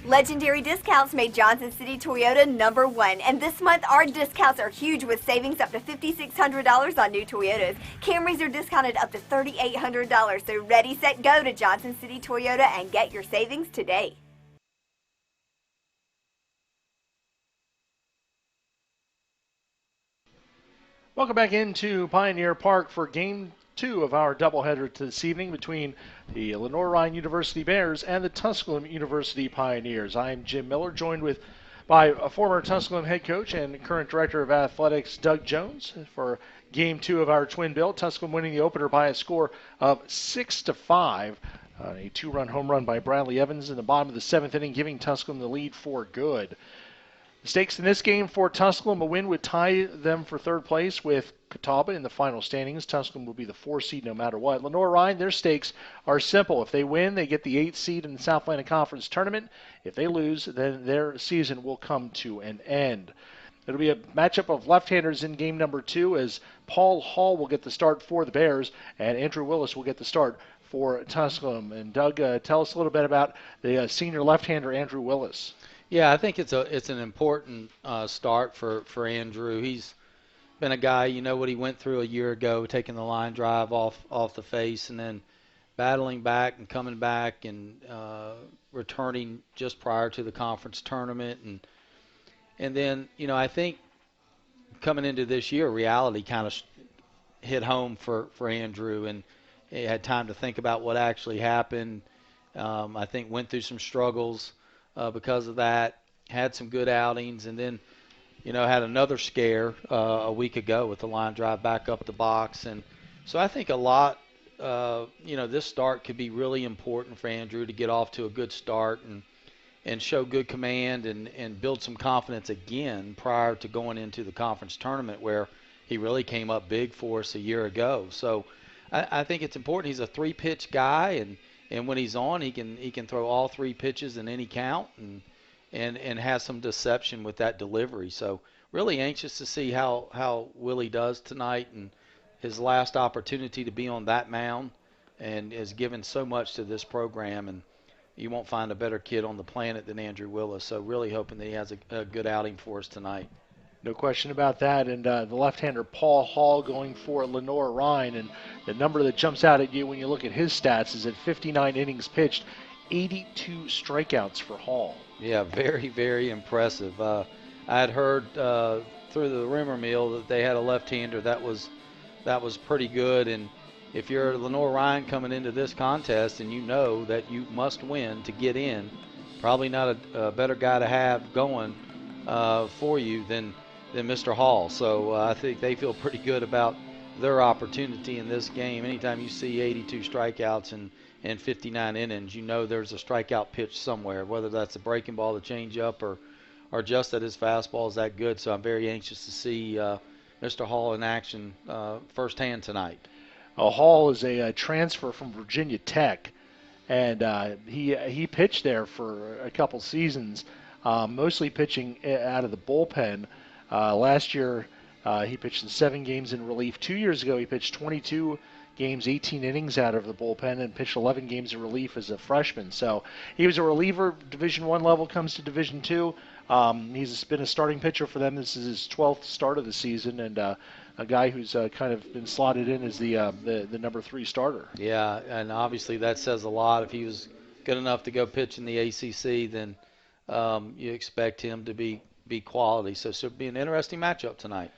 Legendary discounts made Johnson City Toyota #1, and this month our discounts are huge with savings up to $5,600 on new Toyotas. Camrys are discounted up to $3,800, so ready, set, go to Johnson City Toyota and get your savings today. Welcome back into Pioneer Park for Game 2 of our doubleheader this evening between the Lenior-Rhyne University Bears and the Tusculum University Pioneers. I'm Jim Miller, joined by a former Tusculum head coach and current director of athletics, Doug Jones, for Game 2 of our twin bill. Tusculum winning the opener by a score of 6-5. A two-run home run by Bradley Evans in the bottom of the seventh inning, giving Tusculum the lead for good. The stakes in this game for Tusculum, a win would tie them for third place with Catawba in the final standings. Tusculum will be the 4 seed no matter what. Lenior-Rhyne, their stakes are simple. If they win, they get the 8th seed in the South Atlantic Conference tournament. If they lose, then their season will come to an end. It'll be a matchup of left-handers in game number 2 as Paul Hall will get the start for the Bears and Andrew Willis will get the start for Tusculum. And Doug, tell us a little bit about the senior left-hander Andrew Willis. Yeah, I think it's an important start for Andrew. He's been a guy, you know what he went through a year ago, taking the line drive off the face and then battling back and coming back and returning just prior to the conference tournament. And then, you know, I think coming into this year, reality kind of hit home for Andrew, and he had time to think about what actually happened. I think went through some struggles because of that, had some good outings, and then, you know, had another scare a week ago with the line drive back up the box. And so I think a lot, you know, this start could be really important for Andrew to get off to a good start and show good command and build some confidence again prior to going into the conference tournament where he really came up big for us a year ago. So I think it's important. He's a 3-pitch guy, and when he's on, he can throw all 3 pitches in any count and has some deception with that delivery. So really anxious to see how Willie does tonight, and his last opportunity to be on that mound, and has given so much to this program, and you won't find a better kid on the planet than Andrew Willis. So really hoping that he has a good outing for us tonight. No question about that. And the left-hander Paul Hall going for Lenior-Rhyne, and the number that jumps out at you when you look at his stats is at 59 innings pitched, 82 strikeouts for Hall. Yeah, very, very impressive. I had heard through the rumor mill that they had a left-hander that was pretty good. And if you're Lenior-Rhyne coming into this contest and you know that you must win to get in, probably not a better guy to have going for you than Mr. Hall. So I think they feel pretty good about their opportunity in this game. Anytime you see 82 strikeouts and 59 innings, you know there's a strikeout pitch somewhere, whether that's a breaking ball, the changeup, or just that his fastball is that good. So I'm very anxious to see Mr. Hall in action firsthand tonight. Hall is a transfer from Virginia Tech, and he pitched there for a couple seasons, mostly pitching out of the bullpen. Last year, he pitched in 7 games in relief. 2 years ago, he pitched 22 games, 18 innings out of the bullpen, and pitched 11 games in relief as a freshman. So he was a reliever, Division I level, comes to Division II. He's been a starting pitcher for them. This is his 12th start of the season, and a guy who's kind of been slotted in as the number 3 starter. Yeah, and obviously that says a lot. If he was good enough to go pitch in the ACC, then you expect him to be quality. So it'll be an interesting matchup tonight.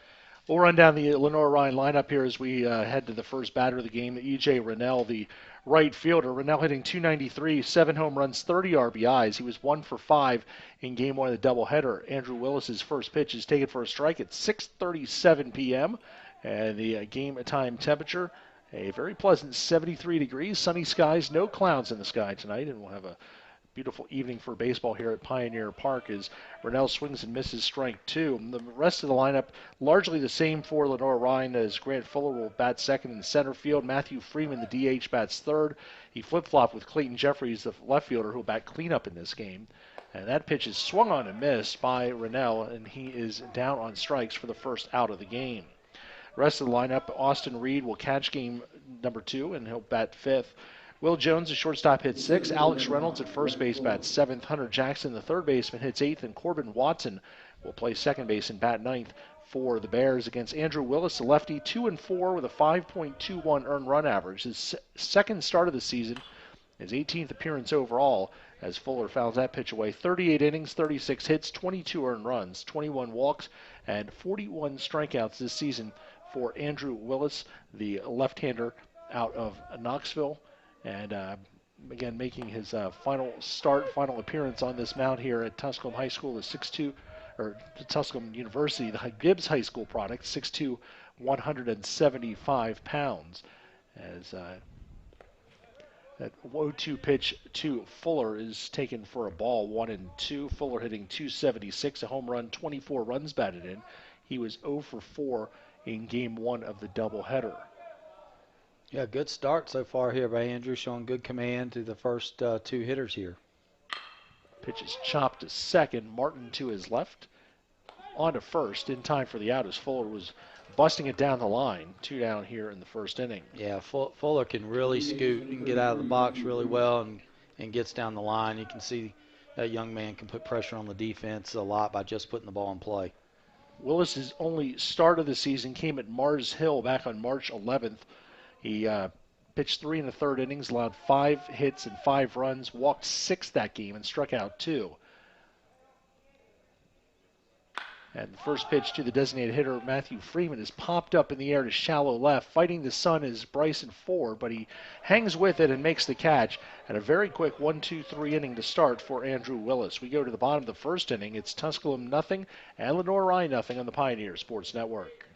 We'll run down the Lenior-Rhyne lineup here as we head to the first batter of the game, E.J. Rennell, the right fielder. Rennell hitting .293, 7 home runs, 30 RBIs. He was 1 for 5 in Game 1 of the doubleheader. Andrew Willis's first pitch is taken for a strike at 6:37 p.m. And the game time temperature, a very pleasant 73 degrees, sunny skies, no clouds in the sky tonight, and we'll have a beautiful evening for baseball here at Pioneer Park as Rennell swings and misses strike 2. The rest of the lineup largely the same for Lenior-Rhyne as Grant Fuller will bat second in center field. Matthew Freeman, the DH, bats third. He flip-flopped with Clayton Jeffries, the left fielder, who will bat cleanup in this game. And that pitch is swung on and missed by Rennell, and he is down on strikes for the first out of the game. Rest of the lineup, Austin Reed will catch game number 2, and he'll bat fifth. Will Jones, the shortstop, hits 6. Alex Reynolds at first base bats 7th. Hunter Jackson, the third baseman, hits 8th. And Corbin Watson will play second base and bat 9th for the Bears against Andrew Willis, the lefty, 2-4 with a 5.21 earned run average. His second start of the season, his 18th appearance overall, as Fuller fouls that pitch away. 38 innings, 36 hits, 22 earned runs, 21 walks, and 41 strikeouts this season for Andrew Willis, the left-hander out of Knoxville. And again, making his final appearance on this mound here at Tusculum High School, the 6'2", or Tusculum University, the Gibbs High School product, 6'2", 175 pounds. As that 0-2 pitch to Fuller is taken for a ball, 1-2. Fuller hitting .276, a home run, 24 runs batted in. He was 0 for 4 in Game 1 of the doubleheader. Yeah, good start so far here by Andrew, showing good command to the first two hitters here. Pitch is chopped to second. Martin to his left. On to first in time for the out as Fuller was busting it down the line. 2 down here in the first inning. Yeah, Fuller can really scoot and get out of the box really well and gets down the line. You can see that young man can put pressure on the defense a lot by just putting the ball in play. Willis's only start of the season came at Mars Hill back on March 11th. He pitched 3 1/3 innings, allowed 5 hits and 5 runs, walked 6 that game, and struck out 2. And the first pitch to the designated hitter, Matthew Freeman, is popped up in the air to shallow left. Fighting the sun is Bryson Ford, but he hangs with it and makes the catch. And a very quick 1-2-3 inning to start for Andrew Willis. We go to the bottom of the first inning. It's Tusculum nothing and Lenior-Rhyne nothing on the Pioneer Sports Network.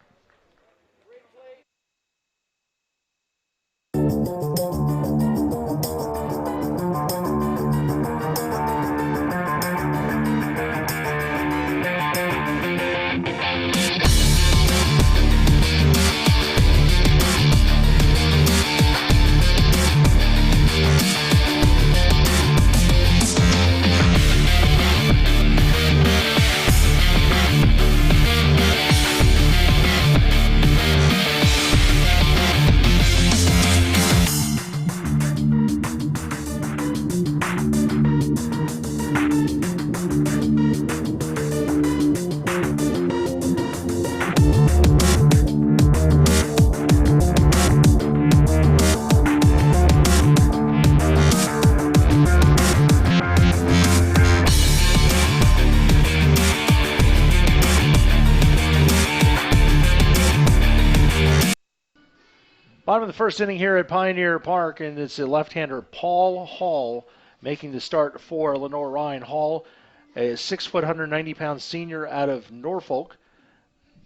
Bottom of the first inning here at Pioneer Park, and it's the left-hander Paul Hall making the start for Lenior-Rhyne. Hall, a 6 foot, 190-pound senior out of Norfolk,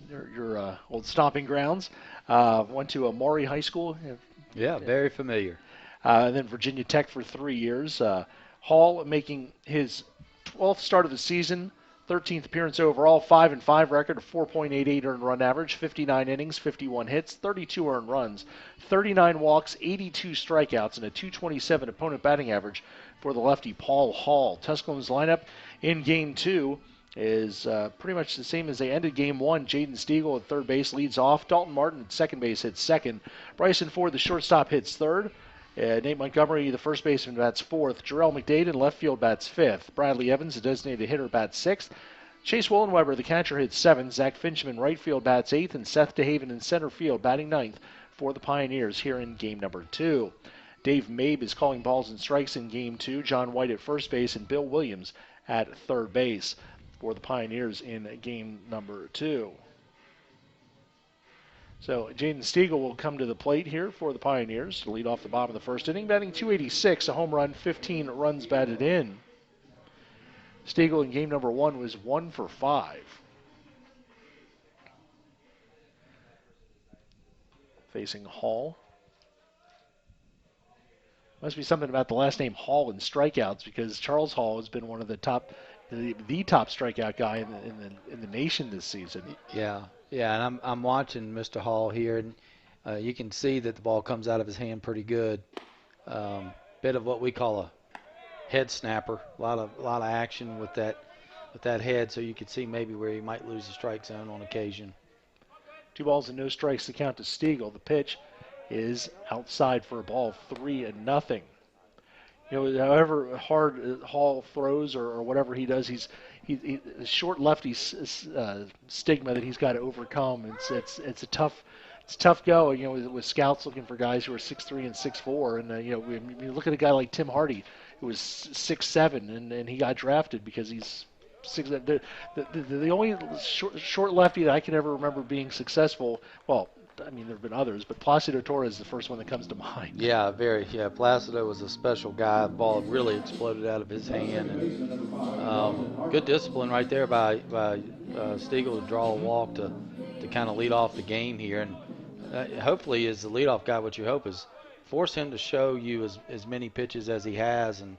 your old stomping grounds. Went to Maury High School. Yeah, very familiar. And then Virginia Tech for 3 years. Hall making his 12th start of the season, 13th appearance overall, 5-5 record, a 4.88 earned run average, 59 innings, 51 hits, 32 earned runs, 39 walks, 82 strikeouts, and a .227 opponent batting average for the lefty Paul Hall. Tusculum's lineup in Game 2 is pretty much the same as they ended Game 1. Jaden Stiegel at third base leads off. Dalton Martin at second base hits second. Bryson Ford, the shortstop, hits third. Nate Montgomery, the first baseman, bats fourth. Jarrell McDade in left field bats fifth. Bradley Evans, the designated hitter, bats sixth. Chase Wollenweber, the catcher, hits seventh. Zach Finchman, right field, bats eighth. And Seth DeHaven in center field, batting ninth for the Pioneers here in Game number 2. Dave Mabe is calling balls and strikes in Game 2. John White at first base and Bill Williams at third base for the Pioneers in Game number 2. So Jaden Stiegel will come to the plate here for the Pioneers to lead off the bottom of the first inning, batting .286, a home run, 15 runs batted in. Stiegel in Game number 1 was 1 for 5. Facing Hall. Must be something about the last name Hall in strikeouts, because Charles Hall has been one of the top strikeout guy in the nation this season. Yeah, and I'm watching Mr. Hall here, and you can see that the ball comes out of his hand pretty good. Bit of what we call a head snapper. A lot of action with that head, so you can see maybe where he might lose the strike zone on occasion. 2 balls and no strikes to count to Stiegel. The pitch is outside for a ball, 3-0. However hard Hall throws or whatever he does, he short lefty stigma that he's got to overcome. It's a tough go. With scouts looking for guys who are 6'3" and 6'4", and when you look at a guy like Tim Hardy, who was 6'7", and he got drafted because he's 6. The only short lefty that I can ever remember being successful, well, I mean, there have been others, but Placido Torres is the first one that comes to mind. Yeah, Placido was a special guy. The ball really exploded out of his hand, and good discipline right there by Stiegel to draw a walk to kind of lead off the game here. And hopefully, as the leadoff guy, what you hope is force him to show you as many pitches as he has. And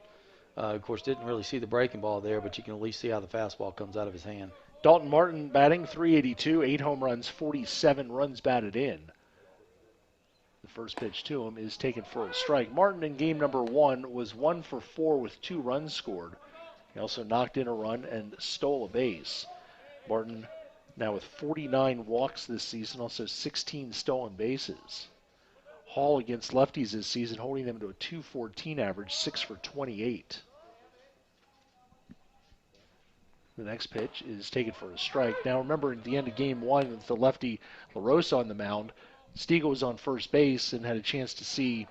of course, didn't really see the breaking ball there, but you can at least see how the fastball comes out of his hand. Dalton Martin batting, 382, 8 home runs, 47 runs batted in. The first pitch to him is taken for a strike. Martin in game number 1 was 1 for 4 with 2 runs scored. He also knocked in a run and stole a base. Martin now with 49 walks this season, also 16 stolen bases. Hall against lefties this season, holding them to a .214 average, 6 for 28. The next pitch is taken for a strike. Now remember, at the end of game 1, with the lefty La Rosa on the mound, Stiegel was on first base and had a chance to see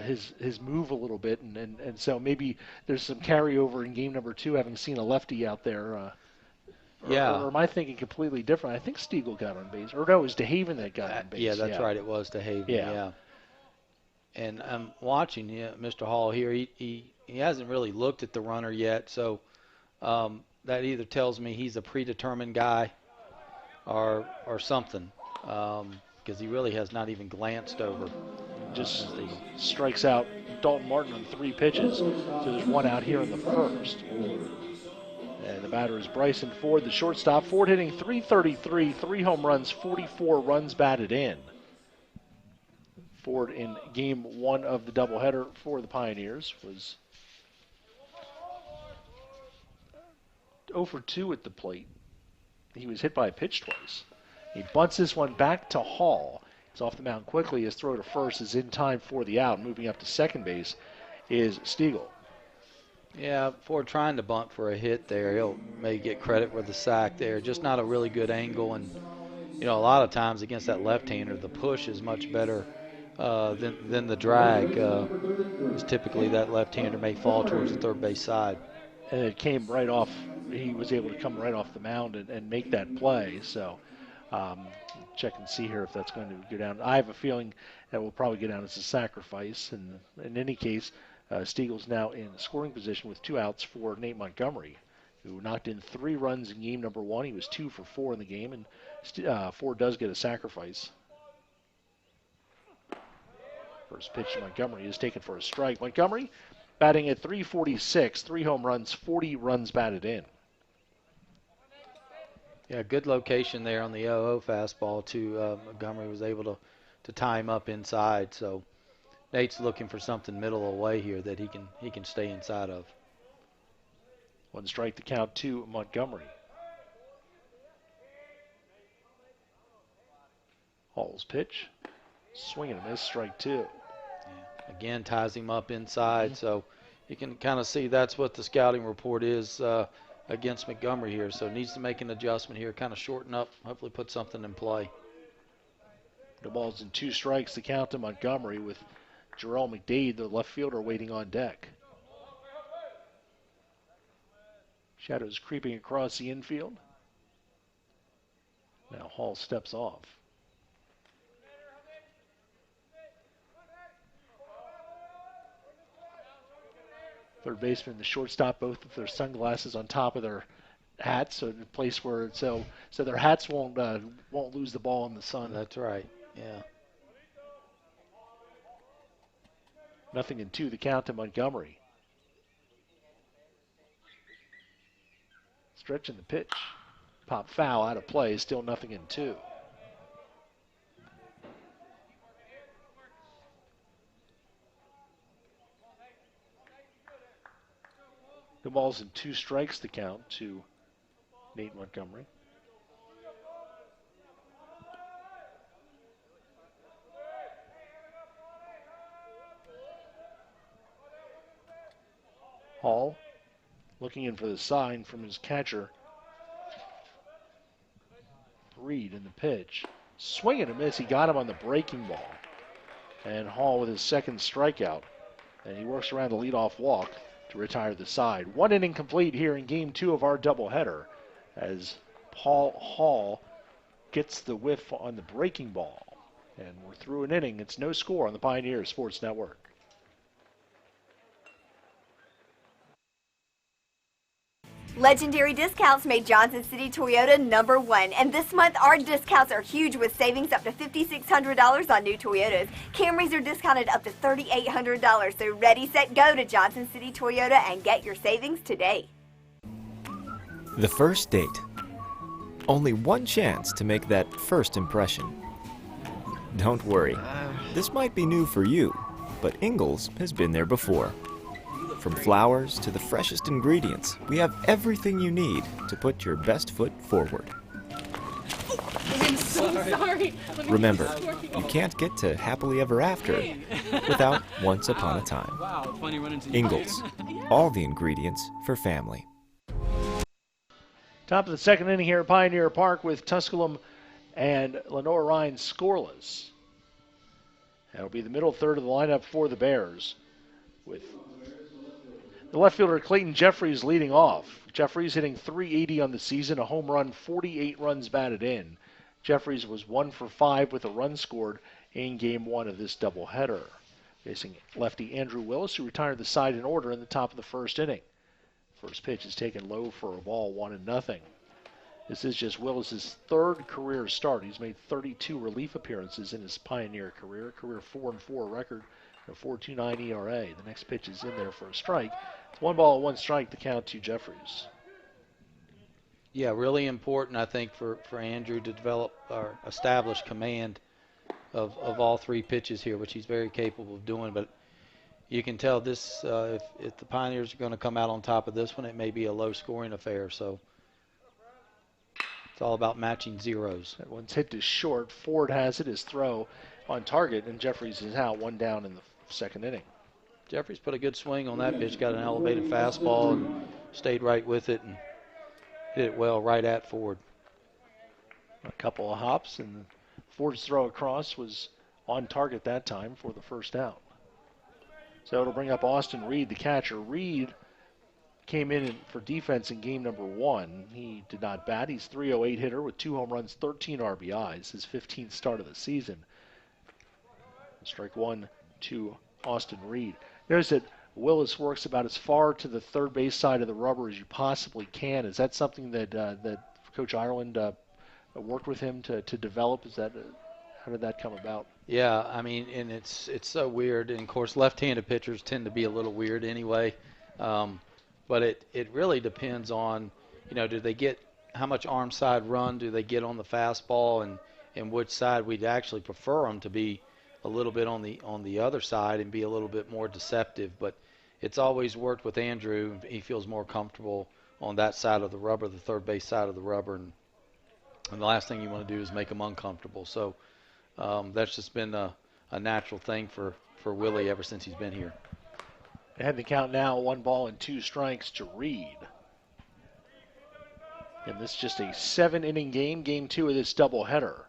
his move a little bit, and so maybe there's some carryover in game number 2, having seen a lefty out there. Or am I thinking completely different? I think Stiegel got on base. Or no, it was DeHaven that got on base. Yeah, that's right. It was DeHaven. Yeah. And I'm watching Mr. Hall here. He hasn't really looked at the runner yet, so that either tells me he's a predetermined guy or something, because he really has not even glanced over. Just strikes out Dalton Martin on 3 pitches. So there's 1 out here in the first. And the batter is Bryson Ford, the shortstop. Ford hitting .333, 3 home runs, 44 runs batted in. Ford in game 1 of the doubleheader for the Pioneers was 0 for 2 at the plate. He was hit by a pitch twice. He bunts this one back to Hall. He's off the mound quickly. His throw to first is in time for the out. Moving up to second base is Stiegel. Yeah, Ford trying to bunt for a hit there. He'll maybe get credit for the sack there. Just not a really good angle. And, a lot of times against that left-hander, the push is much better than the drag. Because typically that left-hander may fall towards the third base side. And it came right off. He was able to come right off the mound and make that play. So check and see here if that's going to go down. I have a feeling that will probably go down as a sacrifice. And in any case, Stiegel's now in scoring position with 2 outs for Nate Montgomery, who knocked in 3 runs in game number 1. He was 2 for 4 in the game, and Ford does get a sacrifice. First pitch to Montgomery is taken for a strike. Montgomery batting at .346, 3 home runs, 40 runs batted in. Yeah, good location there on the 0-0 fastball too. Montgomery was able to tie him up inside, so Nate's looking for something middle away here that he can stay inside of. 1 strike to count to Montgomery. Hall's pitch. Swing and a miss, strike 2. Yeah. Again, ties him up inside, so you can kind of see that's what the scouting report is against Montgomery here. So needs to make an adjustment here, kind of shorten up, hopefully put something in play. The ball's in 2 strikes to count to Montgomery, with Jarrell McDade, the left fielder, waiting on deck. Shadows creeping across the infield. Now Hall steps off. Third baseman and the shortstop, both with their sunglasses on top of their hats, so in a place where so their hats won't lose the ball in the sun. That's right. Yeah. 0-2 the count to Montgomery. Stretching the pitch. Pop foul out of play. Still 0-2. The ball's in 2 strikes to count to Nate Montgomery. Hall looking in for the sign from his catcher. Reed in the pitch. Swing and a miss. He got him on the breaking ball. And Hall with his second strikeout. And he works around the leadoff walk to retire the side. 1 inning complete here in game 2 of our doubleheader as Paul Hall gets the whiff on the breaking ball. And we're through an inning. It's no score on the Pioneer Sports Network. Legendary discounts made Johnson City Toyota number 1. And this month, our discounts are huge with savings up to $5,600 on new Toyotas. Camrys are discounted up to $3,800. So ready, set, go to Johnson City Toyota and get your savings today. The first date. Only one chance to make that first impression. Don't worry, this might be new for you, but Ingles has been there before. From flowers to the freshest ingredients, we have everything you need to put your best foot forward. I'm so sorry. Remember, you can't get to happily ever after without once upon a time. Wow, funny running into you. Ingles, all the ingredients for family. Top of the second inning here at Pioneer Park with Tusculum and Lenior-Rhyne scoreless. That'll be the middle third of the lineup for the Bears, with the left fielder Clayton Jeffries leading off. Jeffries hitting .380 on the season, a home run, 48 runs batted in. Jeffries was 1 for 5 with a run scored in game 1 of this doubleheader. Facing lefty Andrew Willis, who retired the side in order in the top of the first inning. First pitch is taken low for a ball, 1-0. This is just Willis's third career start. He's made 32 relief appearances in his Pioneer career 4-4 record, a 4.29 ERA. The next pitch is in there for a strike. It's 1-1 strike to count to Jeffries. Yeah, really important, I think, for Andrew to develop or establish command of all 3 pitches here, which he's very capable of doing. But you can tell this, if the Pioneers are going to come out on top of this one, it may be a low-scoring affair. So it's all about matching zeros. That one's hit to short. Ford has it, his throw on target, and Jeffries is out, 1 down in the second inning. Jeffries put a good swing on that pitch, got an elevated fastball and stayed right with it and hit it well right at Ford. A couple of hops, and Ford's throw across was on target that time for the first out. So it'll bring up Austin Reed, the catcher. Reed came in for defense in game number 1. He did not bat. He's .308 hitter with 2 home runs, 13 RBIs, his 15th start of the season. Strike 1 to Austin Reed. Notice that Willis works about as far to the third base side of the rubber as you possibly can. Is that something that Coach Ireland worked with him to develop? How did that come about? Yeah, I mean, and it's so weird. And, of course, left-handed pitchers tend to be a little weird anyway. But it really depends on, do they get how much arm side run do they get on the fastball and which side we'd actually prefer them to be a little bit on the other side and be a little bit more deceptive. But it's always worked with Andrew. He feels more comfortable on that side of the rubber, the third base side of the rubber. And the last thing you want to do is make him uncomfortable. So that's just been a natural thing for Willie ever since he's been here. Ahead the count now, 1-2 strikes to Reed. And this is just a 7-inning game, game 2 of this doubleheader.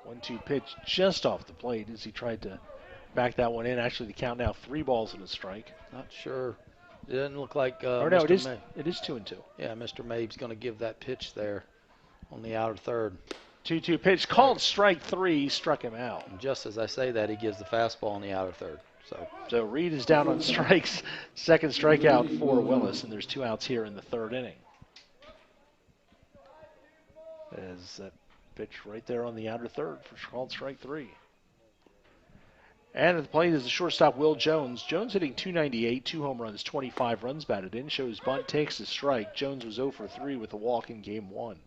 1-2 pitch just off the plate as he tried to back that one in. Actually, the count now 3 balls and a strike. Not sure. It doesn't look like it is 2-2. Yeah, Mr. Mabe's going to give that pitch there on the outer third. 2-2 pitch called strike 3, struck him out. And just as I say that, he gives the fastball on the outer third. So Reed is down on strikes. Second strikeout for Willis, and there's 2 outs here in the third inning. As that pitch right there on the outer third for called strike 3. And at the plate is the shortstop Will Jones. Jones hitting .298, 2 home runs, 25 runs batted in. Shows bunt, takes a strike. Jones was 0 for 3 with a walk in game 1.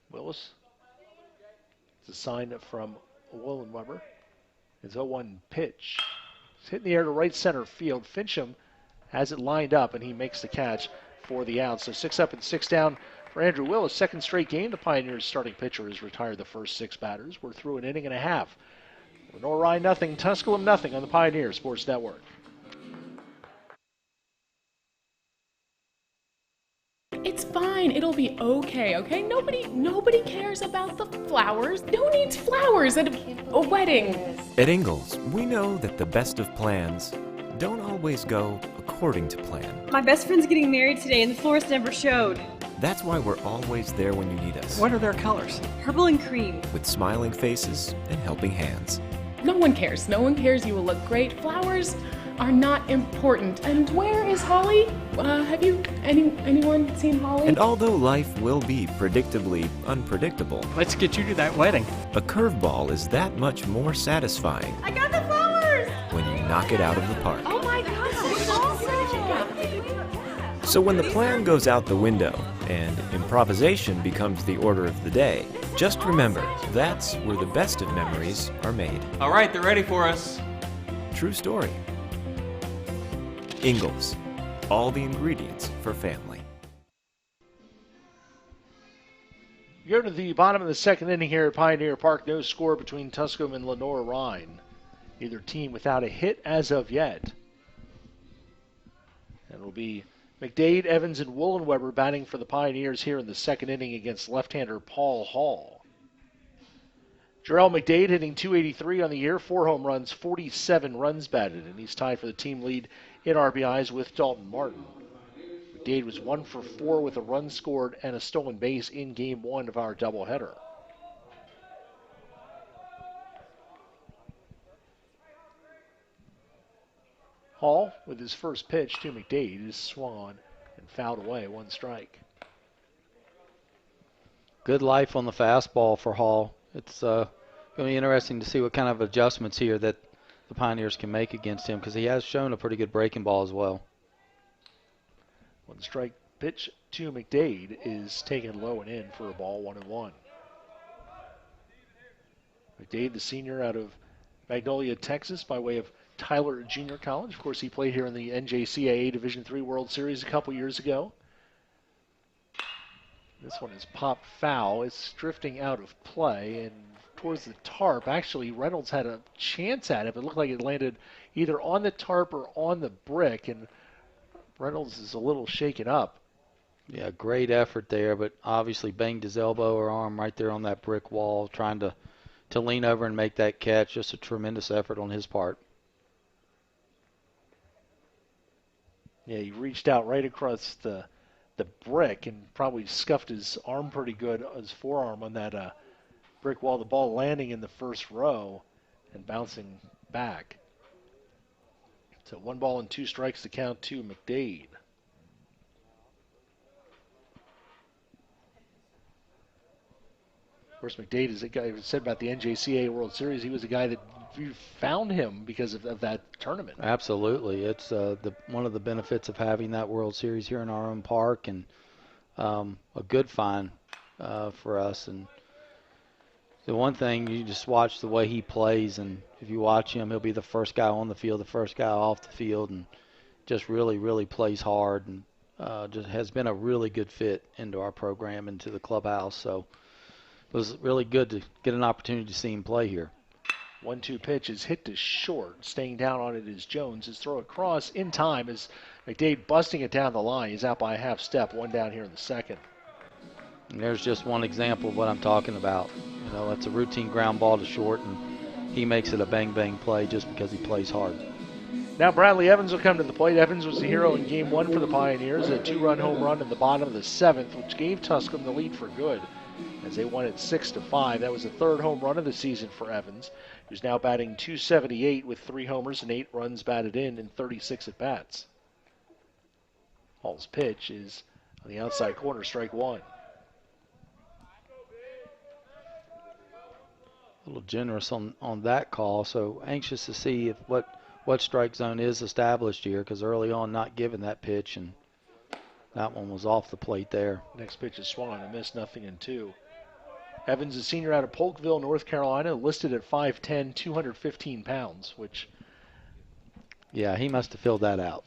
Willis. It's a sign from Willenweber. His 0-1 pitch. It's hit in the air to right center field. Fincham has it lined up, and he makes the catch for the out. So 6 up and 6 down For Andrew Willis, second straight game, the Pioneers' starting pitcher has retired the first 6 batters. We're through an inning and a half. Lenior-Rhyne nothing, Tusculum nothing on the Pioneer Sports Network. It's fine. It'll be okay, okay? Nobody cares about the flowers. Who needs flowers at a wedding? At Ingalls, we know that the best of plans don't always go according to plan. My best friend's getting married today and the florist never showed. That's why we're always there when you need us. What are their colors? Purple and cream. With smiling faces and helping hands. No one cares. No one cares. You will look great. Flowers are not important. And where is Holly? Have you anyone seen Holly? And although life will be predictably unpredictable, Let's get you to that wedding. a curveball is that much more satisfying I got the flowers! when you knock it out of the park. Oh my gosh, it's awesome! So when the plan goes out the window and improvisation becomes the order of the day, just remember, that's where the best of memories are made. All right, they're ready for us. True story. Ingalls. All the ingredients for family. You go to the bottom of the second inning here at Pioneer Park. No score between Tusculum and Lenior-Rhyne. Neither team without a hit as of yet. And it'll be McDade, Evans, and Woolenweber batting for the Pioneers here in the second inning against left-hander Paul Hall. Jarrell McDade hitting .283 on the year, 4 home runs, 47 runs batted, and he's tied for the team lead in RBIs with Dalton Martin. McDade was 1 for 4 with a run scored and a stolen base in Game 1 of our doubleheader. Hall, with his first pitch to McDade, is swung on and fouled away, 1 strike. Good life on the fastball for Hall. It's going to be interesting to see what kind of adjustments here that the Pioneers can make against him, because he has shown a pretty good breaking ball as well. 1 strike pitch to McDade is taken low and in for a ball, 1-1. McDade, the senior out of Magnolia, Texas, by way of Tyler Junior College. Of course, he played here in the NJCAA Division III World Series a couple years ago. This one is popped foul. It's drifting out of play and towards the tarp. Actually, Reynolds had a chance at it, but it looked like it landed either on the tarp or on the brick, and Reynolds is a little shaken up. Yeah, great effort there, but obviously banged his elbow or arm right there on that brick wall, trying to lean over and make that catch. Just a tremendous effort on his part. Yeah, he reached out right across the brick and probably scuffed his arm pretty good, his forearm on that brick wall. The ball landing in the first row and bouncing back. So 1 ball and 2 strikes to count to McDade. Of course, McDade is a guy who said about the NJCAA World Series. He was a guy that you found him because of that tournament. Absolutely. It's one of the benefits of having that World Series here in our own park, and a good find for us. And the one thing, you just watch the way he plays, and if you watch him, he'll be the first guy on the field, the first guy off the field, and just really, really plays hard, and just has been a really good fit into our program, into the clubhouse. So it was really good to get an opportunity to see him play here. 1-2 pitch is hit to short. Staying down on it is Jones. His throw across in time is McDade busting it down the line. He's out by a half step, 1 down here in the second. And there's just one example of what I'm talking about. You know, that's a routine ground ball to short, and he makes it a bang-bang play just because he plays hard. Now Bradley Evans will come to the plate. Evans was the hero in Game 1 for the Pioneers, a 2-run home run in the bottom of the 7th, which gave Tusculum the lead for good as they won it 6-5. That was the 3rd home run of the season for Evans, who's now batting .278 with 3 homers and 8 runs batted in 36 at-bats. Hall's pitch is on the outside corner, strike 1. A little generous on that call, so anxious to see if what strike zone is established here, because early on not given that pitch, and that one was off the plate there. Next pitch is swung and missed, 0-2. Evans, a senior out of Polkville, North Carolina, listed at 5'10", 215 pounds, which... Yeah, he must have filled that out.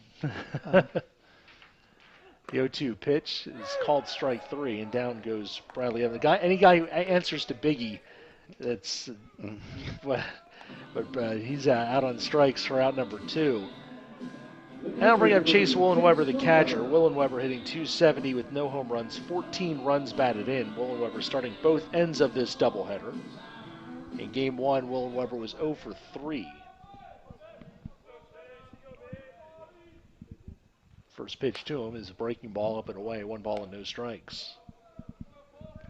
The 0-2 pitch is called strike 3, and down goes Bradley. And any guy who answers to Biggie, that's but he's out on strikes for out number 2. And I'll bring up Chase Willenweber, the catcher. Willenweber hitting .270 with no home runs, 14 runs batted in. Willenweber starting both ends of this doubleheader. In Game 1, Willenweber was 0 for 3. First pitch to him is a breaking ball up and away, 1 ball and no strikes.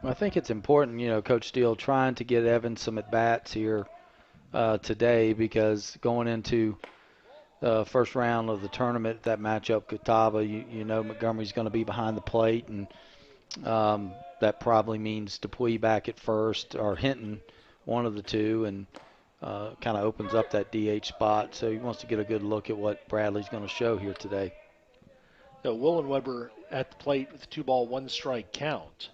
I think it's important, Coach Steele trying to get Evans some at-bats here today, because going into the first round of the tournament, that matchup, Catawba, you know Montgomery's going to be behind the plate, and that probably means Dupuy back at first or Hinton, one of the two, and kind of opens up that DH spot. So he wants to get a good look at what Bradley's going to show here today. So Willenweber at the plate with a 2-ball, 1-strike count.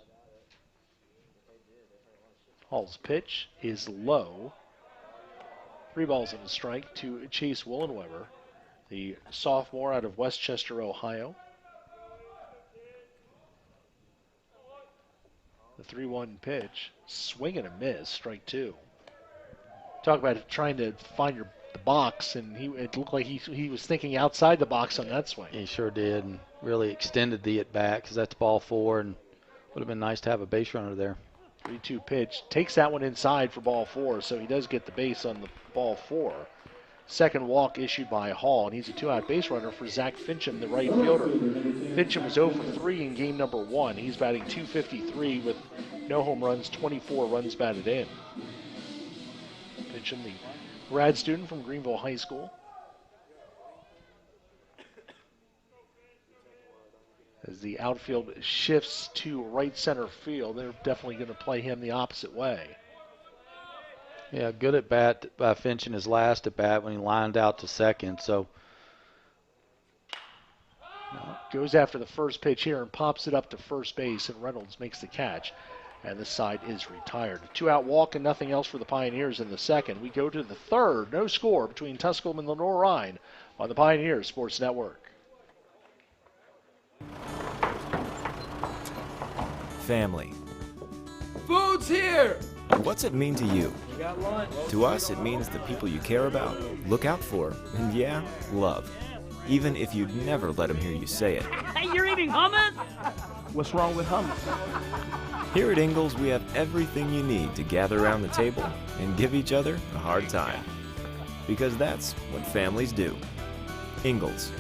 Hall's pitch is low. 3 balls and a strike to Chase Willenweber, the sophomore out of Westchester, Ohio. The 3-1 pitch, swing and a miss, strike 2. Talk about trying to find the box, and it looked like he was thinking outside the box on that swing. He sure did, and really extended the at-bat, because that's ball 4, and would have been nice to have a base runner there. 3-2 pitch, takes that one inside for ball 4, so he does get the base on the ball 4. Second walk issued by Hall, and he's a 2-out base runner for Zach Fincham, the right fielder. Fincham was 0 for 3 in Game number 1. He's batting .253 with no home runs, 24 runs batted in. Fincham, the grad student from Greenville High School. As the outfield shifts to right center field, they're definitely going to play him the opposite way. Yeah, good at bat by Finch in his last at bat when he lined out to second. So goes after the first pitch here and pops it up to first base, and Reynolds makes the catch, and this side is retired. A 2-out walk and nothing else for the Pioneers in the second. We go to the third, no score between Tusculum and Lenior-Rhyne on the Pioneers Sports Network. Family. Food's here! What's it mean to you? You got lunch. To us, it means the people you care about, look out for, and yeah, love. Even if you'd never let them hear you say it. Hey, you're eating hummus? What's wrong with hummus? Here at Ingalls, we have everything you need to gather around the table and give each other a hard time. Because that's what families do. Ingalls.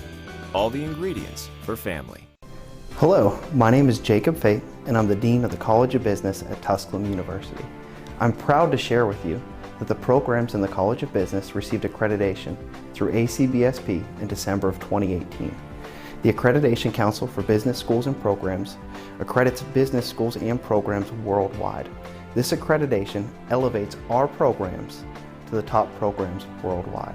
All the ingredients for family. Hello, my name is Jacob Fate, and I'm the Dean of the College of Business at Tusculum University. I'm proud to share with you that the programs in the College of Business received accreditation through ACBSP in December of 2018. The Accreditation Council for Business Schools and Programs accredits business schools and programs worldwide. This accreditation elevates our programs to the top programs worldwide.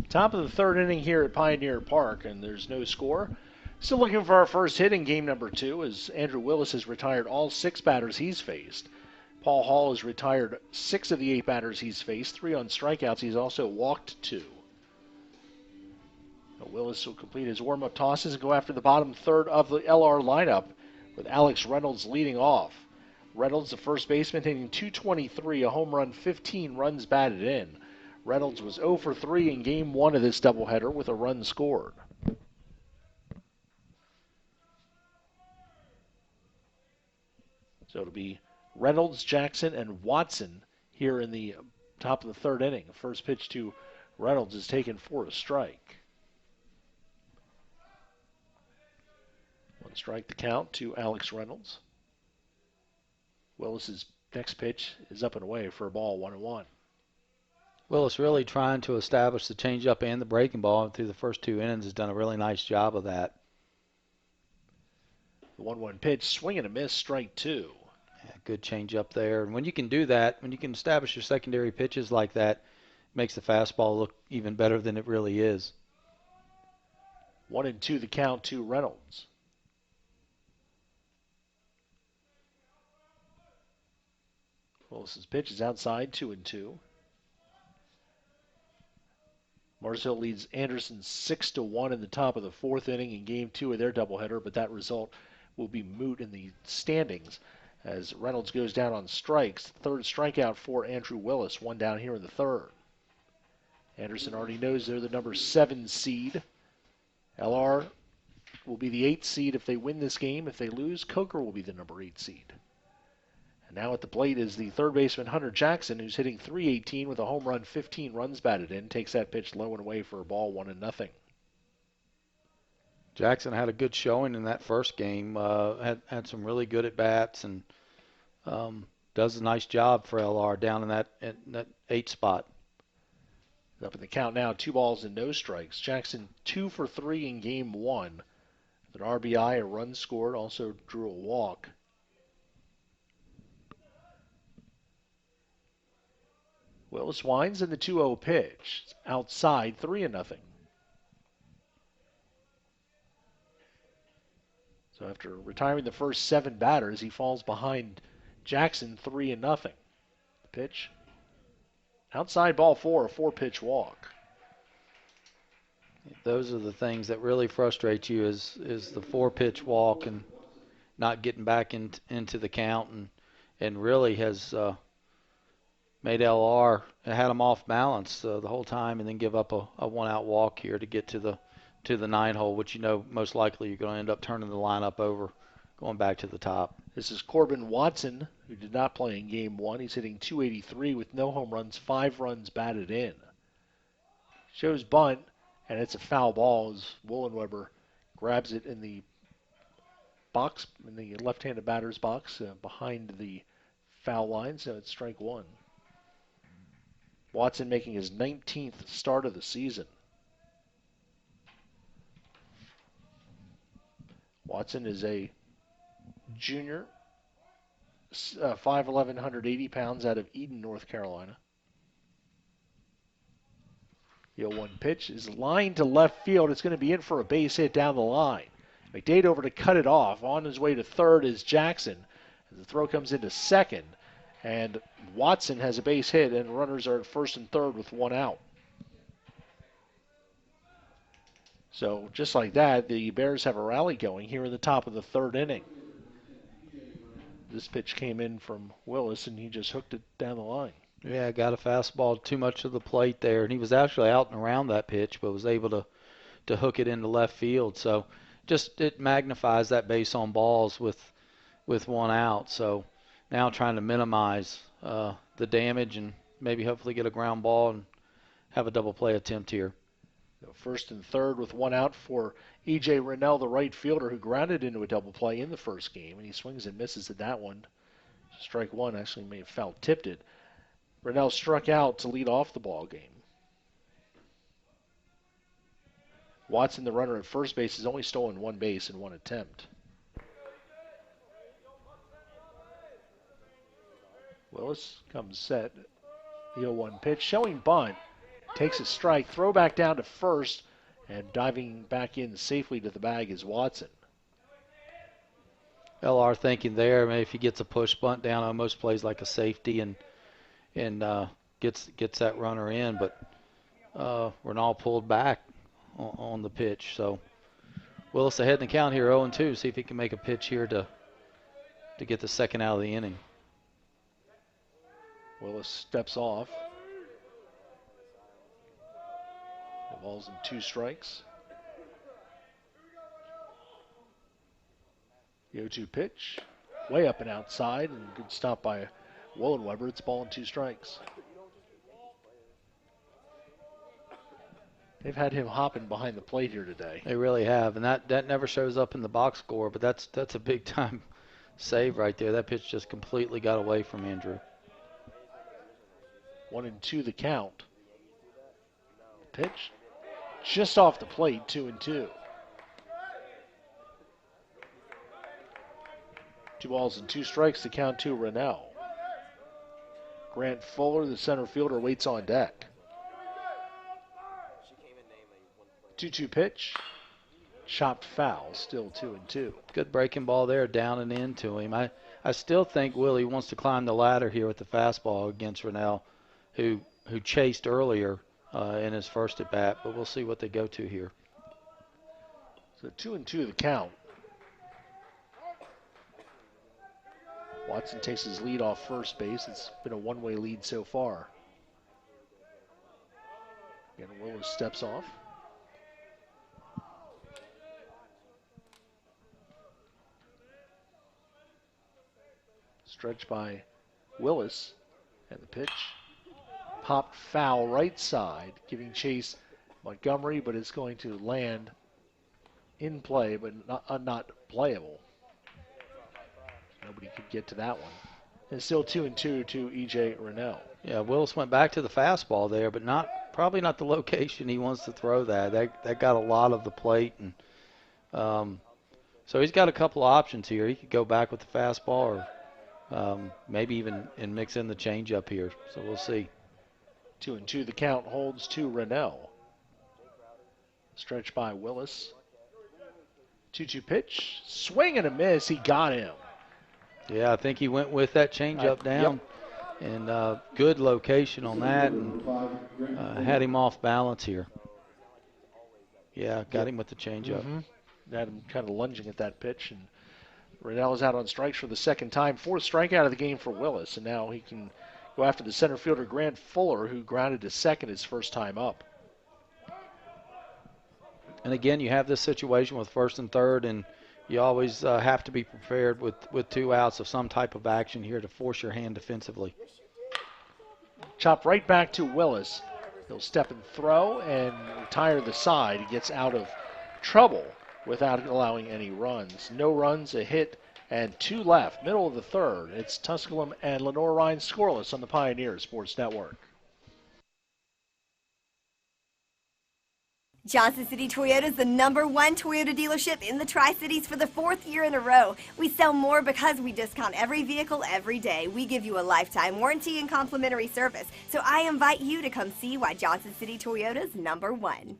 Top of the third inning here at Pioneer Park, and there's no score. Still looking for our first hit in Game number 2, as Andrew Willis has retired all 6 batters he's faced. Paul Hall has retired 6 of the 8 batters he's faced, 3 on strikeouts. He's also walked 2. Willis will complete his warm-up tosses and go after the bottom third of the LR lineup, with Alex Reynolds leading off. Reynolds, the first baseman, hitting .223, a home run, 15 runs batted in. Reynolds was 0 for 3 in Game 1 of this doubleheader with a run scored. So it'll be Reynolds, Jackson, and Watson here in the top of the third inning. The first pitch to Reynolds is taken for a strike. 1 strike the count to Alex Reynolds. Willis's next pitch is up and away for a ball, 1-1. Willis really trying to establish the changeup and the breaking ball, and through the first 2 innings has done a really nice job of that. The 1-1 pitch, swing and a miss, strike 2. Yeah, good changeup there. And when you can do that, when you can establish your secondary pitches like that, it makes the fastball look even better than it really is. 1-2 the count to Reynolds. Willis's pitch is outside, 2-2. Mars Hill leads Anderson 6-1 in the top of the fourth inning in Game 2 of their doubleheader, but that result will be moot in the standings as Reynolds goes down on strikes. Third strikeout for Andrew Willis, one down here in the third. Anderson already knows they're the number 7 seed. LR will be the 8th seed if they win this game. If they lose, Coker will be the number 8 seed. And now at the plate is the third baseman Hunter Jackson, who's hitting .318 with a home run, 15 runs batted in. Takes that pitch low and away for a ball, 1-0. Jackson had a good showing in that first game. Had some really good at bats and does a nice job for LR down in that 8 spot. Up in the count now, 2 balls and no strikes. Jackson 2 for 3 in Game 1. With an RBI, a run scored, also drew a walk. Willis winds in the 2-0 pitch. It's outside, 3-0. So after retiring the first 7 batters, he falls behind Jackson 3-0. The pitch. Outside ball 4, a 4-pitch walk. Those are the things that really frustrate you is the 4-pitch walk and not getting back into the count and really has made LR had him off balance the whole time and then give up a 1-out walk here to get to the 9 hole, which you know most likely you're going to end up turning the lineup over, going back to the top. This is Corbin Watson, who did not play in Game 1. He's hitting .283 with no home runs, 5 runs batted in. Shows bunt, and it's a foul ball as Wollenweber grabs it in the box, in the left-handed batter's box, behind the foul line, so it's strike 1. Watson making his 19th start of the season. Watson is a junior, 5'11", 180 pounds out of Eden, North Carolina. The 0-1 pitch is lined to left field. It's going to be in for a base hit down the line. McDade over to cut it off. On his way to third is Jackson. The throw comes into second, and Watson has a base hit, and runners are at first and third with 1 out. So just like that, the Bears have a rally going here in the top of the third inning. This pitch came in from Willis, and he just hooked it down the line. Yeah, got a fastball too much to the plate there, and he was actually out and around that pitch, but was able to hook it into left field. So just it magnifies that base on balls with 1 out. So now trying to minimize the damage and maybe hopefully get a ground ball and have a double play attempt here. First and third with 1 out for E.J. Rennell, the right fielder, who grounded into a double play in the first game, and he swings and misses at that one. Strike 1, actually may have foul tipped it. Rennell struck out to lead off the ball game. Watson, the runner at first base, has only stolen 1 base in 1 attempt. Willis comes set. The 0-1 pitch, showing bunt. Takes a strike, throw back down to first, and diving back in safely to the bag is Watson. LR thinking there, maybe if he gets a push bunt down, almost plays like a safety and gets that runner in, but Rennell pulled back on the pitch. So Willis ahead in the count here, 0-2. See if he can make a pitch here to get the second out of the inning. Willis steps off. The ball's in 2 strikes. The 0-2 pitch, way up and outside, and good stop by Wollenweber. It's ball and 2 strikes. They've had him hopping behind the plate here today. They really have, and that never shows up in the box score, but that's a big time save right there. That pitch just completely got away from Andrew. 1-2 the count. Pitch just off the plate, 2-2. 2 balls and 2 strikes to count to Rennell. Grant Fuller, the center fielder, waits on deck. 2-2 pitch. Chopped foul, still 2-2. Good breaking ball there, down and into him. I still think Willie wants to climb the ladder here with the fastball against Rennell, who chased earlier in his first at bat, but we'll see what they go to here. So 2-2 the count. Watson takes his lead off first base. It's been a one-way lead so far. Again, Willis steps off. Stretch by Willis, and the pitch popped foul right side, giving chase Montgomery, but it's going to land in play, but not playable. Nobody could get to that one. And still 2-2 to E.J. Rennell. Yeah, Willis went back to the fastball there, but probably not the location he wants to throw that. That got a lot of the plate, and so he's got a couple of options here. He could go back with the fastball, or maybe even mix in the changeup here. So we'll see. 2-2 the count holds to Rennell. Stretch by Willis. 2-2 pitch. Swing and a miss. He got him. Yeah, I think he went with that changeup down. Yep. And good location on that, and had him off balance here. Yeah, got him with the changeup. Had him kind of lunging at that pitch, and Rennell is out on strikes for the second time. Fourth strikeout of the game for Willis, and now he can go after the center fielder Grant Fuller, who grounded to second his first time up. And again, you have this situation with first and third, and you always have to be prepared with 2 outs of some type of action here to force your hand defensively. Chop right back to Willis. He'll step and throw and retire the side. He gets out of trouble without allowing any runs. No runs, a hit, and 2 left. Middle of the third. It's Tusculum and Lenior-Rhyne scoreless on the Pioneer Sports Network. Johnson City Toyota is the #1 Toyota dealership in the Tri-Cities for the 4th year in a row. We sell more because we discount every vehicle every day. We give you a lifetime warranty and complimentary service. So I invite you to come see why Johnson City Toyota is #1.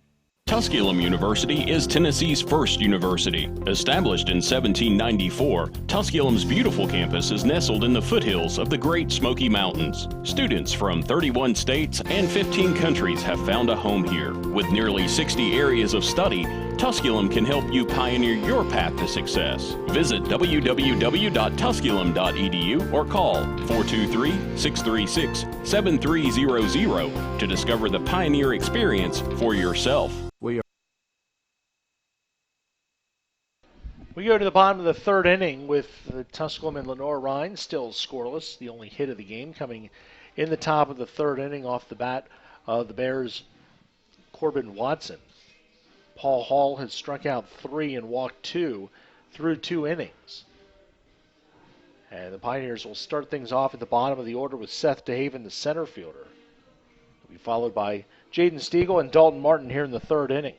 Tusculum University is Tennessee's first university. Established in 1794, Tusculum's beautiful campus is nestled in the foothills of the Great Smoky Mountains. Students from 31 states and 15 countries have found a home here. With nearly 60 areas of study, Tusculum can help you pioneer your path to success. Visit www.tusculum.edu or call 423-636-7300 to discover the Pioneer experience for yourself. We go to the bottom of the third inning with the Tusculum and Lenior-Rhyne still scoreless. The only hit of the game coming in the top of the third inning off the bat of the Bears' Corbin Watson. Paul Hall has struck out 3 and walked 2 through 2 innings. And the Pioneers will start things off at the bottom of the order with Seth DeHaven, the center fielder. He'll be followed by Jaden Stiegel and Dalton Martin here in the third inning.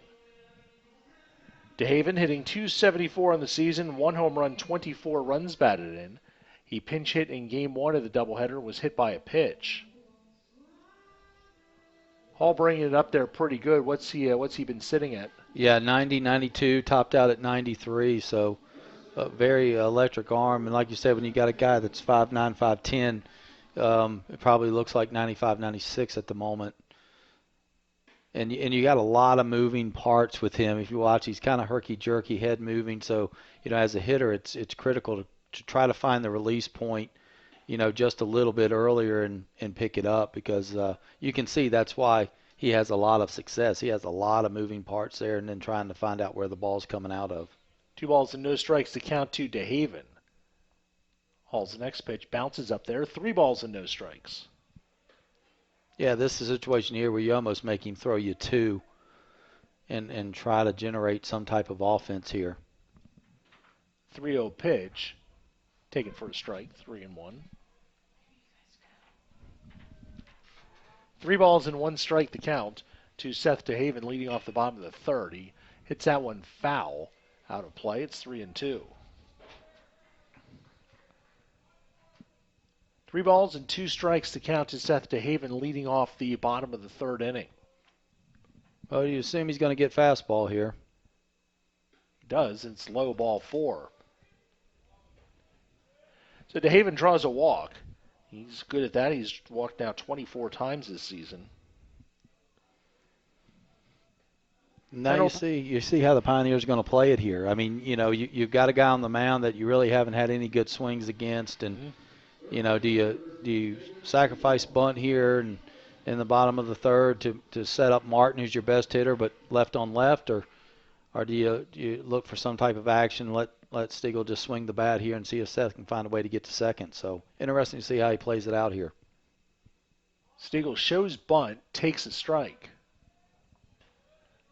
DeHaven hitting .274 on the season, 1 home run, 24 runs batted in. He pinch hit in game 1 of the doubleheader and was hit by a pitch. Hall bringing it up there pretty good. What's he been sitting at? Yeah, 90, 92, topped out at 93, so a very electric arm. And like you said, when you got a guy that's 5'9", 5'10", it probably looks like 95, 96 at the moment. And you got a lot of moving parts with him. If you watch, he's kind of herky-jerky, head moving. So, as a hitter, it's critical to try to find the release point, just a little bit earlier and pick it up, because you can see that's why he has a lot of success. He has a lot of moving parts there, and then trying to find out where the ball's coming out of. 2 balls and no strikes to count to DeHaven. Hall's next pitch bounces up there. 3 balls and no strikes. Yeah, this is a situation here where you almost make him throw you 2 and try to generate some type of offense here. 3-0 pitch. Taken for a strike, 3-1. 3 balls and 1 strike to count to Seth DeHaven leading off the bottom of the third. He hits that one foul out of play. It's 3-2. 3 balls and 2 strikes to count to Seth DeHaven leading off the bottom of the third inning. Well, you assume he's going to get fastball here. He does. It's low, ball 4. So DeHaven draws a walk. He's good at that. He's walked now 24 times this season. Now you see how the Pioneers are going to play it here. I mean, you've got a guy on the mound that you really haven't had any good swings against, and do you sacrifice bunt here and in the bottom of the third to set up Martin, who's your best hitter, but left on left, or do you look for some type of action, let Stiegel just swing the bat here and see if Seth can find a way to get to second. So interesting to see how he plays it out here. Stiegel shows bunt, takes a strike.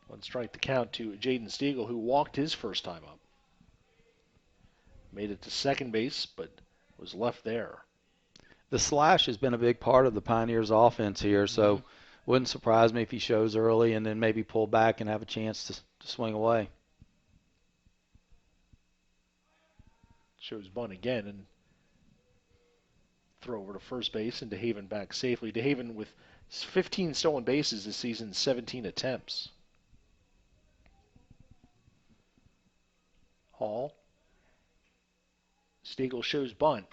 1 strike the count to Jaden Stiegel, who walked his first time up. Made it to second base, but was left there. The slash has been a big part of the Pioneers' offense here, so wouldn't surprise me if he shows early and then maybe pull back and have a chance to swing away. Shows bunt again and throw over to first base and DeHaven back safely. DeHaven with 15 stolen bases this season, 17 attempts. Hall. Stiegel shows bunt.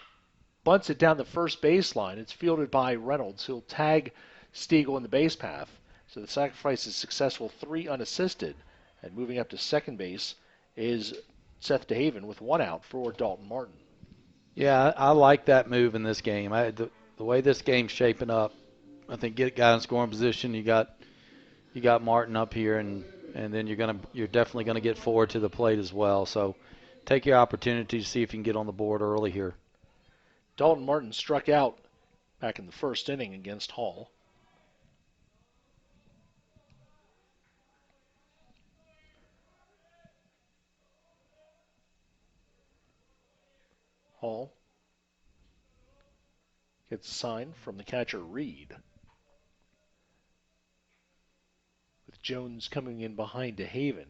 Bunts it down the first baseline. It's fielded by Reynolds. He'll tag Stiegel in the base path. So the sacrifice is successful, 3 unassisted. And moving up to second base is Seth DeHaven with 1 out for Dalton Martin. Yeah, I like that move in this game. The way this game's shaping up, I think get a guy in scoring position. You got Martin up here, and then you're definitely gonna get forward to the plate as well. So take your opportunity to see if you can get on the board early here. Dalton Martin struck out back in the first inning against Hall. Hall gets a sign from the catcher Reed. With Jones coming in behind DeHaven.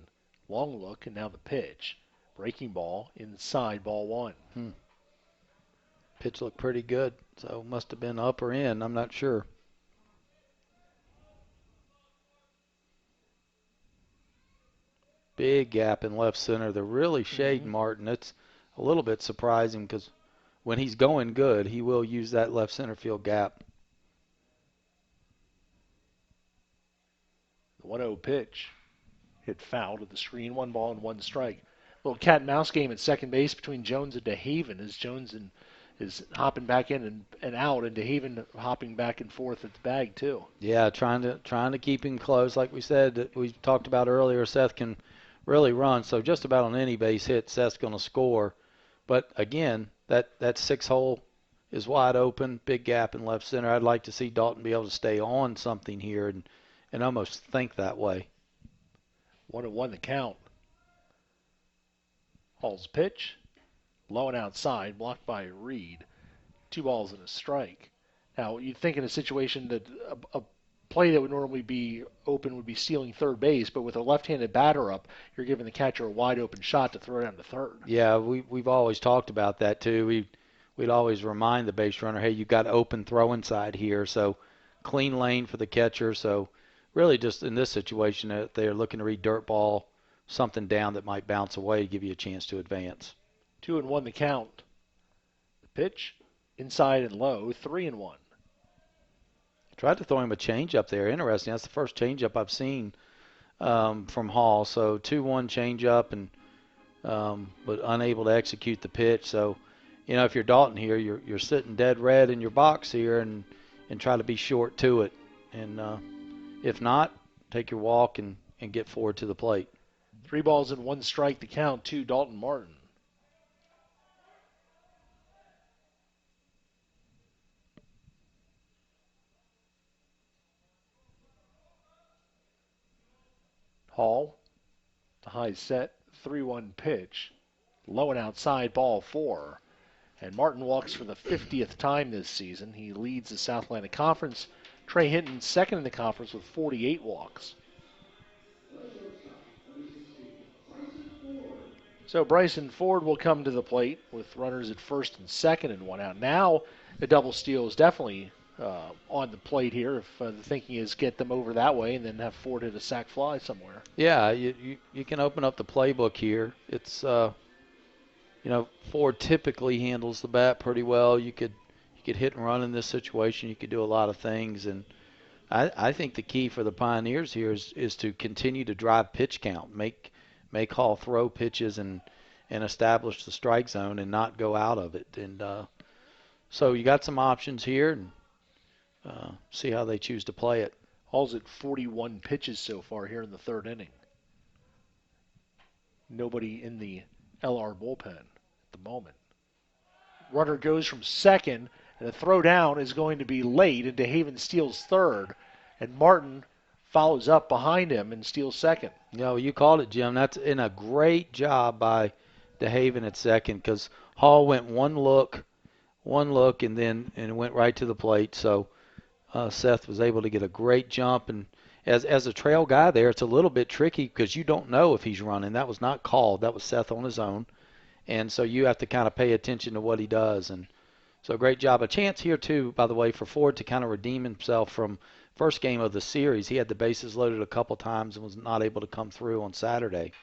Long look, and now the pitch. Breaking ball inside, ball 1. Pitch looked pretty good, so must have been up or in. I'm not sure. Big gap in left center. They're really shading Martin. It's a little bit surprising because when he's going good, he will use that left center field gap. The 1-0 pitch hit foul to the screen. 1 ball and 1 strike. Little cat and mouse game at second base between Jones and DeHaven as Jones is hopping back in and out, and DeHaven hopping back and forth at the bag too. Yeah, trying to keep him close. Like we said, that we talked about earlier, Seth can really run. So just about on any base hit, Seth's going to score. But again, that 6-hole is wide open, big gap in left center. I'd like to see Dalton be able to stay on something here and almost think that way. 1-1 the count. Hall's pitch, low and outside, blocked by Reed. 2 balls and a strike. Now, you'd think in a situation that a play that would normally be open would be stealing third base, but with a left-handed batter up, you're giving the catcher a wide open shot to throw down to third. Yeah, we've always talked about that too. We'd always remind the base runner, hey, you've got open throw inside here, so clean lane for the catcher. So really just in this situation, they're looking to read dirt ball, something down that might bounce away to give you a chance to advance. 2-1 the count. The pitch, inside and low, 3-1. Tried to throw him a changeup there. Interesting. That's the first changeup I've seen from Hall. So 2-1 changeup, and but unable to execute the pitch. So, if you're Dalton here, you're sitting dead red in your box here, and try to be short to it. And if not, take your walk and get forward to the plate. 3 balls and 1 strike the count to Dalton Martin. Hall, the high set, 3-1 pitch. Low and outside, ball 4. And Martin walks for the 50th time this season. He leads the South Atlantic Conference. Trey Hinton second in the conference with 48 walks. So Bryson Ford will come to the plate with runners at first and second and 1 out. Now a double steal is definitely on the plate here if the thinking is get them over that way and then have Ford hit a sac fly somewhere. Yeah, you can open up the playbook here. It's Ford typically handles the bat pretty well. You could hit and run in this situation. You could do a lot of things, and I think the key for the Pioneers here is to continue to drive pitch count, make Hall throw pitches and establish the strike zone and not go out of it. And so you got some options here, and see how they choose to play it. Hall's at 41 pitches so far here in the third inning. Nobody in the LR bullpen at the moment. Runner goes from second, and the throw down is going to be late, and DeHaven steals third, and Martin follows up behind him and steals second. You called it, Jim. That's in a great job by DeHaven at second, because Hall went one look, and then went right to the plate. So Seth was able to get a great jump, and as a trail guy there, it's a little bit tricky because you don't know if he's running. That was not called. That was Seth on his own. And so you have to kind of pay attention to what he does. And so great job. A chance here, too, by the way, for Ford to kind of redeem himself from first game of the series. He had the bases loaded a couple times and was not able to come through on Saturday.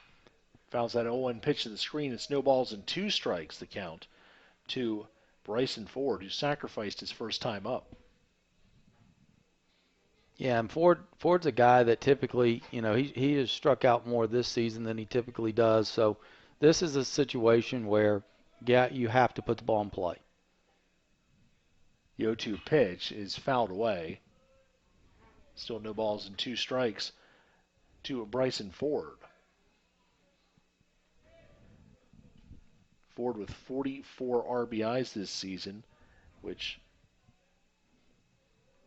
Fouls that 0-1 pitch to the screen. It snowballs in 2 strikes, the count, to Bryson Ford, who sacrificed his first time up. Yeah, and Ford's a guy that typically, he has struck out more this season than he typically does. So this is a situation where, you have to put the ball in play. The 0-2 pitch is fouled away. Still no balls and 2 strikes to Bryson Ford. Ford with 44 RBIs this season, which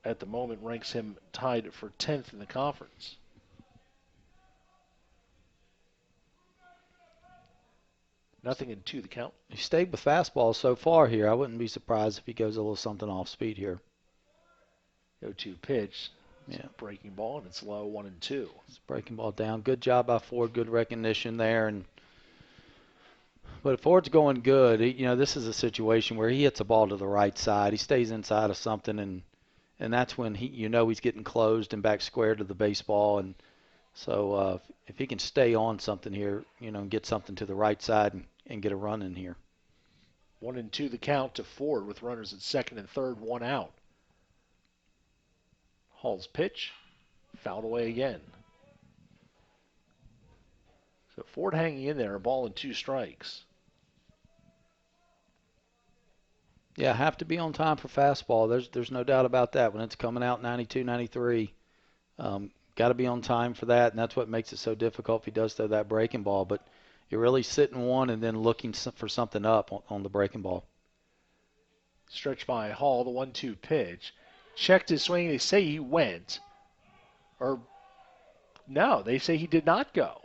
at the moment ranks him tied for 10th in the conference. Nothing in 2 the count. He stayed with fastball so far here. I wouldn't be surprised if he goes a little something off speed here. 0-2 pitch. Yeah. Breaking ball, and it's low, 1-2. It's breaking ball down. Good job by Ford. Good recognition there. But if Ford's going good, this is a situation where he hits a ball to the right side. He stays inside of something, and that's when he's getting closed and back square to the baseball. And so if he can stay on something here, and get something to the right side and get a run in here. 1-2 the count to Ford with runners at second and third, 1 out. Hall's pitch, fouled away again. So Ford hanging in there, a ball and 2 strikes. Yeah, have to be on time for fastball. There's no doubt about that. When it's coming out 92, 93, got to be on time for that, and that's what makes it so difficult if he does throw that breaking ball. But you're really sitting one and then looking for something up on the breaking ball. Stretch by Hall, the 1-2 pitch. Checked his swing. They say he went. Or, no, they say he did not go.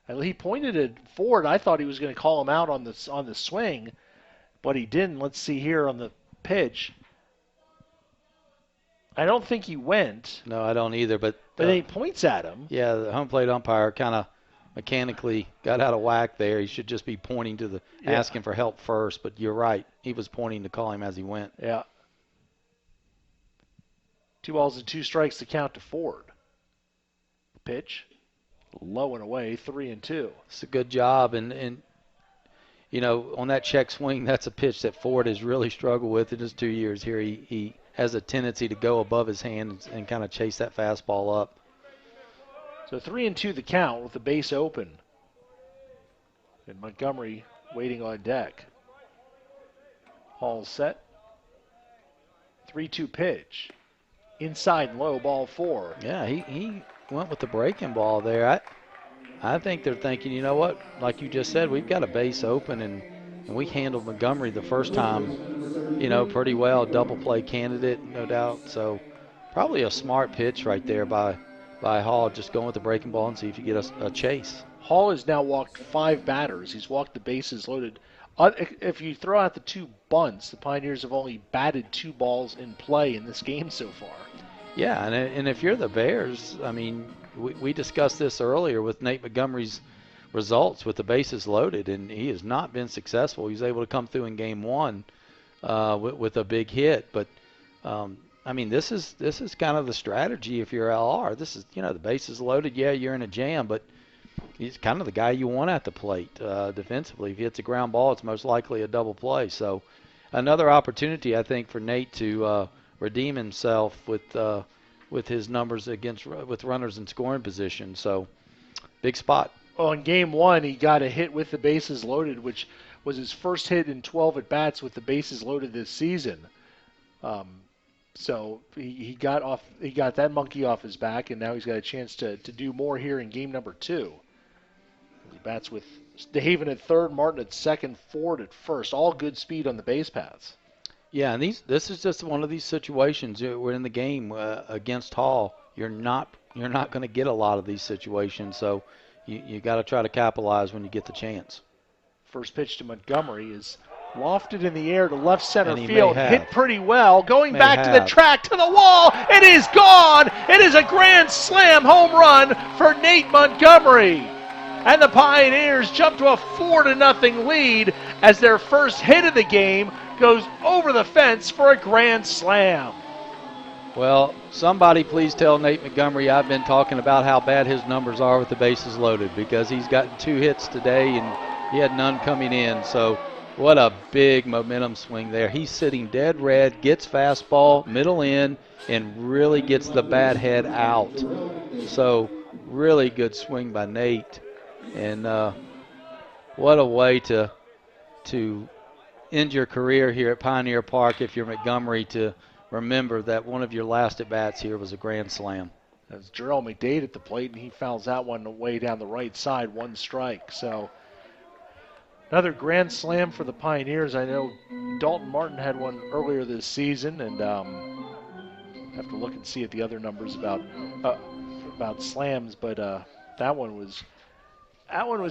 And he pointed at Ford. I thought he was going to call him out on the swing, but he didn't. Let's see here on the pitch. I don't think he went. No, I don't either. But then he points at him. Yeah, the home plate umpire kind of mechanically got out of whack there. He should just be pointing to asking for help first. But you're right. He was pointing to call him as he went. Yeah. 2 balls and 2 strikes to count to Ford. Pitch, low and away, 3-2. It's a good job, and on that check swing, that's a pitch that Ford has really struggled with in his 2 years here. He has a tendency to go above his hand and kind of chase that fastball up. So 3-2 the count with the base open. And Montgomery waiting on deck. Hall set. 3-2 pitch. Inside and low, ball 4. Yeah, he went with the breaking ball there. I think they're thinking, you know what, like you just said, we've got a base open, and we handled Montgomery the first time, pretty well. Double play candidate, no doubt. So probably a smart pitch right there by Hall, just going with the breaking ball and see if you get a chase. Hall has now walked 5 batters. He's walked the bases loaded. If you throw out the 2 bunts, the Pioneers have only batted 2 balls in play in this game so far. Yeah, and if you're the Bears, I mean, we discussed this earlier with Nate Montgomery's results with the bases loaded, and he has not been successful. He was able to come through in game 1 with a big hit, but this is kind of the strategy if you're LR. This is, the bases loaded. Yeah, you're in a jam, but he's kind of the guy you want at the plate defensively. If he hits a ground ball, it's most likely a double play. So another opportunity, I think, for Nate to redeem himself with with his numbers with runners in scoring position. So big spot. Well, in game one, he got a hit with the bases loaded, which was his first hit in 12 at-bats with the bases loaded this season. So he got that monkey off his back, and now he's got a chance to do more here in game number 2. He bats with DeHaven at third, Martin at second, Ford at first. All good speed on the base paths. Yeah, and this is just one of these situations. We're in the game against Hall. You're not going to get a lot of these situations, so you got to try to capitalize when you get the chance. First pitch to Montgomery is lofted in the air to left center And he field. may have. Hit pretty well. Going May back to the have. track, to the wall. It is gone. It is a grand slam home run for Nate Montgomery. And the Pioneers jump to a 4-0 lead as their first hit of the game goes over the fence for a grand slam. Well, somebody please tell Nate Montgomery I've been talking about how bad his numbers are with the bases loaded, because he's gotten 2 hits today and he had none coming in. So what a big momentum swing there. He's sitting dead red, gets fastball, middle in, and really gets the bat head out. So really good swing by Nate. And what a way to end your career here at Pioneer Park if you're Montgomery, to remember that one of your last at-bats here was a grand slam. That's Jarrell McDade at the plate, and he fouls that one way down the right side, 1 strike. So another grand slam for the Pioneers. I know Dalton Martin had one earlier this season, and have to look and see at the other numbers about slams, but that one was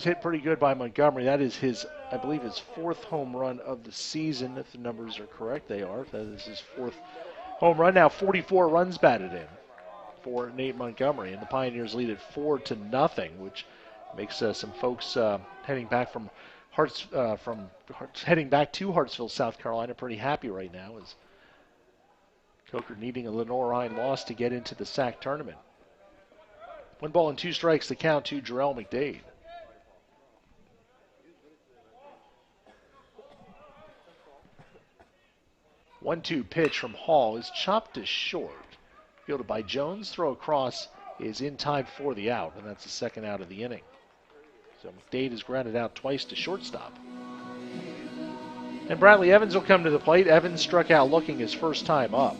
hit pretty good by Montgomery. That is I believe his 4th home run of the season, if the numbers are correct. They are. That is his 4th home run. Now 44 runs batted in for Nate Montgomery, and the Pioneers lead it 4-0, which makes some folks heading back to Hartsville, South Carolina, pretty happy right now, as Coker needing a Lenior-Rhyne loss to get into the SAC tournament. 1 ball and 2 strikes to count to Jarrell McDade. One-two pitch from Hall is chopped to short. Fielded by Jones. Throw across is in time for the out, and that's the second out of the inning. So McDade is grounded out twice to shortstop. And Bradley Evans will come to the plate. Evans struck out looking his first time up.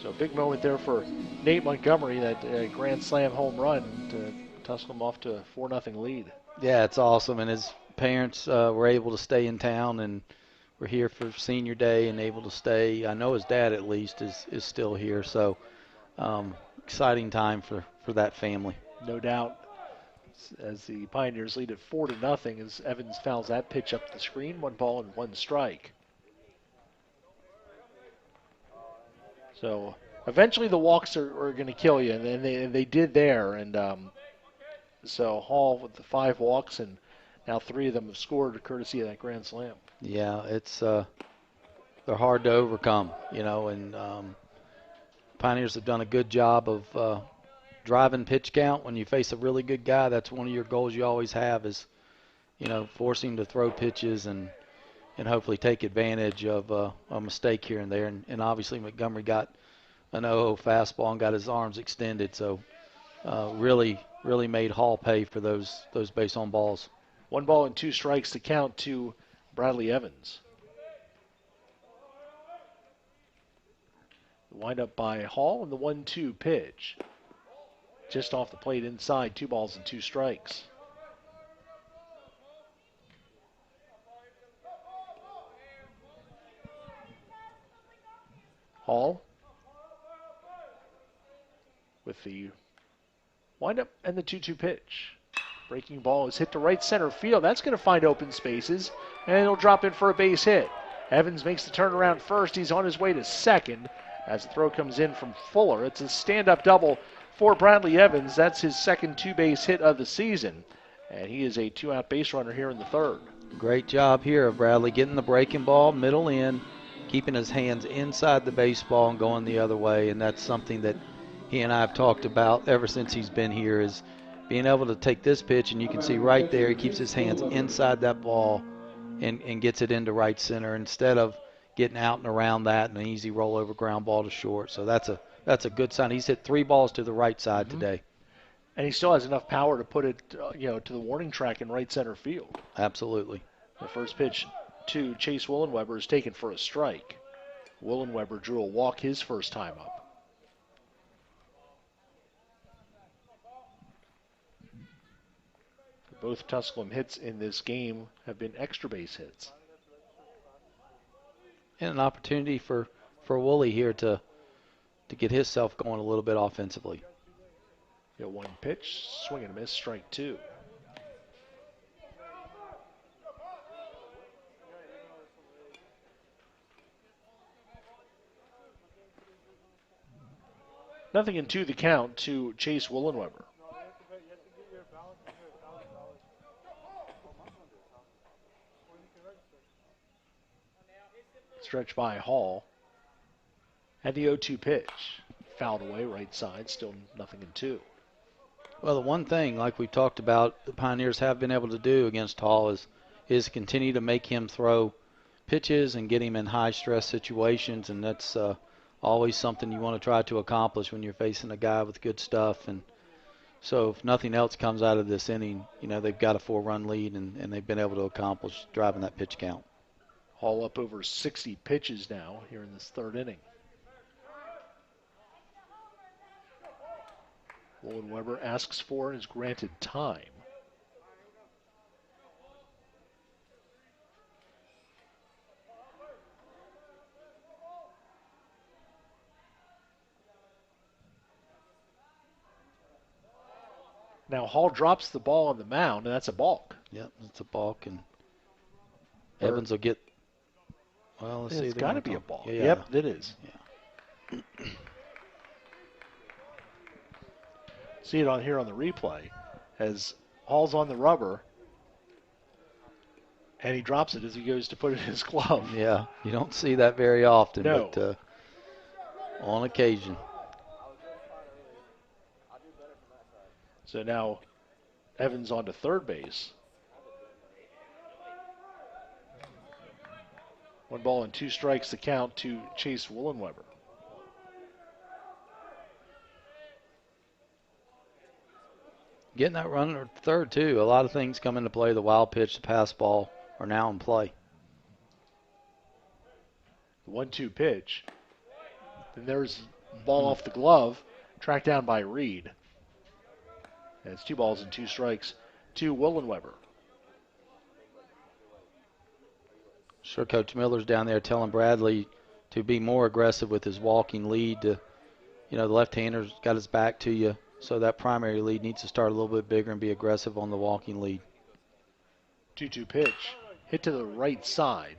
So big moment there for Nate Montgomery, that grand slam home run to Tusculum off to a 4-0 lead. Yeah, it's awesome, and his parents were able to stay in town and were here for senior day and able to stay. I know his dad at least is still here, so exciting time for that family. No doubt. As the Pioneers lead at 4-0, as Evans fouls that pitch up the screen. 1 ball and 1 strike. So eventually the walks are going to kill you, and they did there. And so Hall with the 5 walks, and now 3 of them have scored courtesy of that grand slam. Yeah, it's they're hard to overcome, and Pioneers have done a good job of driving pitch count. When you face a really good guy, that's one of your goals you always have, is forcing him to throw pitches and hopefully take advantage of a mistake here and there. And obviously Montgomery got an 0-0 fastball and got his arms extended, so really made Hall pay for those base on balls. 1 ball and 2 strikes to count to Bradley Evans. The windup by Hall, and the 1-2 pitch. Just off the plate inside, 2 balls and 2 strikes. Hall with the windup and the 2-2 pitch. Breaking ball is hit to right center field. That's going to find open spaces, and it'll drop in for a base hit. Evans makes the turnaround first. He's on his way to second as the throw comes in from Fuller. It's a stand-up double for Bradley Evans. That's his second 2-base hit of the season, and he is a 2-out base runner here in the 3rd. Great job here of Bradley, getting the breaking ball middle in, keeping his hands inside the baseball and going the other way, and that's something that he and I have talked about ever since he's been here, is being able to take this pitch, and you can see right there he keeps his hands inside that ball and gets it into right center instead of getting out and around that, and an easy rollover ground ball to short. So that's a good sign. He's hit 3 balls to the right side today. And he still has enough power to put it, to the warning track in right center field. Absolutely. The first pitch to Chase Willenweber is taken for a strike. Willenweber drew a walk his first time up. Both Tusculum hits in this game have been extra base hits. And an opportunity for Woolley here to get himself going a little bit offensively. One pitch, swing and a miss, strike 2. Nothing in 2 the count to Chase Willenweber. Stretch by Hall. And the 0-2 pitch. Fouled away right side, still nothing in 2. Well, the one thing, like we talked about, the Pioneers have been able to do against Hall is continue to make him throw pitches and get him in high-stress situations, and that's always something you want to try to accomplish when you're facing a guy with good stuff. And so if nothing else comes out of this inning, they've got a 4-run lead, and they've been able to accomplish driving that pitch count. Hall up over 60 pitches now here in this 3rd inning. Willenweber asks for and is granted time. Now Hall drops the ball on the mound, and that's a balk. Yep, it's a balk, and Evans will get. Well, let's see. It's got to be a balk. Yeah. Yep, it is. Yeah. See it on here on the replay as Hall's on the rubber, and he drops it as he goes to put it in his glove. Yeah, you don't see that very often, no. But on occasion. So now Evans on to 3rd base. 1 ball and 2 strikes the count to Chase Willenweber. Getting that runner at 3rd, too. A lot of things come into play. The wild pitch, the pass ball are now in play. The 1-2 pitch. Then there's ball off the glove, tracked down by Reed. And it's 2 balls and 2 strikes to Willenweber. Sure, Coach Miller's down there telling Bradley to be more aggressive with his walking lead. The left-hander's got his back to you, so that primary lead needs to start a little bit bigger and be aggressive on the walking lead. 2-2 pitch, hit to the right side,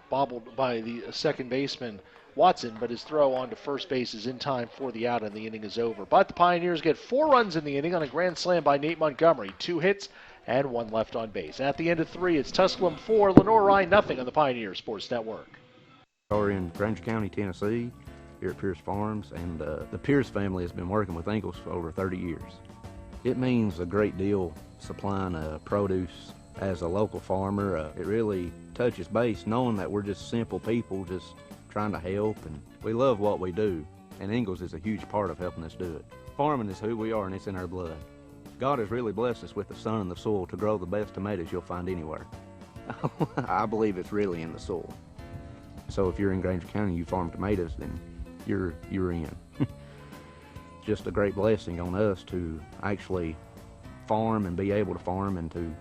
bobbled by the second baseman Watson, but his throw on to first base is in time for the out, and the inning is over. But the Pioneers get 4 runs in the inning on a grand slam by Nate Montgomery. 2 hits and 1 left on base. At the end of 3, it's Tusculum 4, Lenior-Rhyne nothing on the Pioneer Sports Network. We're in Granger County, Tennessee, here at Pierce Farms, and the Pierce family has been working with Ingalls for over 30 years. It means a great deal supplying produce as a local farmer. It really touches base knowing that we're just simple people just trying to help, and we love what we do, and Ingalls is a huge part of helping us do it. Farming is who we are, and it's in our blood. God has really blessed us with the sun and the soil to grow the best tomatoes you'll find anywhere. I believe it's really in the soil. So if you're in Granger County, you farm tomatoes, then you're in. Just a great blessing on us to actually farm and be able to farm and to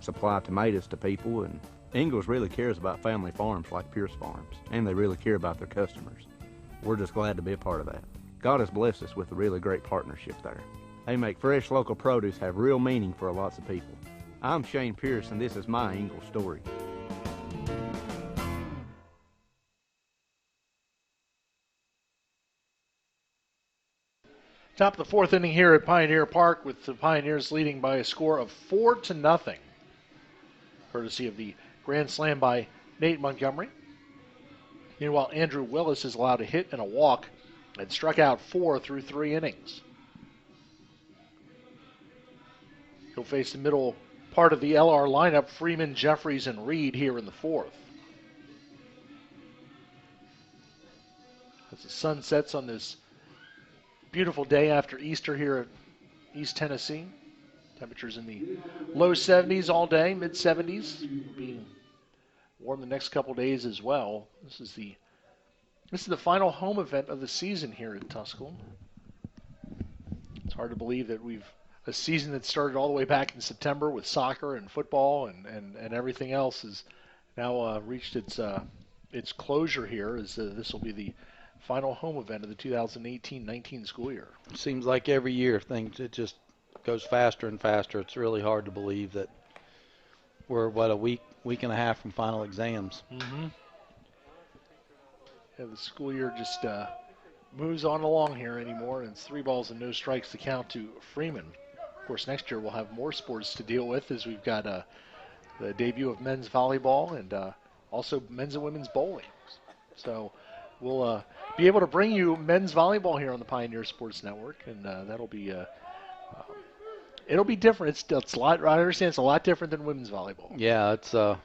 supply tomatoes to people. And Ingalls really cares about family farms like Pierce Farms, and they really care about their customers. We're just glad to be a part of that. God has blessed us with a really great partnership there. They make fresh local produce have real meaning for lots of people. I'm Shane Pierce, and this is my Ingalls story. Top of the 4th inning here at Pioneer Park, with the Pioneers leading by a score of 4-0, courtesy of the grand slam by Nate Montgomery. Meanwhile, Andrew Willis is allowed a hit and a walk and struck out 4 through 3 innings. He'll face the middle part of the LR lineup, Freeman, Jeffries, and Reed here in the 4th. as the sun sets on this beautiful day after Easter here at East Tennessee. Temperatures in the low 70s all day, mid 70s. Being warm the next couple days as well. This is the final home event of the season here at Tusculum. It's hard to believe that we've a season that started all the way back in September with soccer and football and everything else has now reached its closure here, as this will be the final home event of the 2018-19 school year. Seems like every year it just goes faster and faster. It's really hard to believe that we're, a week and a half from final exams. Mm-hmm. Yeah, the school year just moves on along here anymore, and it's 3 balls and no strikes to count to Freeman. Of course, next year we'll have more sports to deal with, as we've got the debut of men's volleyball and also men's and women's bowling. So we'll be able to bring you men's volleyball here on the Pioneer Sports Network, and that'll be it'll be different. It's a lot. I understand it's a lot different than women's volleyball. Yeah, it's a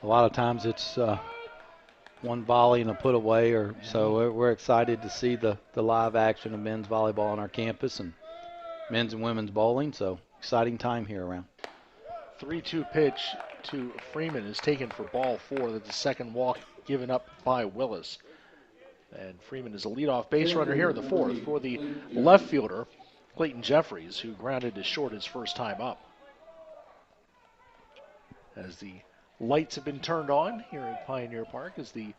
lot of times it's one volley and a put away, or so. We're excited to see the live action of men's volleyball on our campus and men's and women's bowling. So exciting time here around. 3-2 pitch to Freeman is taken for ball 4. That's the second walk given up by Willis. And Freeman is a leadoff base runner here in the 4th for the left fielder, Clayton Jeffries, who grounded to short his first time up. As the lights have been turned on here at Pioneer Park, as the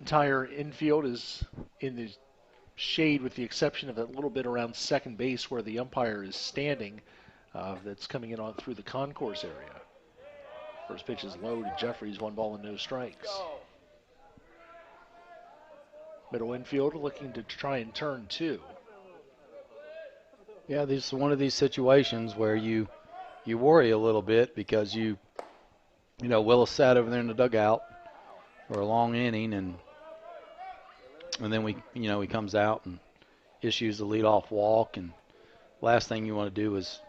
entire infield is in the shade with the exception of that little bit around second base where the umpire is standing, that's coming in on through the concourse area. First pitch is low to Jeffries, 1 ball and no strikes. Middle infield looking to try and turn 2. Yeah, this is one of these situations where you worry a little bit because you know Willis sat over there in the dugout for a long inning, and then he comes out and issues the leadoff walk, and last thing you want to do is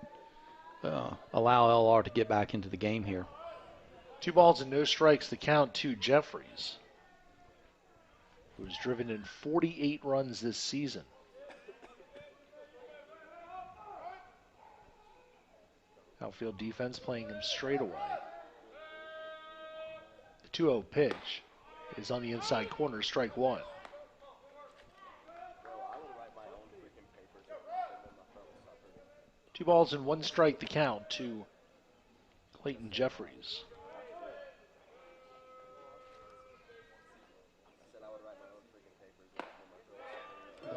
allow LR to get back into the game here. 2 balls and no strikes, the count to Jeffries, who's driven in 48 runs this season. Outfield defense playing him straight away. The 2-0 pitch is on the inside corner, strike 1. Two balls and 1 strike, the count to Clayton Jeffries.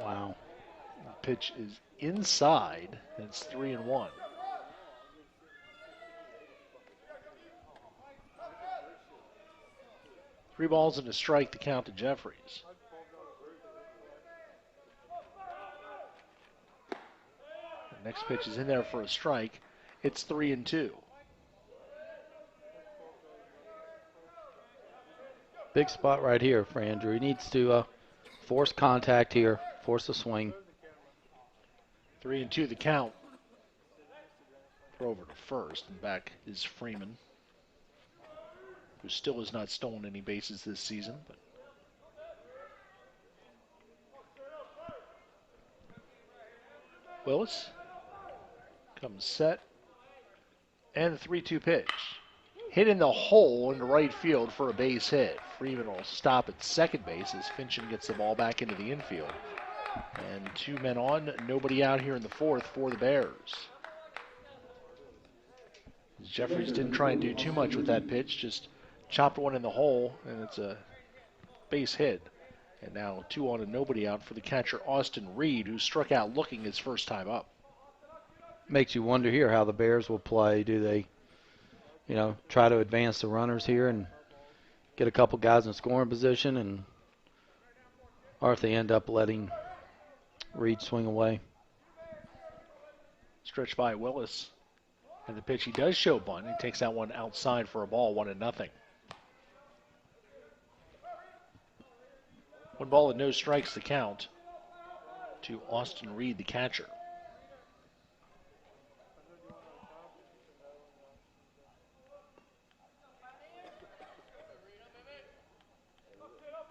Wow. The pitch is inside, and it's 3-1. Three balls and a strike, the count to Jeffries. The next pitch is in there for a strike. It's 3-2. Big spot right here for Andrew. He needs to force contact here, force a swing. 3-2 the count. Throw over to first, and back is Freeman, who still has not stolen any bases this season. But Willis comes set, and the 3-2 pitch. Hit in the hole into right field for a base hit. Freeman will stop at second base as Fincham gets the ball back into the infield. And 2 men on, nobody out here in the 4th for the Bears. Jeffries didn't try and do too much with that pitch, just chopped one in the hole, and it's a base hit. And now 2 on and nobody out for the catcher, Austin Reed, who struck out looking his first time up. Makes you wonder here how the Bears will play. Do they, try to advance the runners here and get a couple guys in scoring position, or if they end up letting Reed swing away? Stretched by Willis. And the pitch, he does show bunt. He takes that one outside for a ball, 1-0. 1 ball and no strikes, the count to Austin Reed, the catcher.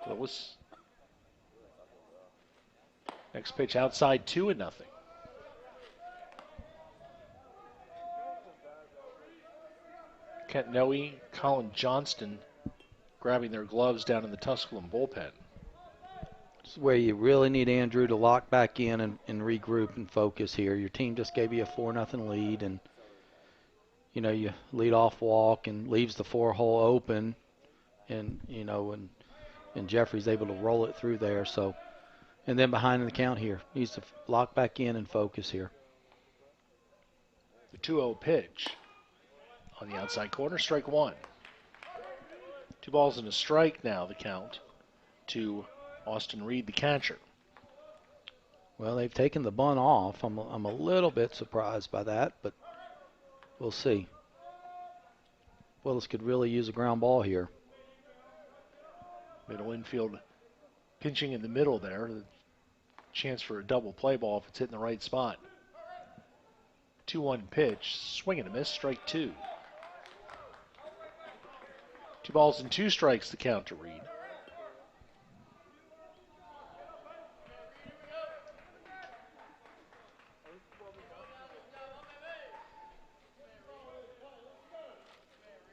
Willis. Next pitch outside, 2-0. Kent Noe, Colin Johnston grabbing their gloves down in the Tusculum bullpen. This is where you really need Andrew to lock back in and regroup and focus here. Your team just gave you a 4-0 lead, and you know, you lead off walk and leaves the 4-hole open, and you know, and Jeffrey's able to roll it through there. So, and then behind in the count here, needs to lock back in and focus here. The 2-0 pitch on the outside corner, strike one. 2 balls and a strike now, the count to Austin Reed, the catcher. Well, they've taken the bunt off. I'm a little bit surprised by that, but we'll see. Willis could really use a ground ball here. Middle infield pinching in the middle there. The chance for a double play ball if it's hitting the right spot. 2-1 pitch, swing and a miss, strike two. 2 balls and 2 strikes, the count to Reed.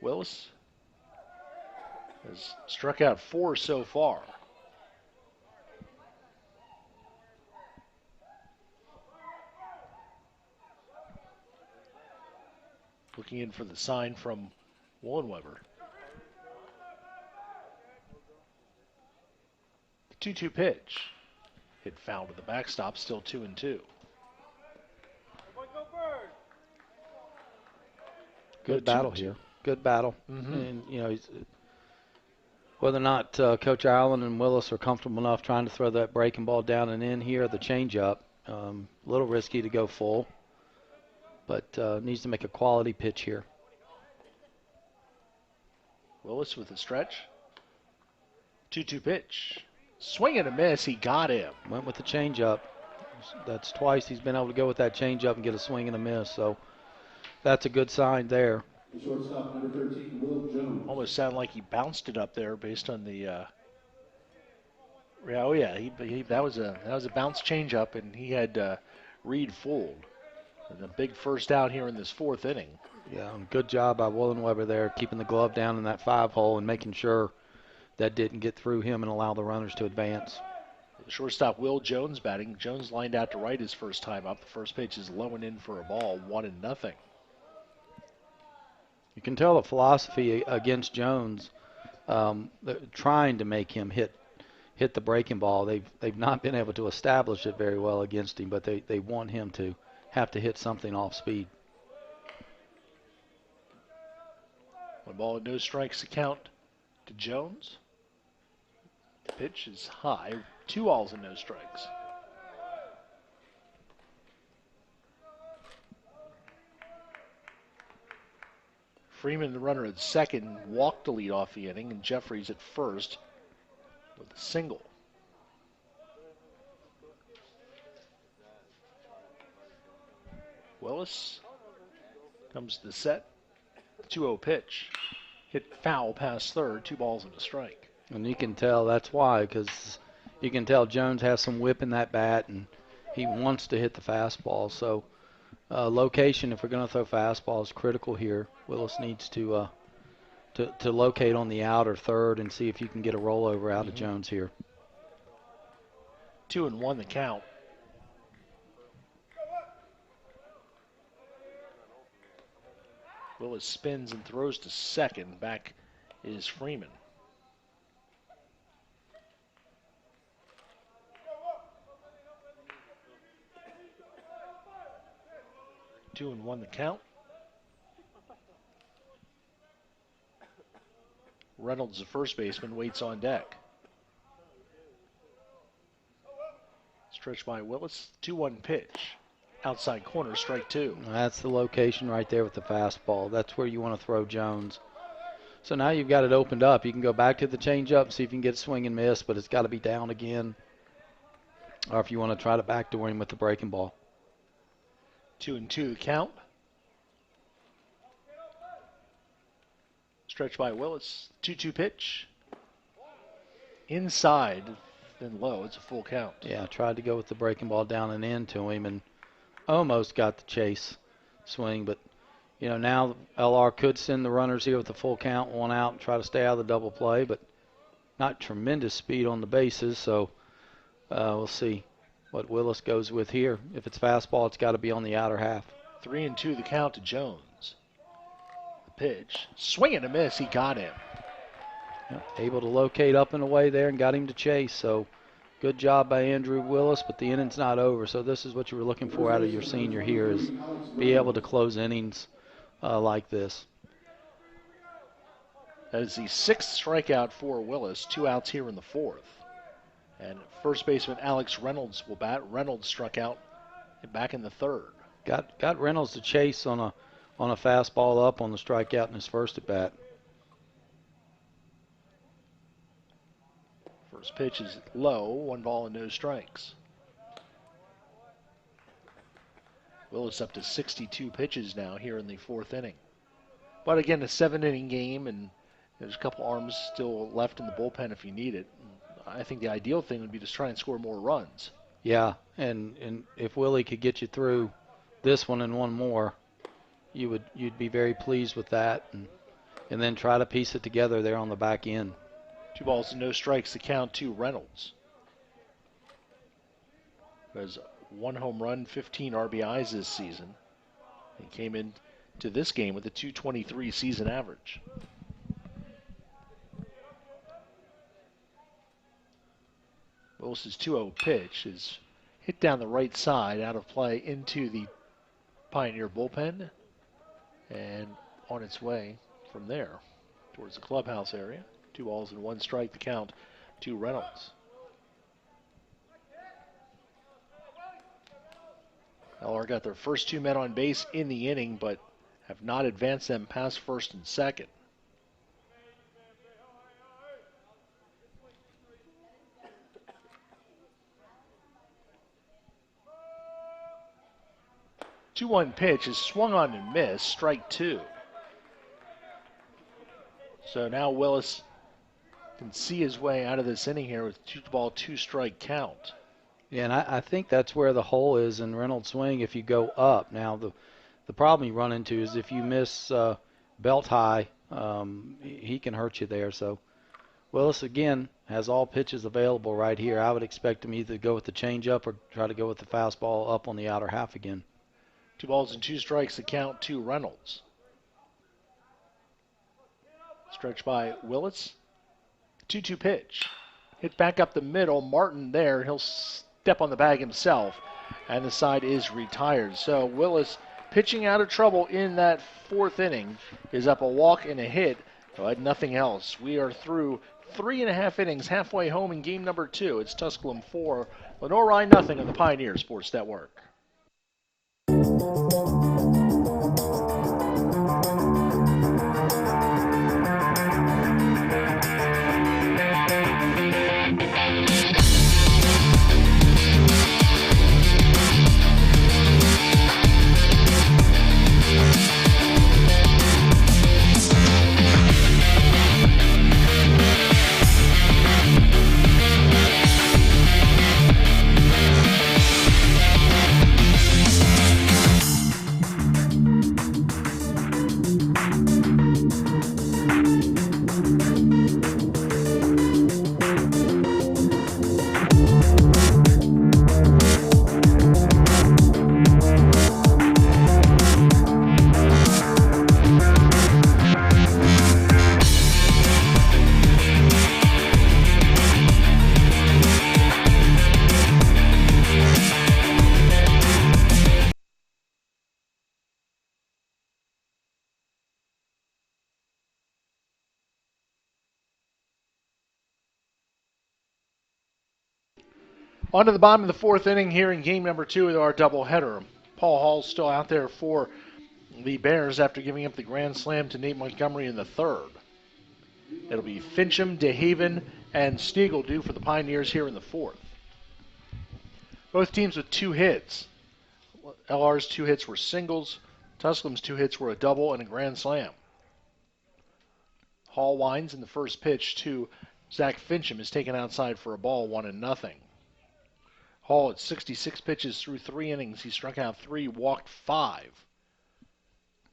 Willis has struck out 4 so far. Looking in for the sign from Wolenweber. The 2-2 pitch. Hit foul to the backstop, still 2-2. Good battle here. Good battle. And, you know, whether or not Coach Allen and Willis are comfortable enough trying to throw that breaking ball down and in here, the changeup, a little risky to go full, but needs to make a quality pitch here. Willis with a stretch. 2-2 pitch. Swing and a miss. He got him. Went with the changeup. That's twice he's been able to go with that changeup and get a swing and a miss. So that's a good sign there. Shortstop number 13, Will Jones. Almost sounded like he bounced it up there based on the. Oh yeah, that was a bounce changeup, and he had Reed fooled. And a big first out here in this 4th inning. Yeah, good job by Wolenweber there, keeping the glove down in that 5-hole and making sure that didn't get through him and allow the runners to advance. The shortstop Will Jones batting. Jones lined out to right his first time up. The first pitch is low and in for a ball, 1-0. You can tell the philosophy against Jones, trying to make him hit the breaking ball. They've not been able to establish it very well against him, but they want him to have to hit something off speed. 1 ball and no strikes to count to Jones. The pitch is high. 2 balls and no strikes. Freeman, the runner at second, walked to lead off the inning, and Jeffries at first with a single. Willis comes to the set. 2-0 pitch. Hit foul past third, 2 balls and a strike. And you can tell that's why, because you can tell Jones has some whip in that bat, and he wants to hit the fastball. So location, if we're going to throw fastball, is critical here. Willis needs to locate on the outer third and see if you can get a rollover out of Jones here. 2-1 the count. Willis spins and throws to second. Back is Freeman. Two and one the count. Reynolds, the first baseman, waits on deck. Stretch by Willis. 2-1 pitch. Outside corner, strike two. That's the location right there with the fastball. That's where you want to throw Jones. So now you've got it opened up. You can go back to the changeup, see if you can get a swing and miss, but it's got to be down again. Or if you want to try to backdoor him with the breaking ball. 2-2 the count. Stretch by Willis. 2-2 pitch. inside, then low. It's a full count. Yeah, tried to go with the breaking ball down and in to him and almost got the chase swing. But, now LR could send the runners here with a full count, 1 out, and try to stay out of the double play. But not tremendous speed on the bases, so we'll see what Willis goes with here. If it's fastball, it's got to be on the outer half. 3-2 the count to Jones. The pitch. Swing and a miss. He got him. Yep, able to locate up and away there and got him to chase. So good job by Andrew Willis, but the inning's not over. So this is what you were looking for out of your senior here, is be able to close innings like this. That is the 6th strikeout for Willis. 2 outs here in the 4th. And first baseman Alex Reynolds will bat. Reynolds struck out back in the 3rd. Got Reynolds to chase on a fastball up on the strikeout in his first at bat. First pitch is low, 1 ball and no strikes. Willis up to 62 pitches now here in the 4th inning. But again, a 7-inning game, and there's a couple arms still left in the bullpen if you need it. I think the ideal thing would be to try and score more runs. Yeah, and if Willie could get you through this one and one more, you'd be very pleased with that, and then try to piece it together there on the back end. 2 balls and no strikes to count to Reynolds. There's 1 home run, 15 RBIs this season. He came into this game with a .223 season average. Willis's 2-0 pitch is hit down the right side, out of play into the Pioneer bullpen, and on its way from there towards the clubhouse area. 2 balls and 1 strike to count to Reynolds. LR got their first 2 men on base in the inning, but have not advanced them past first and second. The 2-1 pitch is swung on and missed, strike 2. So now Willis can see his way out of this inning here with 2-ball, 2-strike count. Yeah, and I think that's where the hole is in Reynolds' swing if you go up. Now, the problem you run into is if you miss belt high, he can hurt you there. So Willis, again, has all pitches available right here. I would expect him either to go with the changeup or try to go with the fastball up on the outer half again. 2 balls and 2 strikes to count to Reynolds. Stretch by Willis. 2-2 pitch. Hit back up the middle. Martin there. He'll step on the bag himself. And the side is retired. So Willis, pitching out of trouble in that 4th inning, is up a walk and a hit, but nothing else. We are through 3.5 innings, halfway home in game number 2. It's Tusculum 4, Lenior-Rhyne nothing on the Pioneer Sports Network. On to the bottom of the 4th inning here in game number 2 of our doubleheader. Paul Hall's still out there for the Bears after giving up the grand slam to Nate Montgomery in the 3rd. It'll be Fincham, DeHaven, and Sneagle due for the Pioneers here in the 4th. Both teams with 2 hits. LR's 2 hits were singles. Tusculum's 2 hits were a double and a grand slam. Hall winds in the first pitch to Zach Fincham is taken outside for a ball, 1-0. Hall at 66 pitches through 3 innings. He struck out 3, walked 5.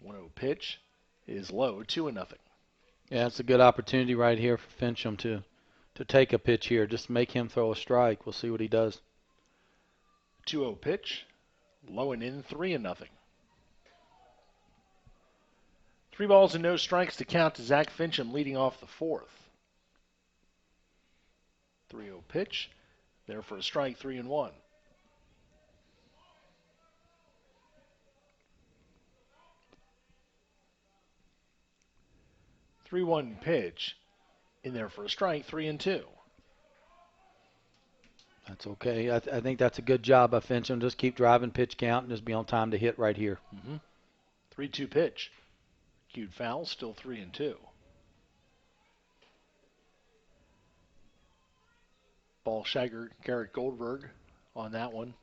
1-0 pitch is low, 2-0. Yeah, it's a good opportunity right here for Fincham to take a pitch here. Just make him throw a strike. We'll see what he does. 2-0 pitch, low and in, 3-0. 3 balls and no strikes to count to Zach Fincham leading off the 4th. 3-0 pitch, there for a strike, 3-1. Three-one pitch, in there for a strike, 3-2. That's okay. I think that's a good job by Fincham. Just keep driving pitch count and just be on time to hit right here. 3-2 pitch. Cued foul, still 3-2. Ball shagger Garrett Goldberg on that one.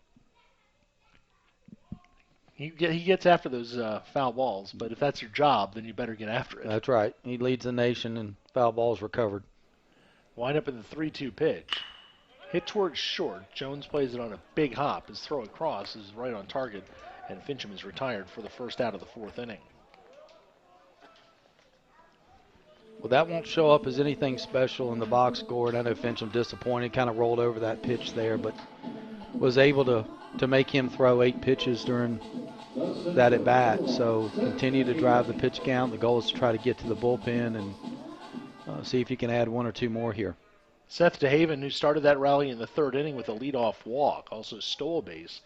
He gets after those foul balls, but if that's your job, then you better get after it. That's right. He leads the nation in foul balls recovered. Wind up in the 3-2 pitch. Hit towards short. Jones plays it on a big hop. His throw across is right on target, and Fincham is retired for the first out of the 4th inning. Well, that won't show up as anything special in the box score, and I know Fincham disappointed, kind of rolled over that pitch there, but was able to make him throw 8 pitches during that at bat. So continue to drive the pitch count. The goal is to try to get to the bullpen and see if you can add 1 or 2 more here. Seth DeHaven, who started that rally in the 3rd inning with a leadoff walk, also stole a base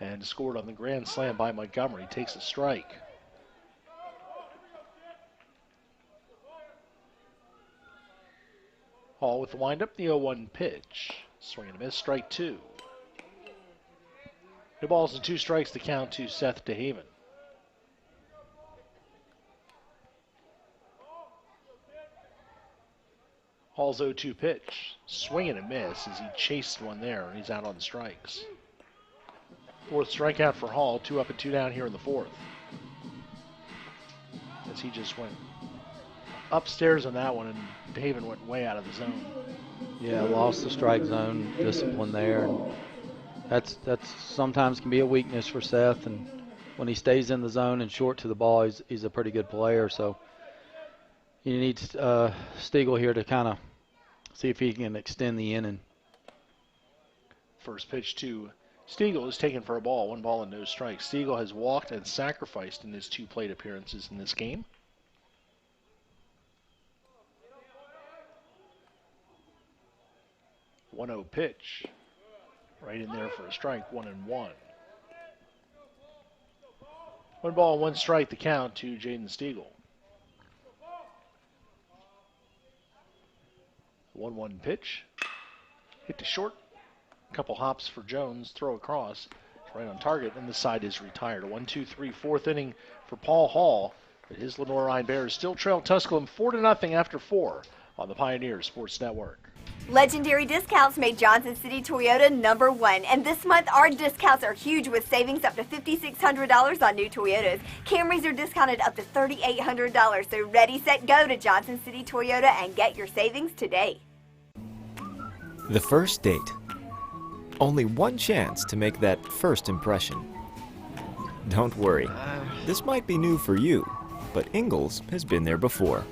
and scored on the grand slam by Montgomery, takes a strike. Hall with the windup, the 0-1 pitch. Swing and a miss, strike 2. 2 balls and 2 strikes to count to Seth DeHaven. Hall's 0-2 pitch. Swing and a miss as he chased one there, and he's out on strikes. 4th strikeout for Hall, 2 up and 2 down here in the 4th. As he just went upstairs on that one, and DeHaven went way out of the zone. Yeah, lost the strike zone discipline there. And that's sometimes can be a weakness for Seth, and when he stays in the zone and short to the ball, he's a pretty good player. So he needs Stiegel here to kind of see if he can extend the inning. First pitch to Stiegel is taken for a ball, 1 ball and no strikes. Stiegel has walked and sacrificed in his 2 plate appearances in this game. One-0 pitch, right in there for a strike, 1-1. 1 ball and 1 strike to count to Jaden Stiegel. 1-1 pitch, hit to short. Couple hops for Jones, throw across, right on target, and the side is retired. A 1-2-3 4th inning for Paul Hall, but his Lenior-Rhyne Bears still trail Tusculum 4-0 after 4 on the Pioneer Sports Network. Legendary discounts made Johnson City Toyota #1, and this month our discounts are huge with savings up to $5,600 on new Toyotas. Camrys are discounted up to $3,800, so ready, set, go to Johnson City Toyota and get your savings today. The first date. Only one chance to make that first impression. Don't worry, this might be new for you, but Ingalls has been there before.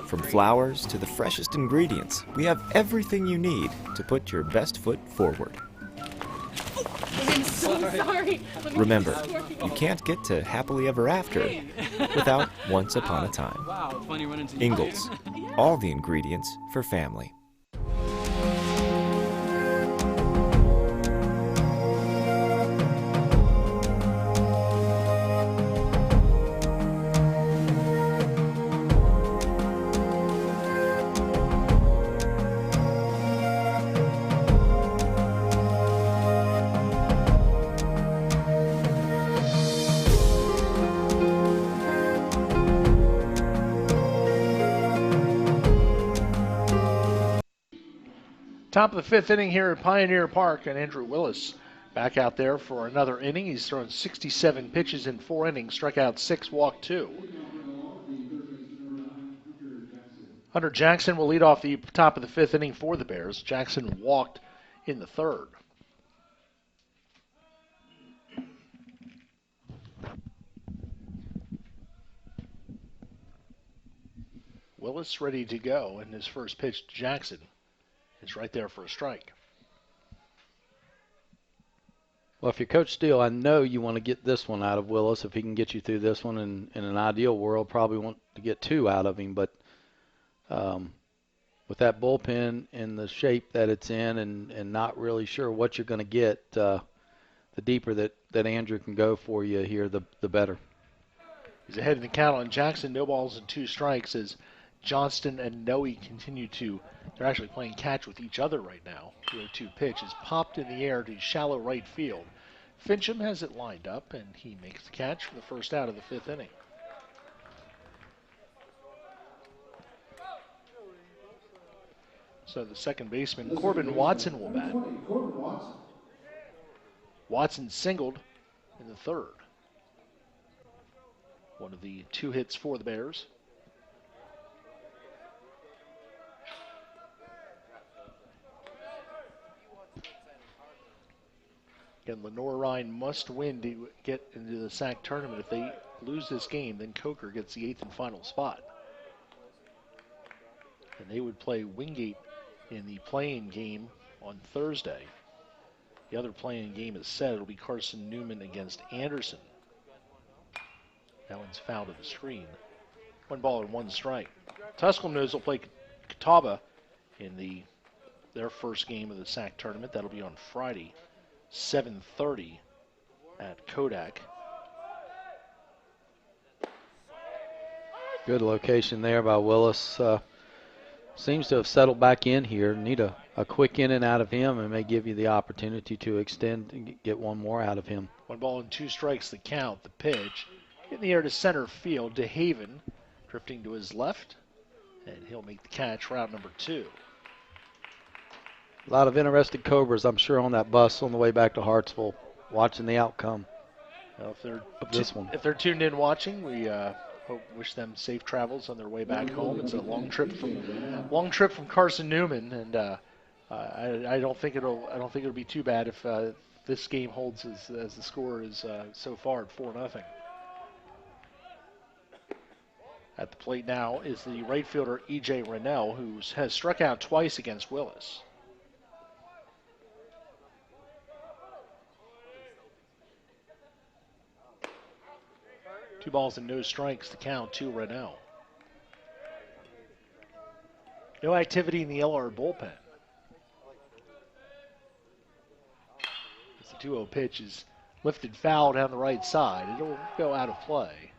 From flowers to the freshest ingredients, we have everything you need to put your best foot forward. I'm so sorry. Remember, you can't get to happily ever after without once upon a time. Ingalls, all the ingredients for family. Top of the 5th inning here at Pioneer Park, and Andrew Willis back out there for another inning. He's thrown 67 pitches in 4 innings, struck out 6, walked 2. Hunter Jackson will lead off the top of the 5th inning for the Bears. Jackson walked in the 3rd. Willis ready to go, and his first pitch to Jackson is right there for a strike. Well, if you're Coach Steele, I know you want to get this one out of Willis. If he can get you through this one, in an ideal world, probably want to get 2 out of him. But with that bullpen in the shape that it's in and not really sure what you're going to get, the deeper that Andrew can go for you here, the better. He's ahead in the count on Jackson. No balls and 2 strikes as Johnston and Noe continue to, they're actually playing catch with each other right now. The 2 pitch is popped in the air to shallow right field. Fincham has it lined up, and he makes the catch for the first out of the 5th inning. So the second baseman, Corbin Watson, will bat. Watson singled in the 3rd. One of the 2 hits for the Bears. Again, Lenior-Rhyne must win to get into the SAC tournament. If they lose this game, then Coker gets the 8th and final spot. And they would play Wingate in the play-in game on Thursday. The other play-in game is set. It'll be Carson Newman against Anderson. That one's foul to the screen. 1 ball and 1 strike. Tusculum knows they'll play Catawba in their first game of the SAC tournament. That'll be on Friday, 7:30 at Kodak. Good location there by Willis. Seems to have settled back in here. Need a quick in and out of him, and may give you the opportunity to extend and get 1 more out of him. 1 ball and 2 strikes the count. The pitch in the air to center field. DeHaven drifting to his left, and he'll make the catch, route number 2. A lot of interested Cobras, I'm sure, on that bus on the way back to Hartsville, watching the outcome. Well, if they're tuned in watching, we wish them safe travels on their way back home. It's a long trip from Carson Newman, and I don't think it'll be too bad if this game holds as the score is so far at 4-0. At the plate now is the right fielder E.J. Rennell, who has struck out twice against Willis. Two balls and no strikes to count to Rennell. No activity in the LR bullpen. As the 2-0 pitch is lifted foul down the right side, it'll go out of play.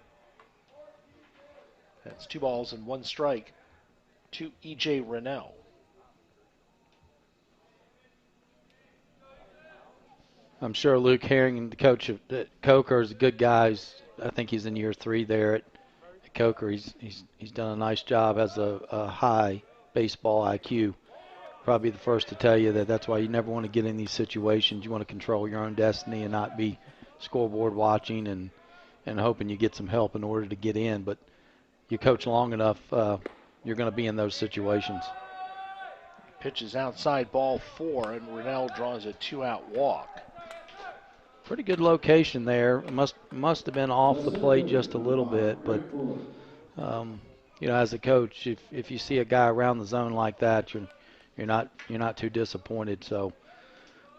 That's 2 balls and 1 strike to E.J. Rennell. I'm sure Luke Herring, the coach of Coker, is a good guy. I think he's in year 3 there at Coker. He's done a nice job, has a high baseball IQ. Probably the first to tell you that's why you never want to get in these situations. You want to control your own destiny and not be scoreboard watching and hoping you get some help in order to get in. But you coach long enough, you're going to be in those situations. Pitch is outside, ball 4, and Rennell draws a 2-out walk. Pretty good location there. Must have been off the plate just a little bit, but as a coach, if you see a guy around the zone like that, you're not too disappointed. So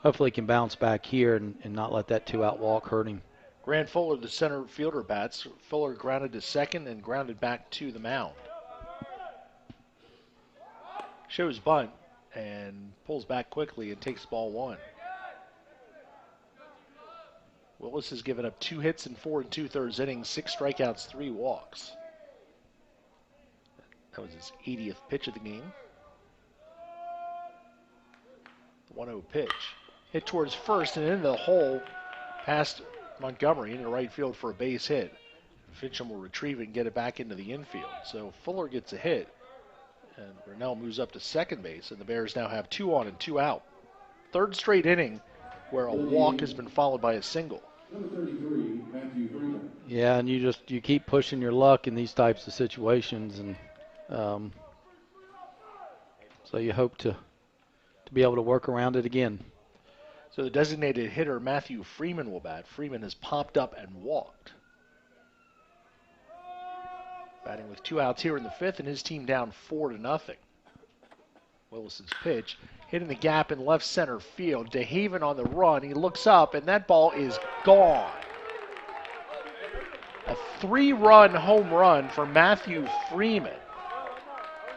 hopefully he can bounce back here and not let that 2-out walk hurt him. Grant Fuller, the center fielder, bats. Fuller grounded to second and grounded back to the mound. Shows bunt and pulls back quickly and takes ball 1. Willis has given up 2 hits in 4 2/3 innings, 6 strikeouts, 3 walks. That was his 80th pitch of the game. The 1-0 pitch. Hit towards first and into the hole past Montgomery into right field for a base hit. Fincham will retrieve it and get it back into the infield. So Fuller gets a hit, and Rennell moves up to second base, and the Bears now have 2 on and 2 out. 3rd straight inning where a walk has been followed by a single. Yeah, and you keep pushing your luck in these types of situations, and So you hope to be able to work around it again. So the designated hitter, Matthew Freeman, will bat. Freeman has popped up and walked. Batting with 2 outs here in the 5th, and his team down 4-0. Willis's pitch, hitting the gap in left center field. DeHaven on the run. He looks up, and that ball is gone. A 3-run home run for Matthew Freeman.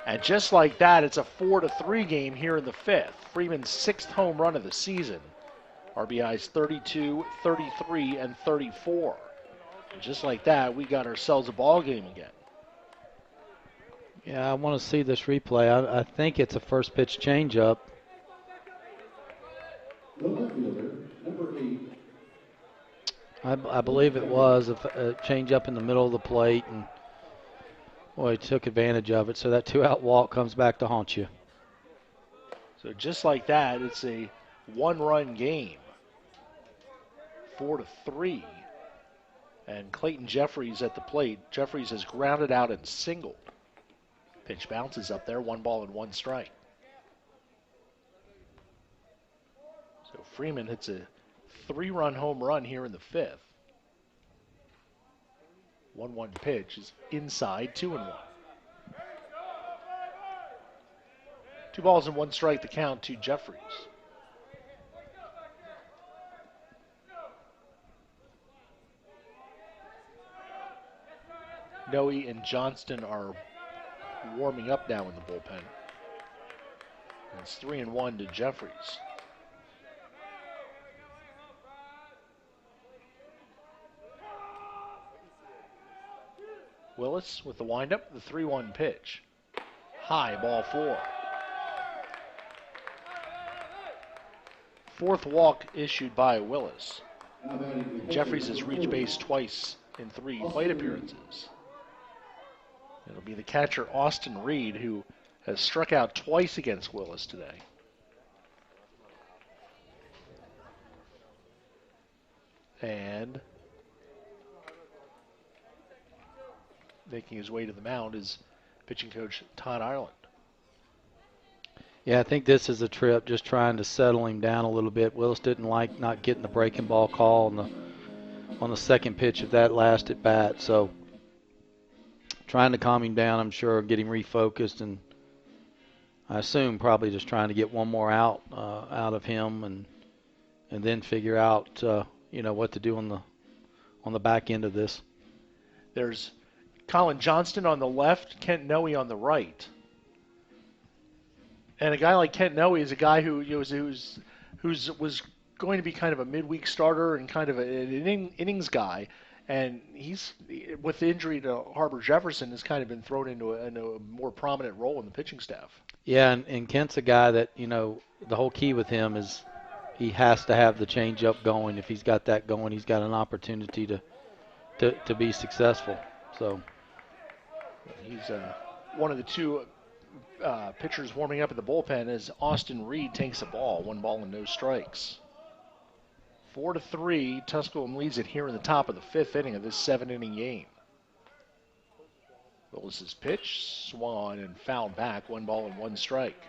And just like that, it's a 4-3 game here in the 5th. Freeman's 6th home run of the season. RBIs 32, 33, and 34. And just like that, we got ourselves a ball game again. Yeah, I want to see this replay. I think it's a first pitch changeup. The left fielder, number 8. I believe it was a changeup in the middle of the plate, and boy, he took advantage of it. So that 2-out walk comes back to haunt you. So just like that, it's a 1-run game. 4-3. And Clayton Jeffries at the plate. Jeffries has grounded out and singled. Pitch bounces up there, 1 ball and 1 strike. So Freeman hits a 3-run home run here in the 5th. 1-1 pitch is inside, 2-1. 2 balls and 1 strike, the count to Jeffries. Noe and Johnston are warming up now in the bullpen. And it's 3-1 to Jeffries. Willis with the windup, the 3-1 pitch. High, ball 4. 4th walk issued by Willis. Jeffries has reached base twice in 3 plate appearances. It'll be the catcher, Austin Reed, who has struck out twice against Willis today. And making his way to the mound is pitching coach Todd Ireland. Yeah, I think this is a trip just trying to settle him down a little bit. Willis didn't like not getting the breaking ball call on the second pitch of that last at bat, so trying to calm him down, I'm sure, get him refocused, and I assume probably just trying to get one more out of him, and then figure out what to do on the back end of this. There's Colin Johnston on the left, Kent Noe on the right. And a guy like Kent Noe is a guy who was going to be kind of a midweek starter and kind of an innings guy. And he's, with the injury to Harbor Jefferson, has kind of been thrown into a more prominent role in the pitching staff. Yeah, and Kent's a guy that, the whole key with him is he has to have the changeup going. If he's got that going, he's got an opportunity to be successful. So he's one of the 2 pitchers warming up at the bullpen as Austin Reed takes the ball. 1 ball and no strikes. 4-3, Tusculum leads it here in the top of the 5th inning of this 7-inning game. Willis's pitch, swung on and fouled back. 1 ball and 1 strike.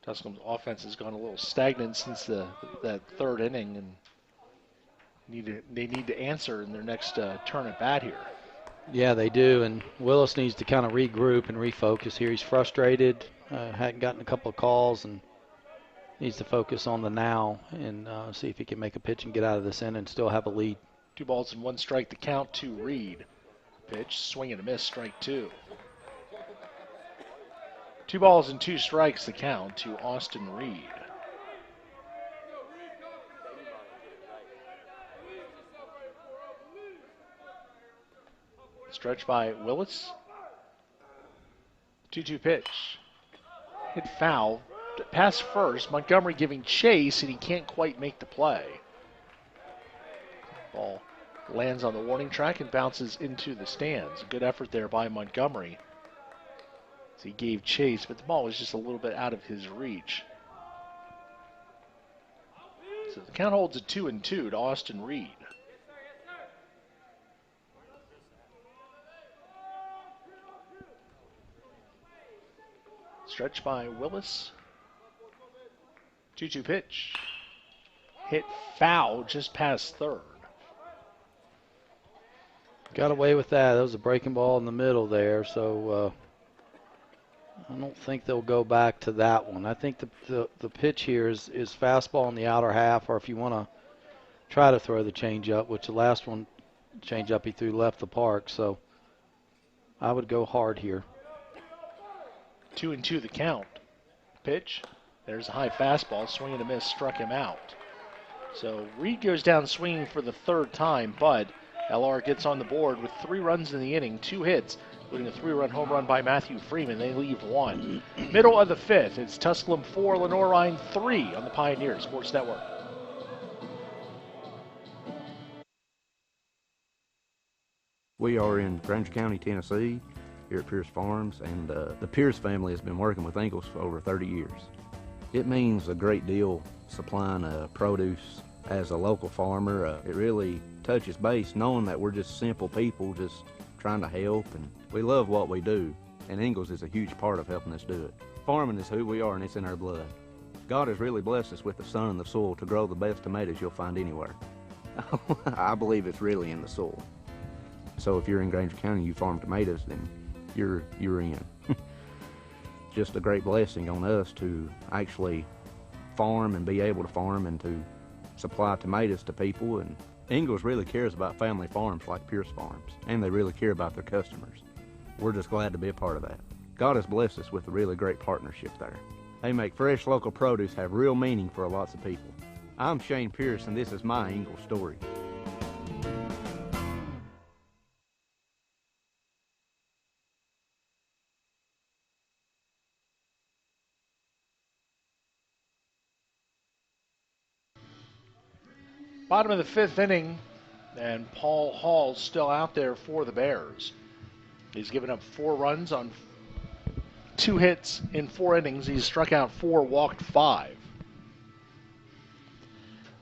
Tusculum's offense has gone a little stagnant since that 3rd inning, and they need to answer in their next turn at bat here. Yeah, they do, and Willis needs to kind of regroup and refocus here. He's frustrated, hadn't gotten a couple of calls, and needs to focus on the now and see if he can make a pitch and get out of this inning and still have a lead. 2 balls and 1 strike, the count to Reed. Pitch, swing and a miss, strike 2. 2 balls and 2 strikes, the count to Austin Reed. Stretch by Willis. 2-2 pitch. Hit foul. Pass first. Montgomery giving chase, and he can't quite make the play. Ball lands on the warning track and bounces into the stands. Good effort there by Montgomery. He gave chase, but the ball was just a little bit out of his reach. So the count holds at 2-2 to Austin Reed. Stretch by Willis. 2-2 pitch. Hit foul just past third. Got away with that. That was a breaking ball in the middle there, so I don't think they'll go back to that one. I think the pitch here is fastball in the outer half, or if you want to try to throw the changeup, which the last one, changeup he threw left the park, so I would go hard here. 2-2 the count. Pitch. There's a high fastball. Swing and a miss. Struck him out. So Reed goes down swinging for the third time, but LR gets on the board with 3 runs in the inning, 2 hits, including a 3-run home run by Matthew Freeman. They leave 1. Middle of the 5th, it's Tusculum 4, Lenior-Rhyne 3 on the Pioneer Sports Network. We are in Granger County, Tennessee, here at Pierce Farms, and the Pierce family has been working with Ingalls for over 30 years. It means a great deal supplying produce as a local farmer. It really touches base knowing that we're just simple people just trying to help, and we love what we do, and Ingalls is a huge part of helping us do it. Farming is who we are, and it's in our blood. God has really blessed us with the sun and the soil to grow the best tomatoes you'll find anywhere. I believe it's really in the soil. So if you're in Granger County and you farm tomatoes, then you're in. Just a great blessing on us to actually farm and be able to farm and to supply tomatoes to people. And Ingalls really cares about family farms like Pierce Farms, and they really care about their customers. We're just glad to be a part of that. God has blessed us with a really great partnership there. They make fresh local produce have real meaning for lots of people. I'm Shane Pierce, and this is my Ingalls story. Bottom of the 5th inning, and Paul Hall's still out there for the Bears. He's given up 4 runs on 2 hits in 4 innings. He's struck out 4, walked 5.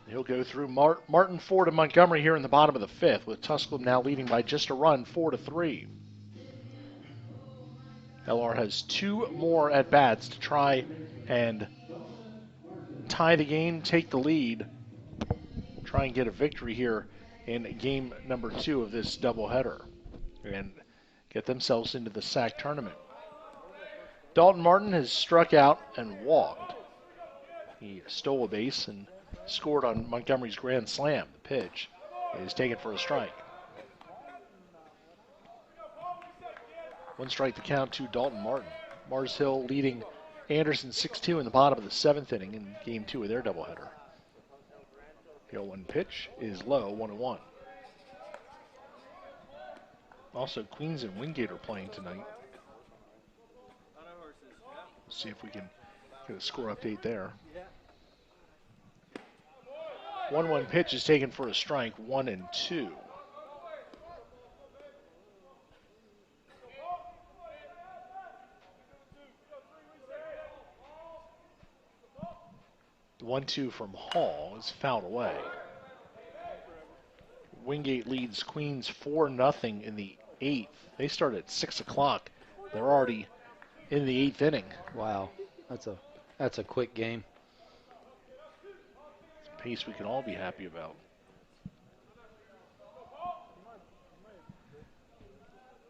He'll go through Martin Ford and Montgomery here in the bottom of the 5th, with Tusculum now leading by just a run, 4-3. LR has 2 more at-bats to try and tie the game, take the lead, try and get a victory here in game number 2 of this doubleheader and get themselves into the SAC tournament. Dalton Martin has struck out and walked. He stole a base and scored on Montgomery's grand slam. The pitch is taken for a strike. 1 strike to count to Dalton Martin. Mars Hill leading Anderson 6-2 in the bottom of the 7th inning in game 2 of their doubleheader. The 0-1 pitch is low, 1-1. Also, Queens and Wingate are playing tonight. Let's see if we can get a score update there. 1-1 pitch is taken for a strike, 1-2. The 1-2 from Hall is fouled away. Wingate leads Queens 4-0 in the 8th. They start at 6 o'clock. They're already in the 8th inning. Wow, that's a quick game. It's a pace we can all be happy about.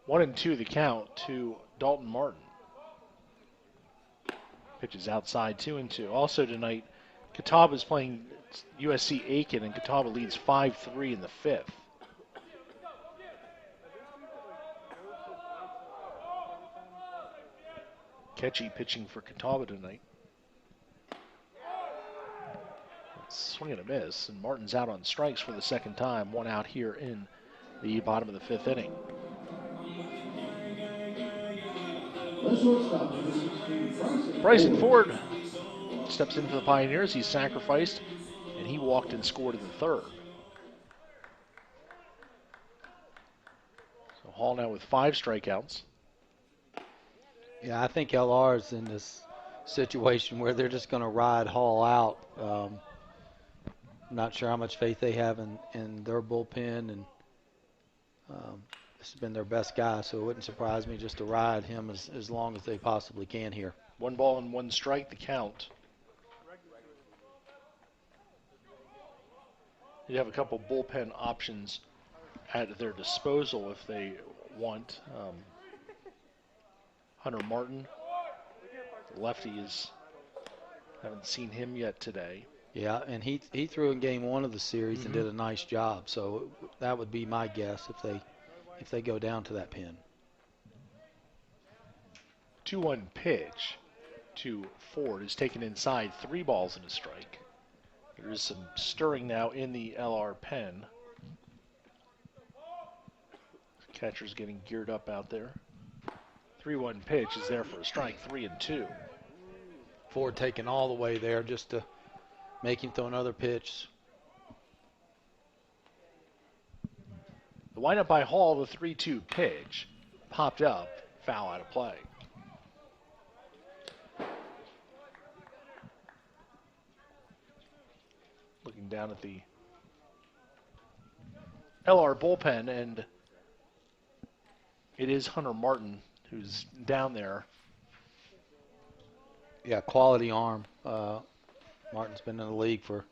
One and 2 the count to Dalton Martin. Pitches outside, 2-2. Also tonight, Catawba is playing USC Aiken, and Catawba leads 5-3 in the 5th. Ketchy pitching for Catawba tonight. Swing and a miss, and Martin's out on strikes for the 2nd time. 1 out here in the bottom of the 5th inning. Bryson Ford steps in for the Pioneers. He's sacrificed, and he walked and scored in the 3rd. So Hall now with 5 strikeouts. Yeah, I think LR is in this situation where they're just going to ride Hall out. I'm not sure how much faith they have in their bullpen, and this has been their best guy, so it wouldn't surprise me just to ride him as long as they possibly can here. 1 ball and 1 strike, the count. You have a couple bullpen options at their disposal if they want. Hunter Martin, the lefty, haven't seen him yet today. Yeah, and he threw in game 1 of the series and did a nice job. So that would be my guess if they go down to that pin. 2-1 pitch to Ford is taken inside, 3 balls and a strike. There is some stirring now in the LR pen. Catcher's getting geared up out there. 3-1 pitch is there for a strike, 3-2. Ford taking all the way there just to make him throw another pitch. The windup by Hall, the 3-2 pitch, popped up, foul out of play. Looking down at the LR bullpen, and it is Hunter Martin who's down there. Yeah, quality arm. Martin's been in the league for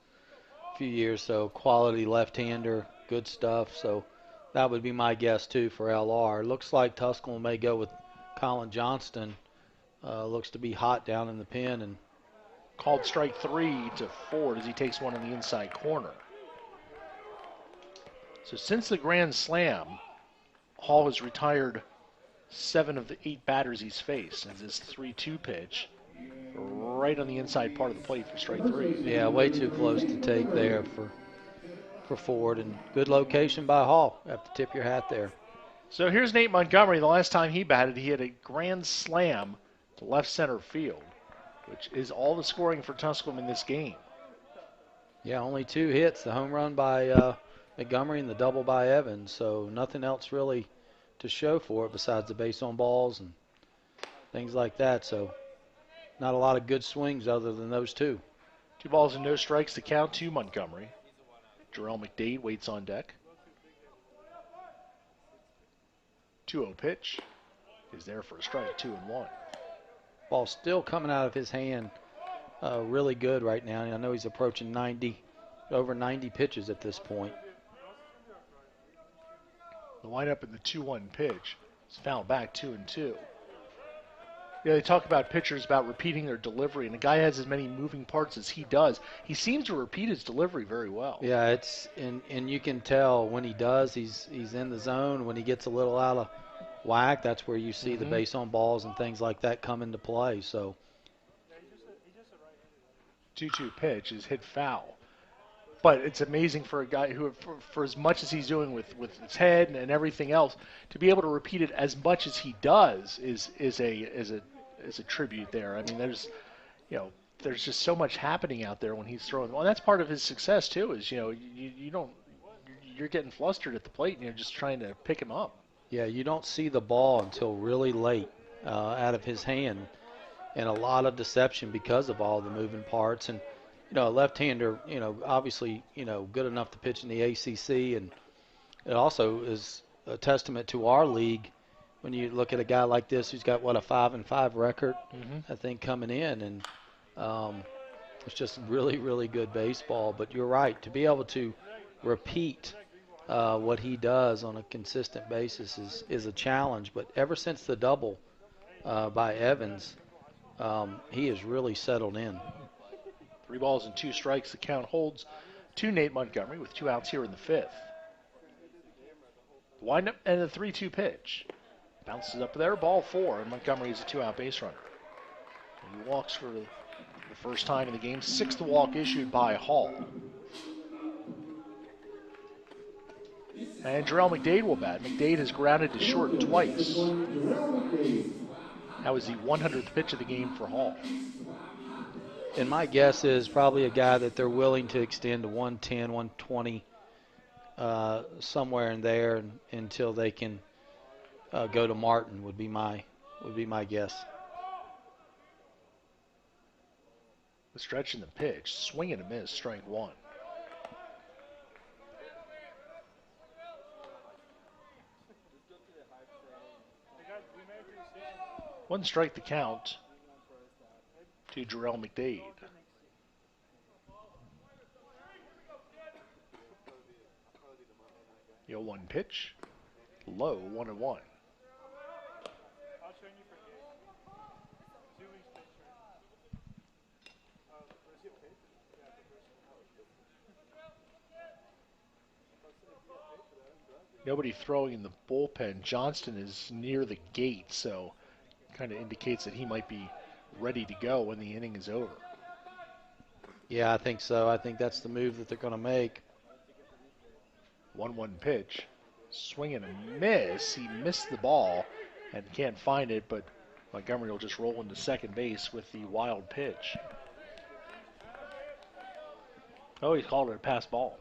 a few years, so quality left-hander, good stuff. So that would be my guess, too, for LR. Looks like Tusculum may go with Colin Johnston. Looks to be hot down in the pen. And called strike 3 to Ford as he takes one in the inside corner. So since the Grand Slam, Hall has retired 7 of the 8 batters he's faced. And this 3-2 pitch right on the inside part of the plate for strike 3. Yeah, way too close to take there for Ford, and good location by Hall. You have to tip your hat there. So here's Nate Montgomery. The last time he batted, he had a grand slam to left center field, which is all the scoring for Tusculum in this game. Yeah, only 2 hits, the home run by Montgomery and the double by Evans, so nothing else really to show for it besides the base on balls and things like that. So not a lot of good swings other than those 2. 2 balls and no strikes to count to Montgomery. Jarrell McDade waits on deck. 2-0 pitch is there for a strike, 2-1. Ball still coming out of his hand really good right now. I know he's approaching over 90 pitches at this point. The windup in the 2-1 pitch is fouled back, 2-2. Yeah, they talk about pitchers about repeating their delivery, and a guy has as many moving parts as he does. He seems to repeat his delivery very well. Yeah, it's and you can tell when he does, he's in the zone. When he gets a little out of whack, that's where you see the base on balls and things like that come into play. So 2-2 pitch is hit foul. But it's amazing for a guy who, for as much as he's doing with his head and everything else, to be able to repeat it as much as he does is a tribute there. I mean, there's just so much happening out there when he's throwing. Well, that's part of his success too. Is you're getting flustered at the plate and you're just trying to pick him up. Yeah, you don't see the ball until really late out of his hand, and a lot of deception because of all the moving parts. And a left-hander, obviously, good enough to pitch in the ACC, and it also is a testament to our league when you look at a guy like this who's got, a 5-5 record, I think, coming in, and it's just really, really good baseball. But you're right, to be able to repeat what he does on a consistent basis is a challenge. But ever since the double by Evans, he has really settled in. 3 balls and 2 strikes. The count holds to Nate Montgomery with 2 outs here in the 5th. Wind up and the 3-2 pitch. Bounces up there, ball 4, and Montgomery is a 2-out base runner. And he walks for the first time in the game. 6th walk issued by Hall. And Jarrell McDade will bat. McDade has grounded to short twice. That was the 100th pitch of the game for Hall. And my guess is probably a guy that they're willing to extend to 110, 120, somewhere in there until they can go to Martin would be my guess. The stretch and the pitch, swing and a miss, strike 1. One strike the count to Jarrell McDade. The 0-1 pitch, low, 1-1. Nobody throwing in the bullpen. Johnston is near the gate, so kind of indicates that he might be ready to go when the inning is over. Yeah, I think so. I think that's the move that they're going to make. 1-1 pitch. Swing and a miss. He missed the ball and can't find it, but Montgomery will just roll into second base with the wild pitch. Oh, he called it a pass ball.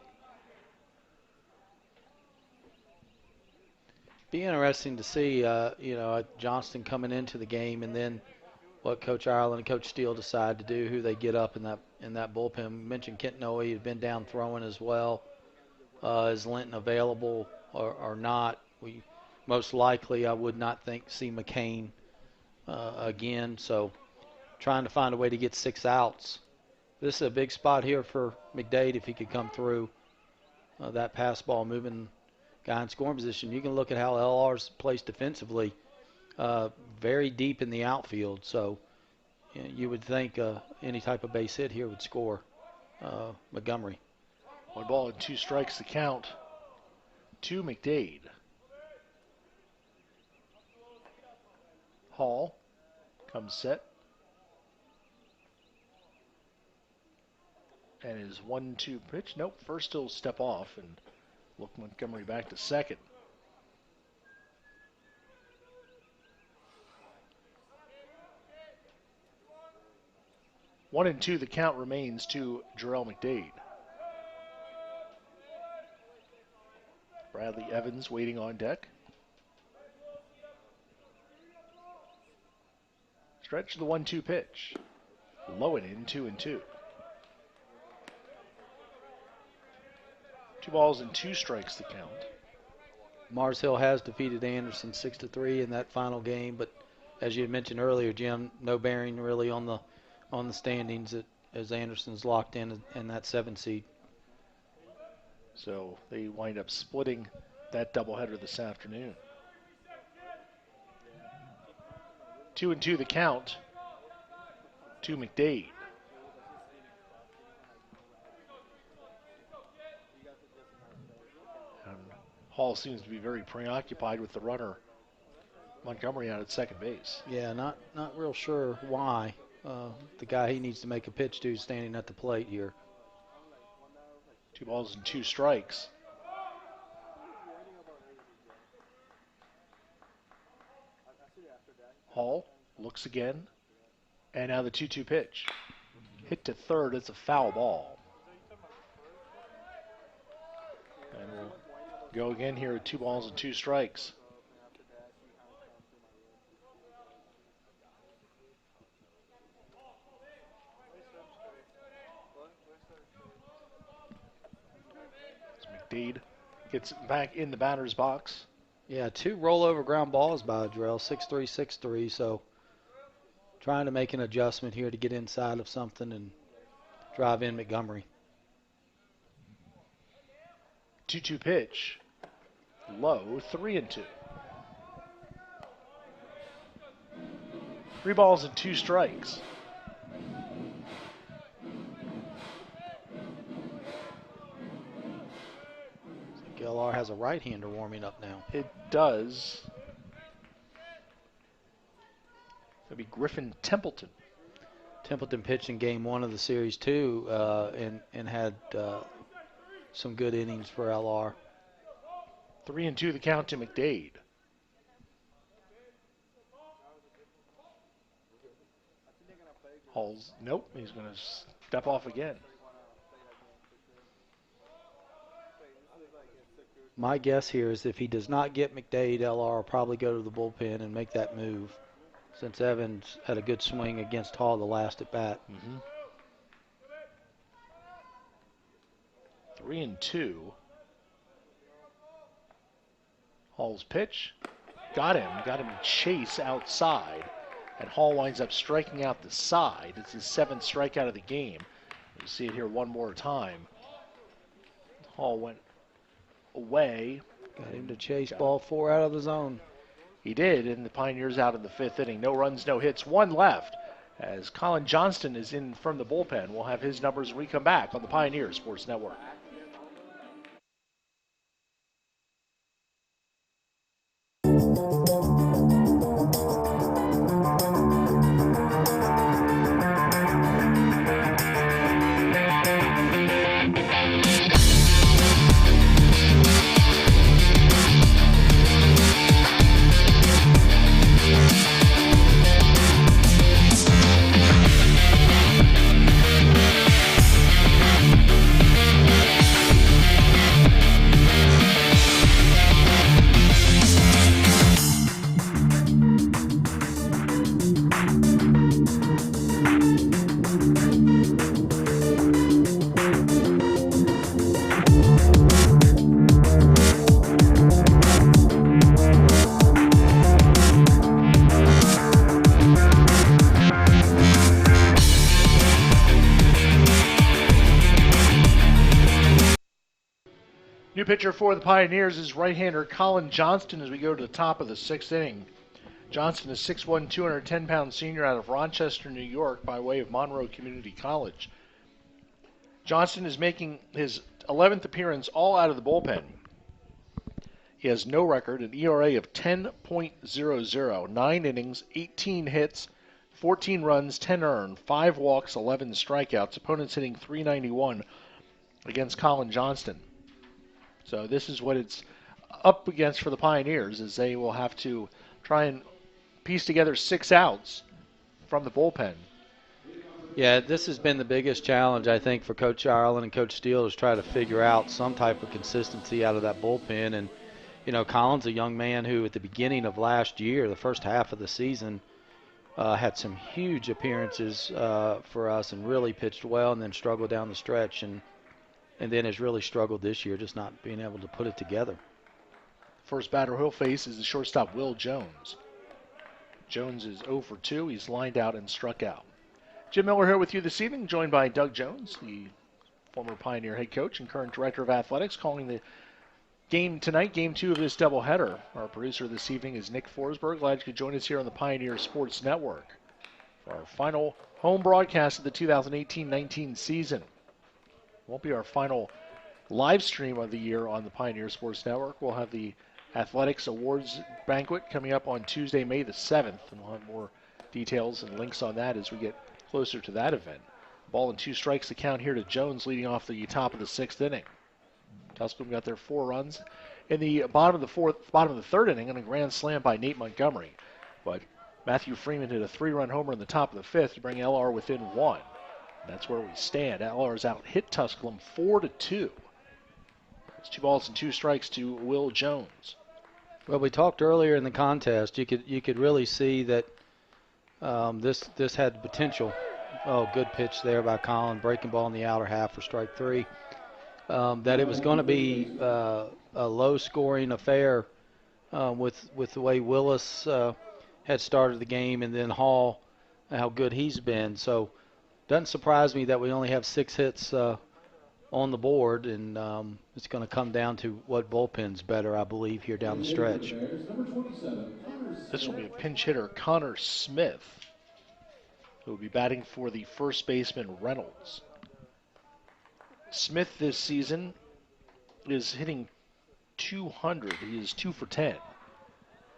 Be interesting to see, Johnston coming into the game, and then what Coach Ireland and Coach Steele decide to do, who they get up in that bullpen. We mentioned Kent Noe had been down throwing as well. Is Linton available or not? We most likely, I would not see McCain again. So trying to find a way to get 6 outs. This is a big spot here for McDade if he could come through that pass ball, moving guy in scoring position. You can look at how LR's placed defensively, very deep in the outfield. So you would think any type of base hit here would score Montgomery. 1 ball and 2 strikes the count to McDade. Hall comes set. And his 1-2 pitch. Nope, first he'll step off and look Montgomery back to second. One and 2, the count remains to Jarrell McDade. Bradley Evans waiting on deck. Stretch the 1-2 pitch. Low and in, 2-2. 2 balls and 2 strikes the count. Mars Hill has defeated Anderson 6-3 in that final game, but as you had mentioned earlier, Jim, no bearing really on the standings as Anderson's locked in that 7 seed. So they wind up splitting that doubleheader this afternoon. 2-2 the count to McDade. And Hall seems to be very preoccupied with the runner Montgomery out at second base. Yeah, not real sure why. The guy he needs to make a pitch to is standing at the plate here. 2 balls and 2 strikes. Hall looks again. And now the 2-2 pitch. Hit to third. It's a foul ball. And we'll go again here at 2 balls and 2 strikes. McDade gets it back in the batter's box. Yeah, 2 rollover ground balls by Jarrell, 6-3, 6-3. So trying to make an adjustment here to get inside of something and drive in Montgomery. 2-2 pitch. Low, 3-2. 3 balls and 2 strikes. LR has a right-hander warming up now. It does. It'll be Griffin Templeton. Templeton pitched in game 1 of the series too, and had some good innings for LR. 3-2 the count to McDade. Hall's, nope, he's going to step off again. My guess here is if he does not get McDade, LR will probably go to the bullpen and make that move, since Evans had a good swing against Hall the last at bat. 3-2. Hall's pitch. Got him to chase outside. and Hall winds up striking out the side. It's his 7th strikeout of the game. You see it here one more time. Hall went away. Got him to chase ball 4 out of the zone. He did, and the Pioneers out in the 5th inning. No runs, no hits, 1 left. As Colin Johnston is in from the bullpen. We'll have his numbers when we come back on the Pioneer Sports Network. New pitcher for the Pioneers is right-hander Colin Johnston as we go to the top of the 6th inning. Johnston is 6'1", 210-pound senior out of Rochester, New York by way of Monroe Community College. Johnston is making his 11th appearance all out of the bullpen. He has no record, an ERA of 10.00, 9 innings, 18 hits, 14 runs, 10 earned, 5 walks, 11 strikeouts. Opponents hitting .391 against Colin Johnston. So this is what it's up against for the Pioneers, as they will have to try and piece together 6 outs from the bullpen. Yeah, this has been the biggest challenge, I think, for Coach Ireland and Coach Steele, is try to figure out some type of consistency out of that bullpen. And, you know, Colin's a young man who at the beginning of last year, the first half of the season, had some huge appearances for us and really pitched well, and then struggled down the stretch. And then has really struggled this year, just not being able to put it together. First batter he'll face is the shortstop Will Jones. Jones is 0 for 2. He's lined out and struck out. Jim Miller here with you this evening, joined by Doug Jones, the former Pioneer head coach and current director of athletics, calling the game tonight, game 2 of this doubleheader. Our producer this evening is Nick Forsberg. Glad you could join us here on the Pioneer Sports Network for our final home broadcast of the 2018-19 season. Won't be our final live stream of the year on the Pioneer Sports Network. We'll have the Athletics Awards Banquet coming up on Tuesday, May the 7th, and we'll have more details and links on that as we get closer to that event. Ball and 2 strikes to count here to Jones, leading off the top of the 6th inning. Tusculum got their 4 runs in the bottom of the 3rd inning on a grand slam by Nate Montgomery. But Matthew Freeman hit a 3-run homer in the top of the 5th to bring LR within 1. That's where we stand. LR's out hit Tusculum 4-2. It's 2 balls and 2 strikes to Will Jones. Well, we talked earlier in the contest. You could really see that this had potential. Oh, good pitch there by Colin, breaking ball in the outer half for strike 3. That it was going to be a low-scoring affair with the way Willis had started the game, and then Hall, how good he's been. So. Doesn't surprise me that we only have 6 hits on the board, and it's going to come down to what bullpen's better, I believe, here down the stretch. This will be a pinch hitter, Connor Smith, who will be batting for the first baseman, Reynolds. Smith this season is hitting .200. He is 2 for 10.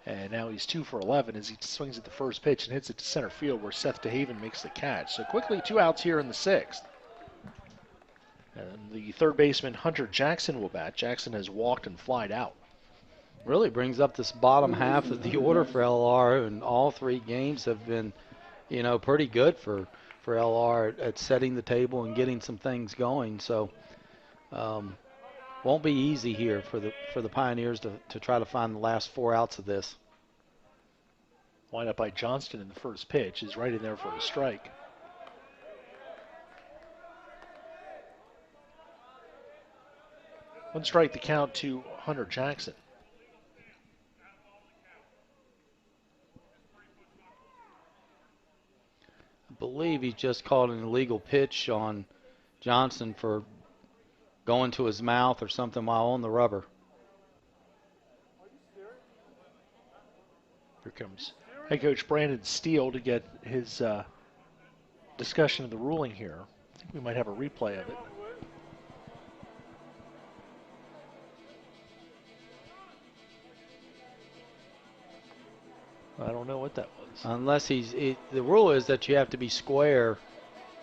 And now he's 2 for 11 as he swings at the first pitch and hits it to center field where Seth DeHaven makes the catch. So quickly 2 outs here in the 6th. And the third baseman, Hunter Jackson, will bat. Jackson has walked and flied out. Really brings up this bottom half of the order for LR, and all 3 games have been, you know, pretty good for LR at setting the table and getting some things going. So won't be easy here for the Pioneers to try to find the last 4 outs of this. Lined up by Johnston in the first pitch is right in there for a strike. One strike to count to Hunter Jackson. maybe just called an illegal pitch on Johnson for going to his mouth or something while on the rubber. Here comes head coach Brandon Steele to get his discussion of the ruling here. I think we might have a replay of it. I don't know what that was. Unless the rule is that you have to be square,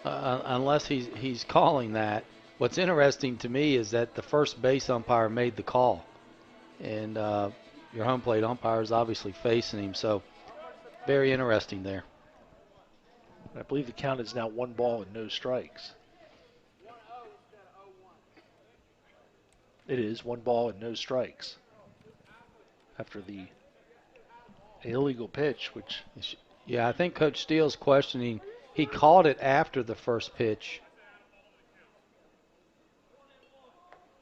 unless he's calling that. What's interesting to me is that the first base umpire made the call, and your home plate umpire is obviously facing him, so very interesting there. I believe the count is now 1 ball and no strikes. It is 1 ball and no strikes after the illegal pitch, which... Yeah, I think Coach Steele's questioning. He called it after the first pitch.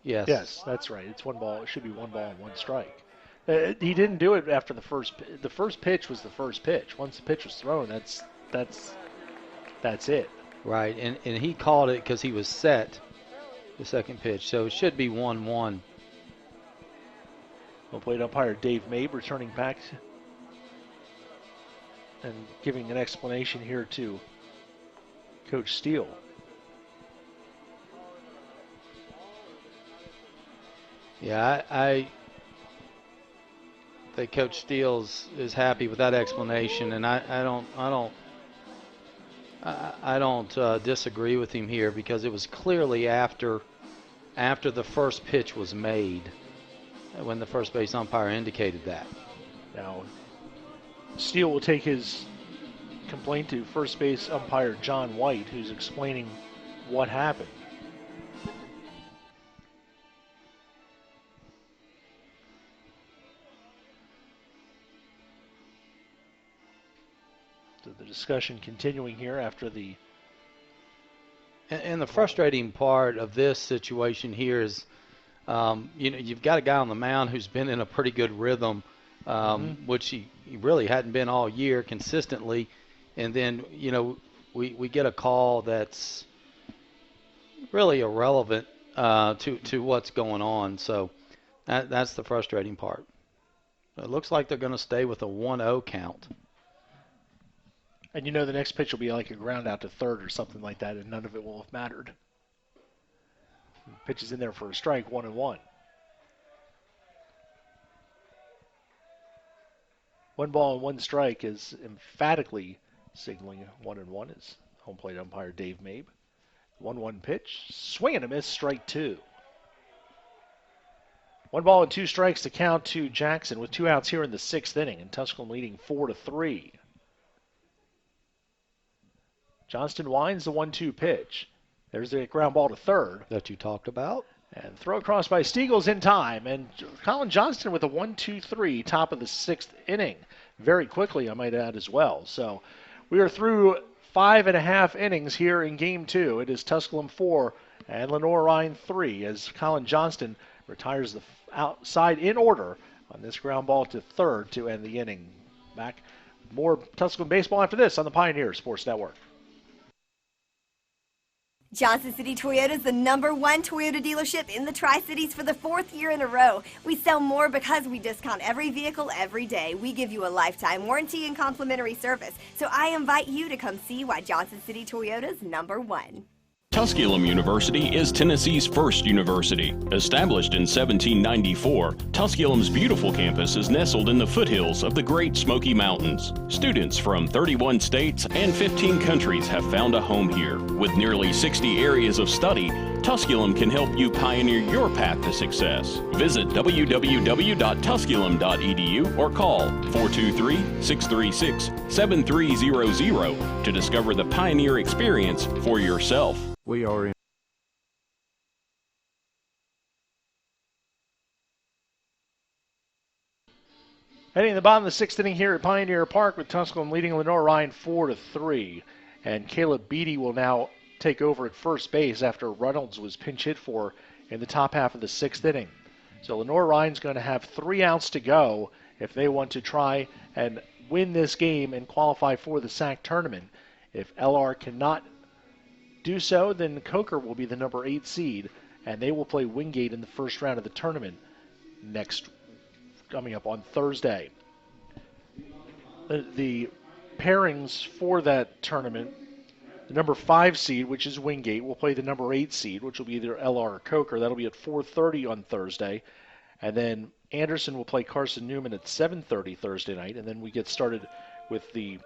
Yes. Yes, that's right. It's 1 ball. It should be 1 ball and 1 strike. He didn't do it after the first. The first pitch was the first pitch. Once the pitch was thrown, that's it. Right, and he called it because he was set the second pitch, so it should be 1-1. Home plate umpire Dave Mabe returning back and giving an explanation here to Coach Steele. Yeah, I think Coach Steele is happy with that explanation, and I don't disagree with him here, because it was clearly after the first pitch was made when the first base umpire indicated that. Now, Steele will take his complaint to first base umpire John White, who's explaining what happened. So the discussion continuing here after the... And the frustrating part of this situation here is, you've got a guy on the mound who's been in a pretty good rhythm, which he really hadn't been all year consistently. And then, we get a call that's really irrelevant to what's going on. So that's the frustrating part. It looks like they're going to stay with a 1-0 count. And the next pitch will be like a ground out to third or something like that, and none of it will have mattered. Pitch is in there for a strike, 1-1. 1 ball and 1 strike is emphatically signaling 1-1 as home plate umpire Dave Mabe. 1-1 pitch, swing and a miss, strike 2. 1 ball and 2 strikes to count to Jackson with 2 outs here in the 6th inning, and Tusculum leading 4-3. Johnston winds the 1-2 pitch. There's the ground ball to third. That you talked about. And throw across by Stiegels in time. And Colin Johnston with a 1-2-3, top of the 6th inning. Very quickly, I might add, as well. So we are through 5.5 innings here in Game 2. It is Tusculum 4 and Lenior-Rhyne 3 as Colin Johnston retires the outside in order on this ground ball to third to end the inning. Back more Tusculum baseball after this on the Pioneer Sports Network. Johnson City Toyota is the #1 Toyota dealership in the Tri-Cities for the 4th year in a row. We sell more because we discount every vehicle every day. We give you a lifetime warranty and complimentary service. So I invite you to come see why Johnson City Toyota is #1. Tusculum University is Tennessee's first university. Established in 1794, Tusculum's beautiful campus is nestled in the foothills of the Great Smoky Mountains. Students from 31 states and 15 countries have found a home here. With nearly 60 areas of study, Tusculum can help you pioneer your path to success. Visit www.tusculum.edu or call 423-636-7300 to discover the Pioneer experience for yourself. We are in. Heading to the bottom of the 6th inning here at Pioneer Park with Tusculum leading Lenior-Rhyne 4-3. And Caleb Beatty will now take over at first base after Reynolds was pinch hit for in the top half of the 6th inning. So Lenior-Rhyne's going to have 3 outs to go if they want to try and win this game and qualify for the SAC tournament. If LR cannot do so, then Coker will be the number 8 seed, and they will play Wingate in the first round of the tournament coming up on Thursday. The pairings for that tournament, the number 5 seed, which is Wingate, will play the number 8 seed, which will be either LR or Coker. That'll be at 4:30 on Thursday. And then Anderson will play Carson Newman at 7:30 Thursday night. And then we get started with the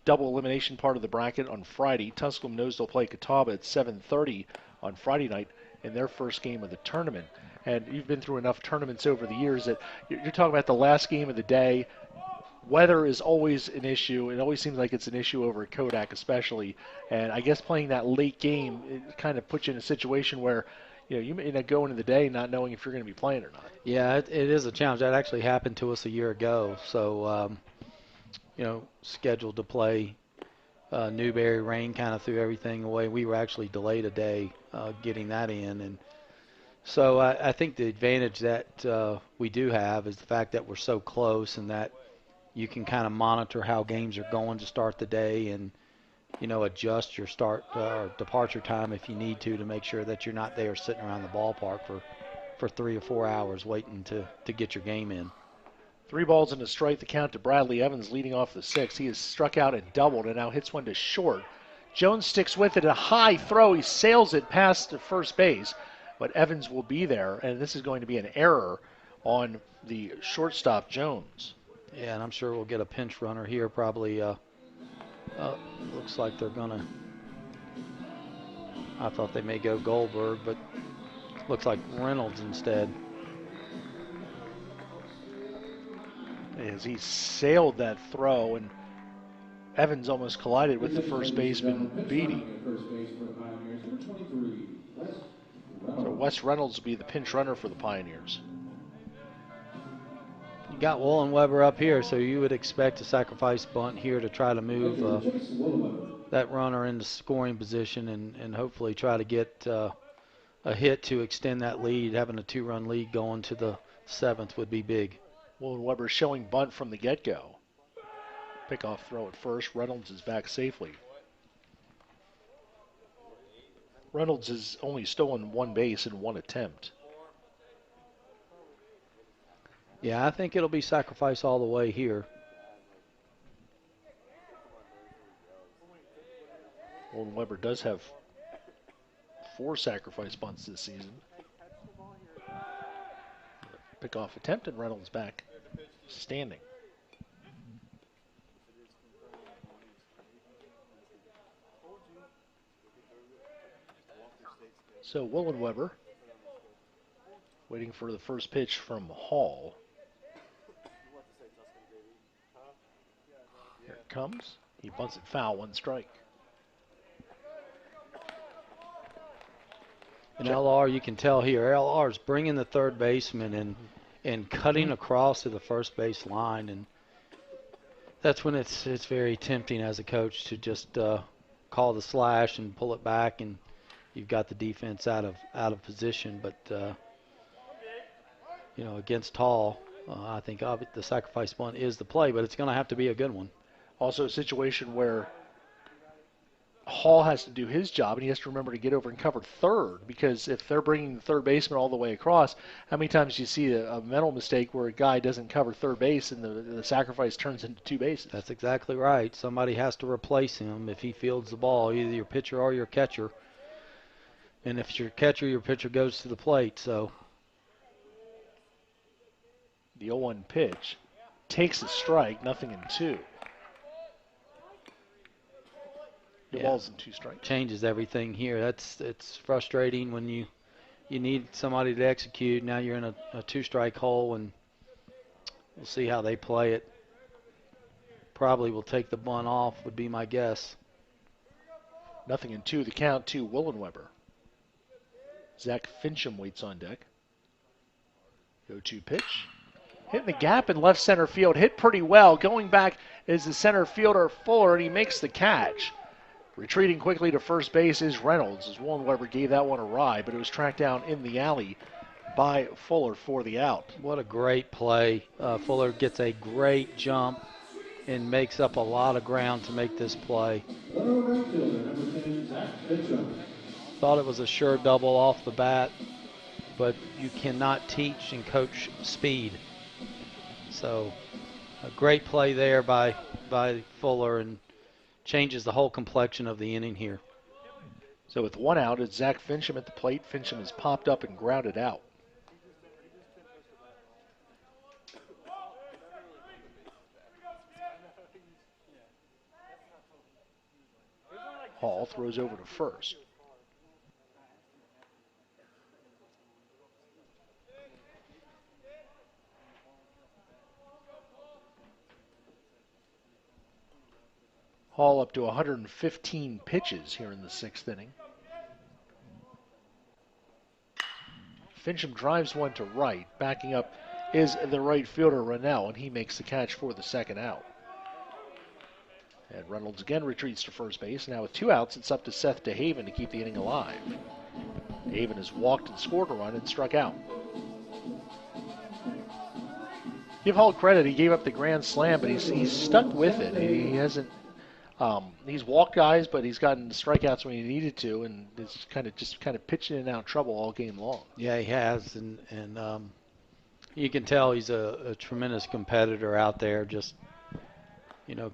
double elimination part of the bracket on Friday. Tusculum knows they'll play Catawba at 7:30 on Friday night in their first game of the tournament. And you've been through enough tournaments over the years that you're talking about the last game of the day. Weather is always an issue. It always seems like it's an issue over at Kodak especially. And I guess playing that late game, it kind of puts you in a situation where you may not go into the day not knowing if you're going to be playing or not. Yeah, it is a challenge. That actually happened to us a year ago. So, scheduled to play Newberry. Rain kind of threw everything away. We were actually delayed a day getting that in. And so I think the advantage that we do have is the fact that we're so close and that you can kind of monitor how games are going to start the day and, adjust your start or departure time if you need to make sure that you're not there sitting around the ballpark for 3 or 4 hours waiting to get your game in. 3 balls and a strike, the count to Bradley Evans leading off the 6th. He has struck out and doubled and now hits one to short. Jones sticks with it, a high throw. He sails it past the first base, but Evans will be there, and this is going to be an error on the shortstop, Jones. Yeah, and I'm sure we'll get a pinch runner here probably. Looks like they're going to. I thought they may go Goldberg, but looks like Reynolds instead. As he sailed that throw, and Evans almost collided with the first baseman, Beatty. So Wes Reynolds will be the pinch runner for the Pioneers. You got Woolen Weber up here, so you would expect a sacrifice bunt here to try to move that runner into scoring position and hopefully try to get a hit to extend that lead. Having a 2-run lead going to the 7th would be big. Woolen Weber showing bunt from the get-go. Pickoff throw at first. Reynolds is back safely. Reynolds has only stolen 1 base in 1 attempt. Yeah, I think it'll be sacrifice all the way here. Woolen Weber does have 4 sacrifice bunts this season. Pickoff attempt and Reynolds back standing. So Woolen Weber waiting for the first pitch from Hall. Here it comes. He bunts it foul, 1 strike. And LR, you can tell here, LR is bringing the third baseman and cutting across to the first base line, and that's when it's very tempting as a coach to just call the slash and pull it back, and you've got the defense out of position. But against Hall, I think the sacrifice bunt is the play, but it's going to have to be a good one. Also a situation where Hall has to do his job, and he has to remember to get over and cover third, because if they're bringing the third baseman all the way across, how many times do you see a mental mistake where a guy doesn't cover third base and the sacrifice turns into 2 bases? That's exactly right. Somebody has to replace him if he fields the ball, either your pitcher or your catcher. And if it's your catcher, your pitcher goes to the plate. So the 0-1 pitch takes a strike, 0-2. The ball's in 2 strikes. Changes everything here. It's frustrating when you need somebody to execute. Now you're in a 2-strike hole, and we'll see how they play it. Probably will take the bunt off, would be my guess. 0-2, the count to Woolen Weber. Zach Fincham waits on deck. 0-2 pitch. Hitting the gap in left center field. Hit pretty well. Going back is the center fielder Fuller, and he makes the catch. Retreating quickly to first base is Reynolds, as Woolen Weber gave that one a ride, but it was tracked down in the alley by Fuller for the out. What a great play. Fuller gets a great jump and makes up a lot of ground to make this play. Thought it was a sure double off the bat, but you cannot teach and coach speed. So a great play there by Fuller, and changes the whole complexion of the inning here. So with one out, it's Zach Fincham at the plate. Fincham is popped up and grounded out. Hall throws over to first. Hall up to 115 pitches here in the sixth inning. Fincham drives one to right. Backing up is the right fielder, Rennell, and he makes the catch for the second out. And Reynolds again retreats to first base. Now with two outs, it's up to Seth DeHaven to keep the inning alive. DeHaven has walked and scored a run and struck out. Give Hall credit, he gave up the grand slam, but he's stuck with it. He hasn't, he's walked guys, but he's gotten strikeouts when he needed to, and it's kind of pitching in and out trouble all game long. Yeah, he has, and you can tell he's a tremendous competitor out there. Just,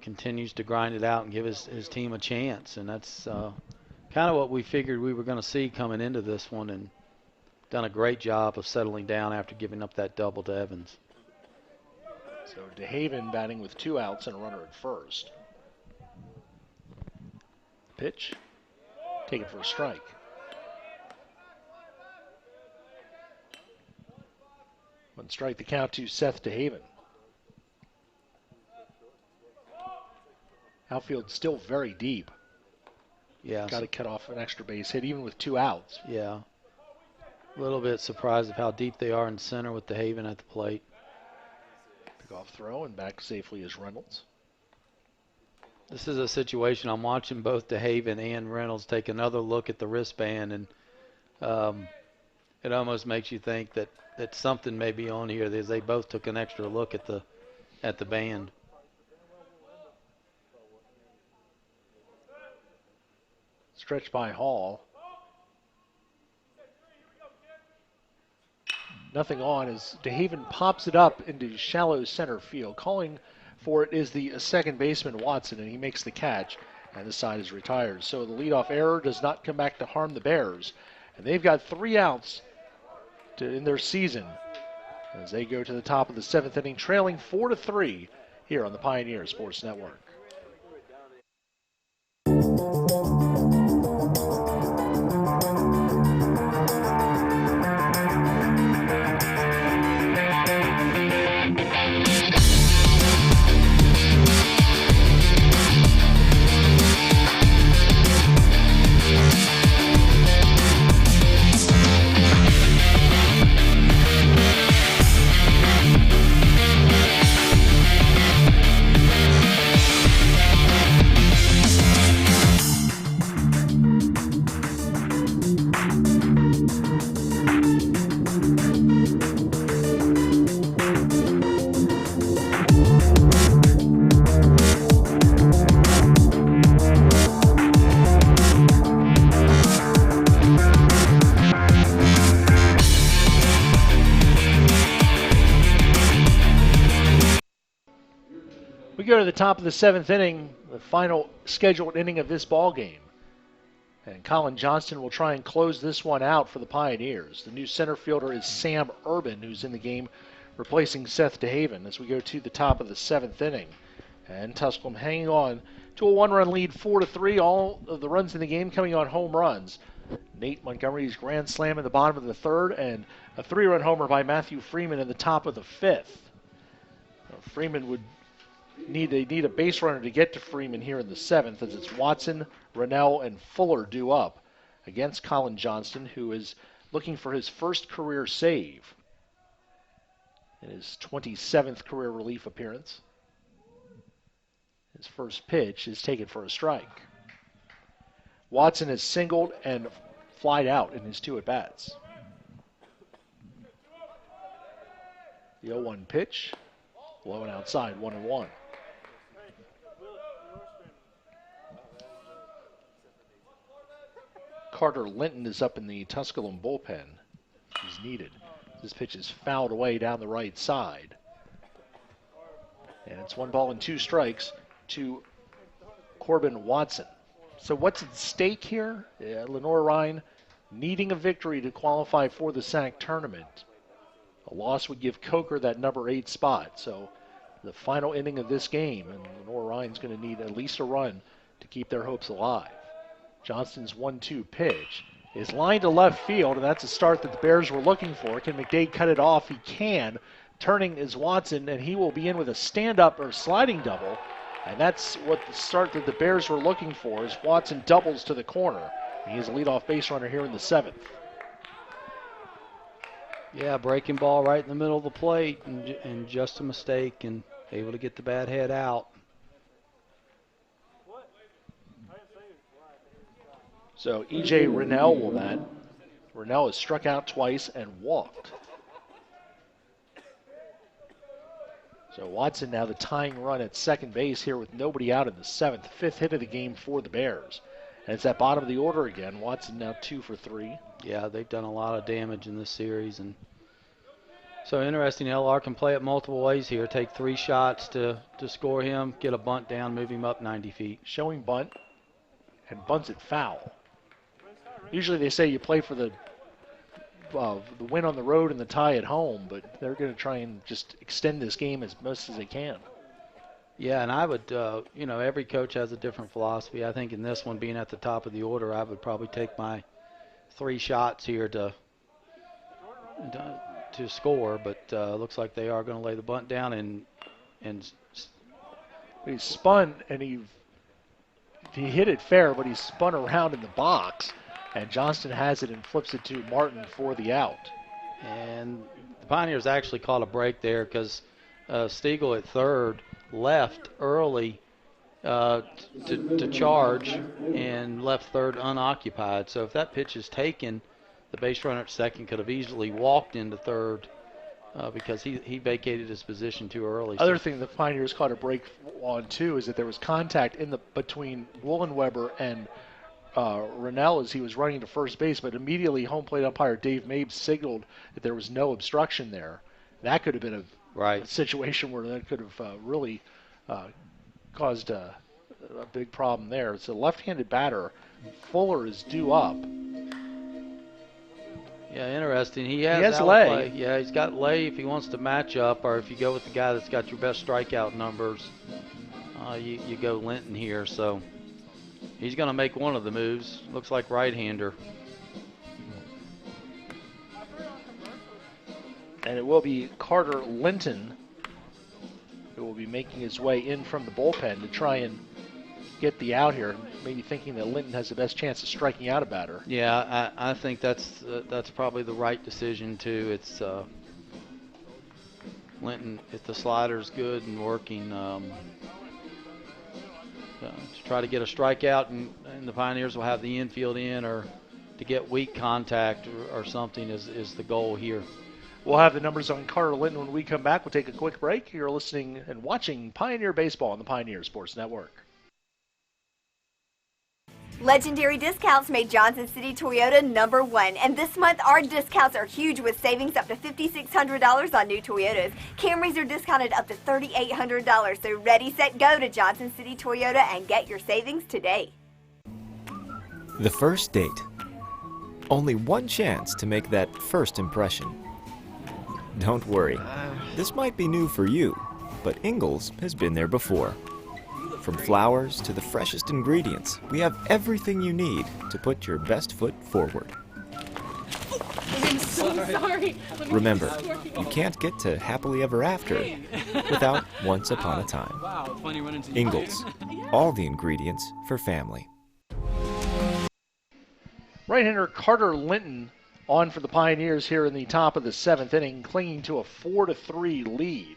continues to grind it out and give his team a chance. And that's kind of what we figured we were going to see coming into this one, and done a great job of settling down after giving up that double to Evans. So DeHaven batting with two outs and a runner at first. Pitch, taken for a strike. One strike, the count to Seth DeHaven. Outfield still very deep. Yeah. Got to cut off an extra base hit even with two outs. Yeah. A little bit surprised of how deep they are in center with DeHaven at the plate. Pick off throw and back safely is Reynolds. This is a situation I'm watching both DeHaven and Reynolds take another look at the wristband, and it almost makes you think that something may be on here. They both took an extra look at the band. Stretched by Hall. Nothing on as DeHaven pops it up into shallow center field. Calling for it is the second baseman Watson, and he makes the catch, and the side is retired. So the leadoff error does not come back to harm the Bears, and they've got three outs in their season as they go to the top of the seventh inning, trailing 4-3 here on the Pioneer Sports Network. Go to the top of the seventh inning, the final scheduled inning of this ball game. And Colin Johnston will try and close this one out for the Pioneers. The new center fielder is Sam Urban, who's in the game, replacing Seth DeHaven as we go to the top of the seventh inning. And Tusculum hanging on to a one-run lead, 4-3. All of the runs in the game coming on home runs. Nate Montgomery's grand slam in the bottom of the third, and a three-run homer by Matthew Freeman in the top of the fifth. Freeman would need a base runner to get to Freeman here in the seventh, as it's Watson, Rennell, and Fuller due up against Colin Johnston, who is looking for his first career save in his 27th career relief appearance. His first pitch is taken for a strike. Watson has singled and flied out in his two at-bats. The 0-1 pitch, low and outside, 1-1. Carter Linton is up in the Tusculum bullpen. He's needed. This pitch is fouled away down the right side. And it's 1 ball and 2 strikes to Corbin Watson. So what's at stake here? Lenior-Rhyne needing a victory to qualify for the SAC tournament. A loss would give Coker that number 8 spot. So the final inning of this game, and Lenior-Rhyne's going to need at least a run to keep their hopes alive. Johnston's 1-2 pitch is lined to left field, and that's a start that the Bears were looking for. Can McDade cut it off? He can. Turning is Watson, and he will be in with a stand-up or sliding double. And that's what the start that the Bears were looking for, as Watson doubles to the corner. He is a leadoff base runner here in the 7th. Yeah, breaking ball right in the middle of the plate, and just a mistake, and able to get the bad head out. So E.J. Rennell will bat. Rennell has struck out twice and walked. So Watson now the tying run at second base here with nobody out in the 7th. 5th hit of the game for the Bears. And it's at bottom of the order again. Watson now 2 for 3. Yeah, they've done a lot of damage in this series. And so interesting, LR can play it multiple ways here. Take 3 shots to score him, get a bunt down, move him up 90 feet. Showing bunt, and bunts it foul. Usually they say you play for the win on the road and the tie at home, but they're going to try and just extend this game as most as they can. Yeah, and I would, every coach has a different philosophy. I think in this one, being at the top of the order, I would probably take my 3 shots here to score, but looks like they are going to lay the bunt down and he spun and he hit it fair, but he spun around in the box. And Johnston has it and flips it to Martin for the out. And the Pioneers actually caught a break there because Stiegel at third left early to charge and left third unoccupied. So if that pitch is taken, the base runner at second could have easily walked into third because he vacated his position too early. Other thing the Pioneers caught a break on too is that there was contact between Woolenweber and Rennell as he was running to first base, but immediately home plate umpire Dave Mabes signaled that there was no obstruction there. That could have been a situation where that could have really caused a big problem there. It's a left-handed batter. Fuller is due up. Yeah, interesting. He has lay. Play. Yeah, he's got lay if he wants to match up, or if you go with the guy that's got your best strikeout numbers, you go Linton here. So he's going to make one of the moves. Looks like right-hander. And it will be Carter Linton who will be making his way in from the bullpen to try and get the out here, maybe thinking that Linton has the best chance of striking out a batter. Yeah, I think that's probably the right decision, too. It's Linton, if the slider's good and working, to try to get a strikeout, and the Pioneers will have the infield in, or to get weak contact or something is the goal here. We'll have the numbers on Carter Linton when we come back. We'll take a quick break. You're listening and watching Pioneer Baseball on the Pioneer Sports Network. Legendary discounts made Johnson City Toyota #1, and this month our discounts are huge with savings up to $5,600 on new Toyotas. Camrys are discounted up to $3,800, so ready, set, go to Johnson City Toyota and get your savings today. The first date. Only one chance to make that first impression. Don't worry, this might be new for you, but Ingalls has been there before. From flowers to the freshest ingredients, we have everything you need to put your best foot forward. I'm so sorry. Remember, you can't get to happily ever after without once upon a time. Ingalls, all the ingredients for family. Right-hander Carter Linton on for the Pioneers here in the top of the 7th inning, clinging to a 4-3 lead.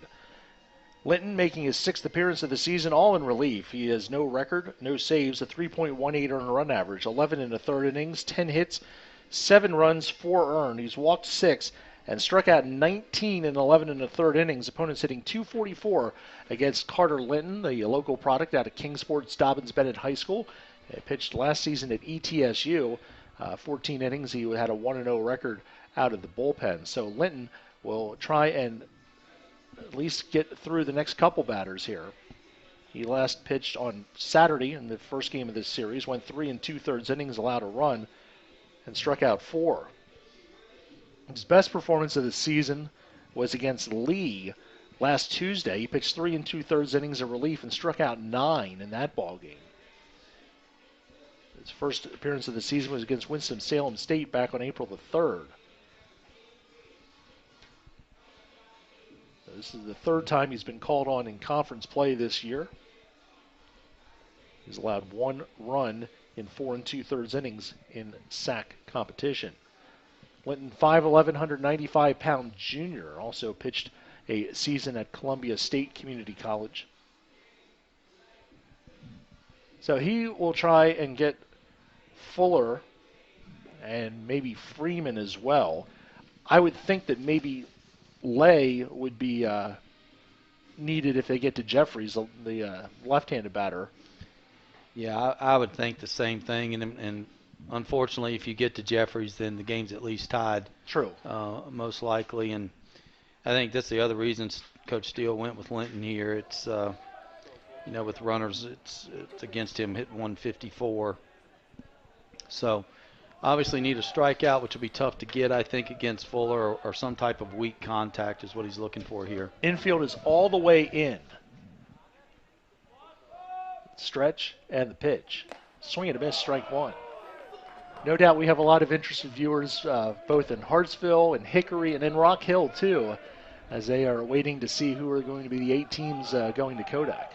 Linton making his 6th appearance of the season, all in relief. He has no record, no saves, a 3.18 earned run average, 11 in the third innings, 10 hits, 7 runs, 4 earned. He's walked 6 and struck out 19 in 11 in the third innings. Opponents hitting .244 against Carter Linton, the local product out of Kingsport's Dobbins Bennett High School. He pitched last season at ETSU. 14 innings. He had a 1-0 record out of the bullpen. So Linton will try and at least get through the next couple batters here. He last pitched on Saturday in the first game of this series, went 3 2/3 innings, allowed a run, and struck out 4. His best performance of the season was against Lee last Tuesday. He pitched 3 2/3 innings of relief and struck out 9 in that ball game. His first appearance of the season was against Winston-Salem State back on April the 3rd. This is the third time he's been called on in conference play this year. He's allowed 1 run in 4 2/3 innings in sack competition. Linton, 5'11", 195-pound junior, also pitched a season at Columbia State Community College. So he will try and get Fuller and maybe Freeman as well. I would think that maybe Lay would be needed if they get to Jeffries, the left-handed batter. Yeah, I would think the same thing. And unfortunately, if you get to Jeffries, then the game's at least tied. True. Most likely. And I think that's the other reason Coach Steele went with Linton here. It's, with runners, it's against him, hit 154. So obviously need a strikeout, which will be tough to get, I think, against Fuller, or some type of weak contact is what he's looking for here. Infield is all the way in. Stretch and the pitch. Swing and a miss, strike 1. No doubt we have a lot of interested viewers both in Hartsville and Hickory and in Rock Hill, too, as they are waiting to see who are going to be the 8 teams going to Kodak.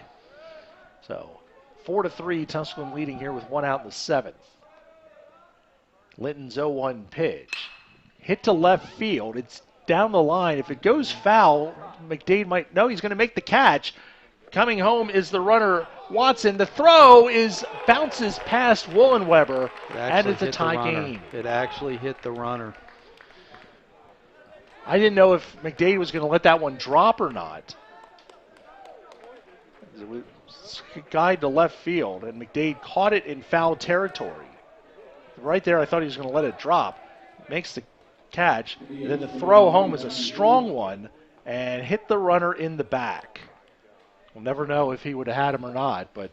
So 4-3, Tusculum leading here with 1 out in the 7th. Linton's 0-1 pitch. Hit to left field. It's down the line. If it goes foul, McDade might... No, he's going to make the catch. Coming home is the runner, Watson. The throw bounces past Woolenweber, and it's a tie game. It actually hit the runner. I didn't know if McDade was going to let that one drop or not. It was guide to left field, and McDade caught it in foul territory. Right there, I thought he was going to let it drop. Makes the catch. And then the throw home is a strong one and hit the runner in the back. We'll never know if he would have had him or not, but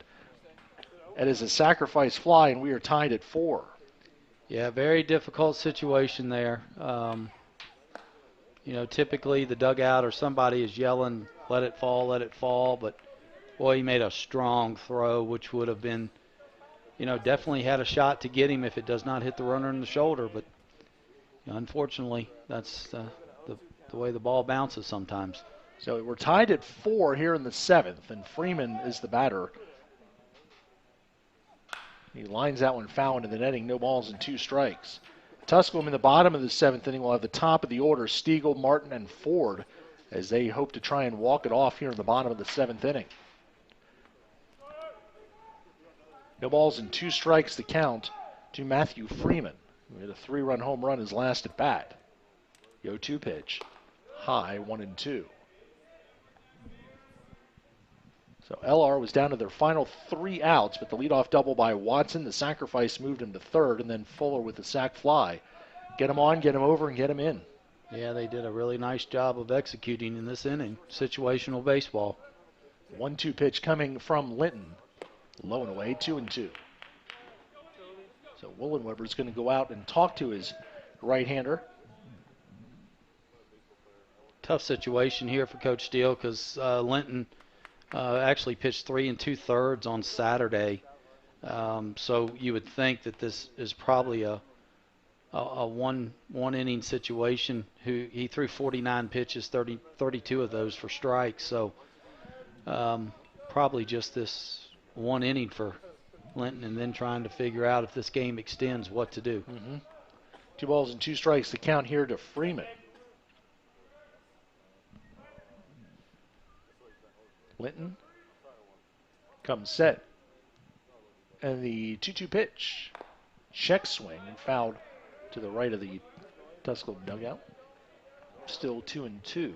it is a sacrifice fly, and we are tied at 4. Yeah, very difficult situation there. Typically the dugout or somebody is yelling, let it fall, but boy, he made a strong throw, which would have been, definitely had a shot to get him if it does not hit the runner in the shoulder. But unfortunately, that's the way the ball bounces sometimes. So we're tied at 4 here in the 7th, and Freeman is the batter. He lines that one foul into the netting, no balls and 2 strikes. Tusculum in the bottom of the 7th inning will have the top of the order, Stiegel, Martin, and Ford, as they hope to try and walk it off here in the bottom of the 7th inning. No balls and 2 strikes to count to Matthew Freeman, who had a 3-run home run his last at bat. The 0-2 pitch, high, 1-2. So LR was down to their final 3 outs, but the leadoff double by Watson, the sacrifice moved him to 3rd, and then Fuller with the sac fly. Get him on, get him over, and get him in. Yeah, they did a really nice job of executing in this inning. Situational baseball. 1-2 pitch coming from Linton. Low and away, 2-2. So Woolenweber's going to go out and talk to his right-hander. Tough situation here for Coach Steele because Linton actually pitched 3 2/3 on Saturday. So you would think that this is probably a one inning situation. He threw 49 pitches, 32 of those for strikes. So probably just this 1 inning for Linton, and then trying to figure out if this game extends, what to do. 2 balls and 2 strikes to count here to Freeman. Linton comes set. And the 2-2 pitch. Check swing and fouled to the right of the Tusculum dugout. Still 2-2.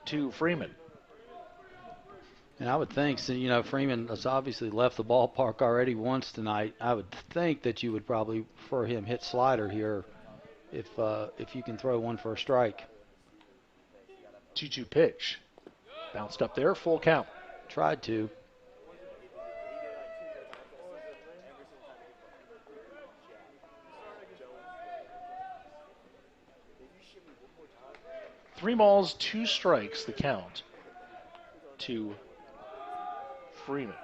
To Freeman. And I would think, so, Freeman has obviously left the ballpark already once tonight. I would think that you would probably prefer him hit slider here if you can throw one for a strike. 2-2 pitch. Bounced up there, full count. Tried to. Three balls, 2 strikes, the count to Freeman.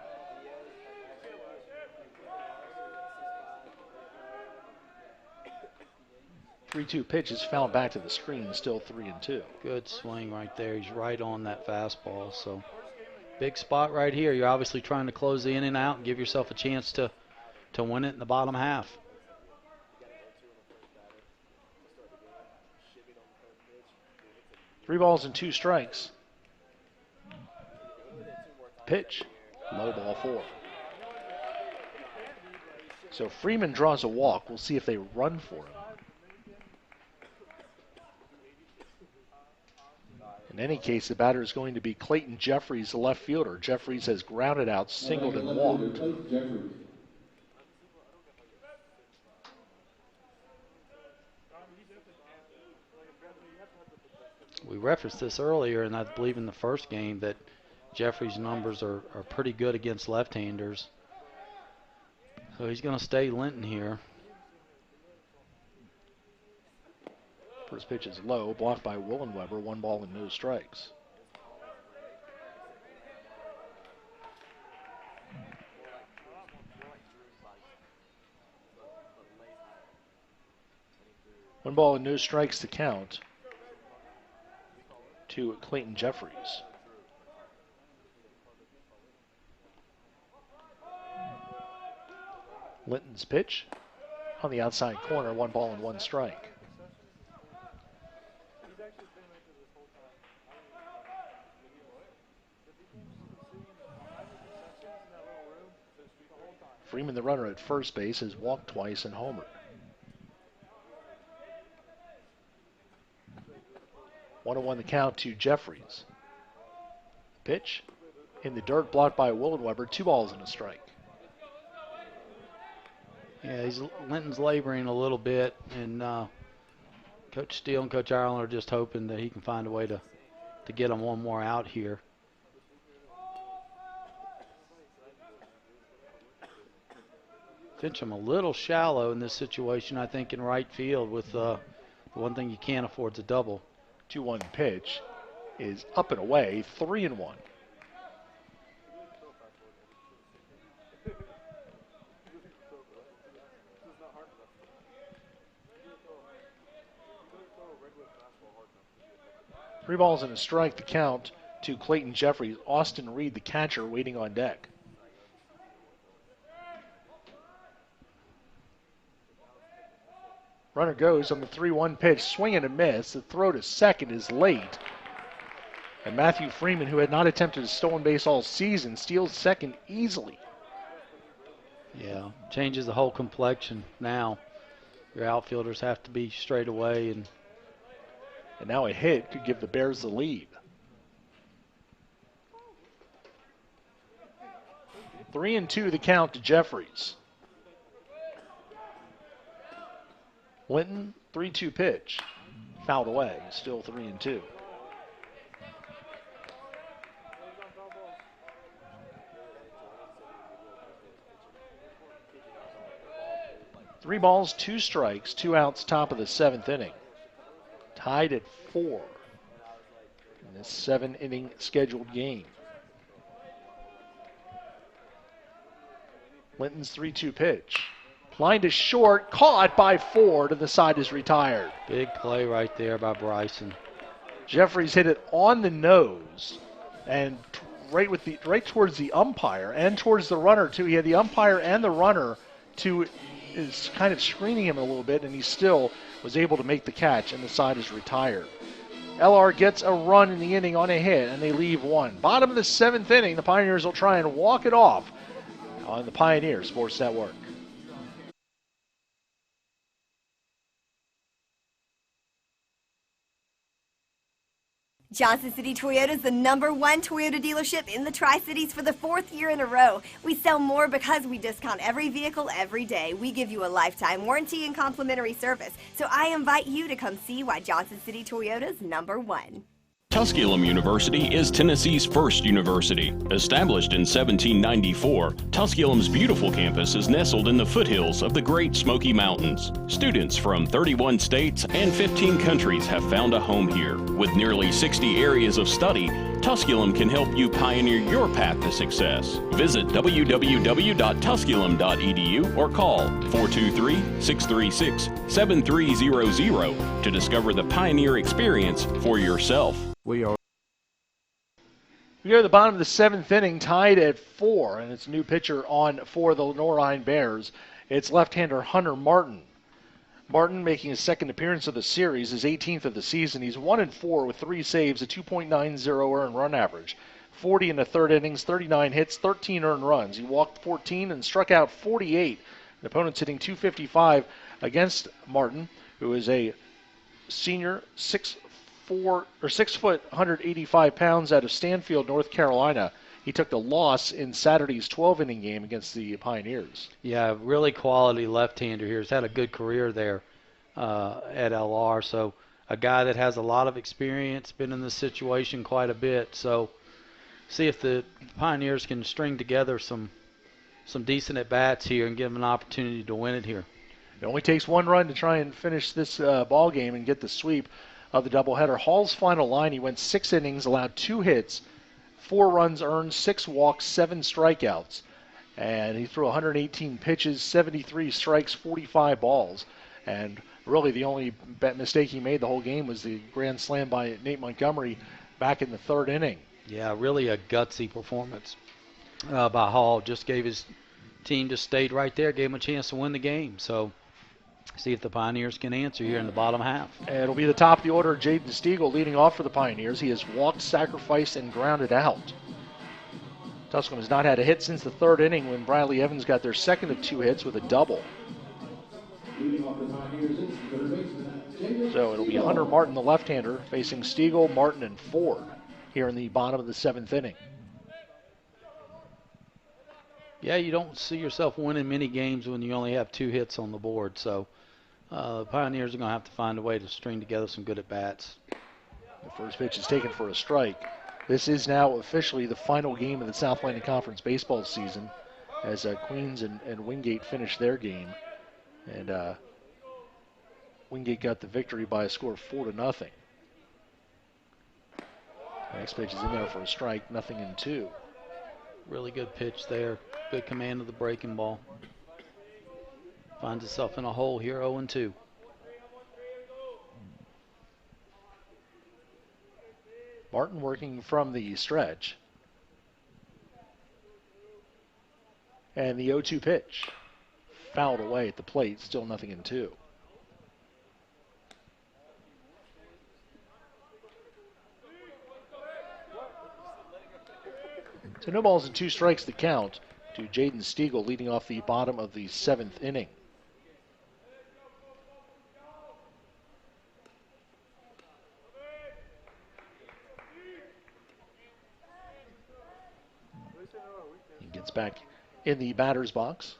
Three-two pitch is fouled back to the screen, still 3-2. Good swing right there. He's right on that fastball. So big spot right here. You're obviously trying to close the inning out and give yourself a chance to win it in the bottom half. Three balls and 2 strikes. Pitch, low ball 4. So Freeman draws a walk. We'll see if they run for him. In any case, the batter is going to be Clayton Jeffries, the left fielder. Jeffries has grounded out, singled, and walked. We referenced this earlier, and I believe in the first game, that Jeffries' numbers are pretty good against left-handers. So he's going to stay Linton here. First pitch is low, blocked by Willenweber, 1 ball and no strikes. One ball and no strikes to count to Clayton Jeffries. Linton's pitch on the outside corner, 1 ball and 1 strike. Freeman, the runner at first base, has walked twice and homered. One and 1 the count to Jeffries. Pitch in the dirt, blocked by Willenweber. 2 balls and a strike. Yeah, Linton's laboring a little bit, and Coach Steele and Coach Ireland are just hoping that he can find a way to get him one more out here. Fincham a little shallow in this situation, I think, in right field with the one thing you can't afford is a double. 2-1 pitch is up and away, 3-1. Three balls and a strike, the count to Clayton Jeffries. Austin Reed, the catcher, waiting on deck. Runner goes on the 3-1 pitch, swing and a miss. The throw to second is late. And Matthew Freeman, who had not attempted a stolen base all season, steals second easily. Yeah, changes the whole complexion now. Your outfielders have to be straight away, and now a hit could give the Bears the lead. 3-2 the count to Jeffries. Linton, 3-2 pitch. Fouled away, still 3-2. Three balls, 2 strikes, 2 outs, top of the 7th inning. Tied at 4 in this 7-inning scheduled game. Linton's 3-2 pitch. Line to short, caught by Ford, and the side is retired. Big play right there by Bryson. Jeffries hit it on the nose and right towards the umpire and towards the runner too. He had the umpire and the runner is kind of screening him a little bit, and he still was able to make the catch, and the side is retired. LR gets a run in the inning on a hit, and they leave 1. Bottom of the 7th inning, the Pioneers will try and walk it off on the Pioneer Sports Network. Johnson City Toyota is the #1 Toyota dealership in the Tri-Cities for the 4th year in a row. We sell more because we discount every vehicle every day. We give you a lifetime warranty and complimentary service. So I invite you to come see why Johnson City Toyota is #1. Tusculum University is Tennessee's first university. Established in 1794, Tusculum's beautiful campus is nestled in the foothills of the Great Smoky Mountains. Students from 31 states and 15 countries have found a home here. With nearly 60 areas of study, Tusculum can help you pioneer your path to success. Visit www.tusculum.edu or call 423-636-7300 to discover the pioneer experience for yourself. We go to the bottom of the 7th inning, tied at 4, and it's a new pitcher on for the Lenior-Rhyne Bears. It's left-hander Hunter Martin. Martin making his 2nd appearance of the series, his 18th of the season. He's 1-4 with 3 saves, a 2.90 earned run average, 40 in the 3rd innings, 39 hits, 13 earned runs. He walked 14 and struck out 48. The opponent's hitting .255 against Martin, who is a senior 6 foot, 185 pounds out of Stanfield, North Carolina. He took the loss in Saturday's 12-inning game against the Pioneers. Yeah, really quality left-hander here. He's had a good career there at LR. So a guy that has a lot of experience, been in this situation quite a bit. So see if the Pioneers can string together some decent at-bats here and give them an opportunity to win it here. It only takes 1 run to try and finish this ball game and get the sweep of the doubleheader. Hall's final line, he went 6 innings, allowed 2 hits, 4 runs earned, 6 walks, 7 strikeouts. And he threw 118 pitches, 73 strikes, 45 balls. And really the only mistake he made the whole game was the grand slam by Nate Montgomery back in the 3rd inning. Yeah, really a gutsy performance by Hall. Just gave his team, just stayed right there, gave him a chance to win the game. So see if the Pioneers can answer here in the bottom half. And it'll be the top of the order, Jaden Stiegel leading off for the Pioneers. He has walked, sacrificed, and grounded out. Tusculum has not had a hit since the 3rd inning when Bradley Evans got their 2nd of 2 hits with a double. So it'll be Hunter Martin, the left-hander, facing Stiegel, Martin, and Ford here in the bottom of the 7th inning. Yeah, you don't see yourself winning many games when you only have 2 hits on the board. So the Pioneers are going to have to find a way to string together some good at-bats. The first pitch is taken for a strike. This is now officially the final game of the Southland Conference baseball season as Queens and Wingate finished their game. And Wingate got the victory by a score of 4-0. Next pitch is in there for a strike, 0-2. Really good pitch there. Good command of the breaking ball. Finds itself in a hole here, 0-2. Martin working from the stretch. And the 0-2 pitch. Fouled away at the plate, still 0-2. So no balls and 2 strikes to count to Jaden Stiegel leading off the bottom of the 7th inning. He gets back in the batter's box.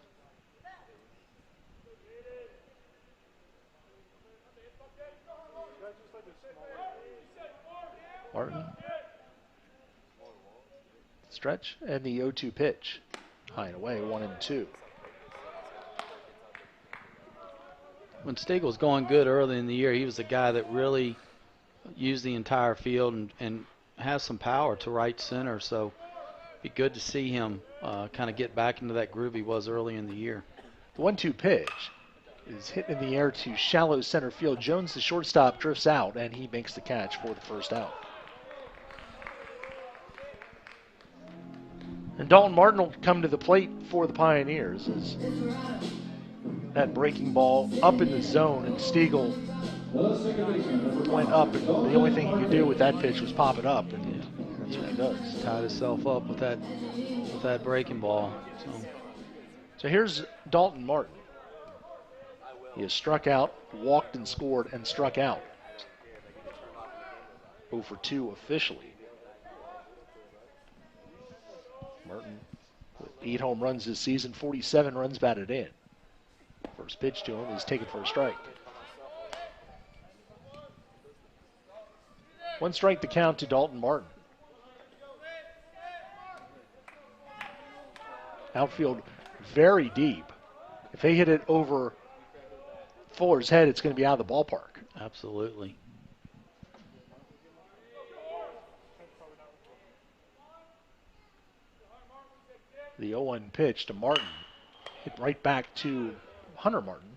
Martin. Stretch and the 0-2 pitch. High and away, 1-2. When Stiegel was going good early in the year, he was a guy that really used the entire field and has some power to right center. So be good to see him kind of get back into that groove he was early in the year. The 1-2 pitch is hit in the air to shallow center field. Jones, the shortstop, drifts out, and he makes the catch for the first out. And Dalton Martin will come to the plate for the Pioneers as that breaking ball up in the zone, and Stiegel went up, and the only thing he could do with that pitch was pop it up, and that's what he does. Tied himself up with that breaking ball. So here's Dalton Martin. He has struck out, walked and scored, and struck out. 0 for 2 officially. Martin with 8 home runs this season, 47 runs batted in. First pitch to him is taken for a strike. 1 strike to count to Dalton Martin. Outfield very deep. If they hit it over Fuller's head, it's going to be out of the ballpark. Absolutely. The 0-1 pitch to Martin. Hit right back to Hunter Martin.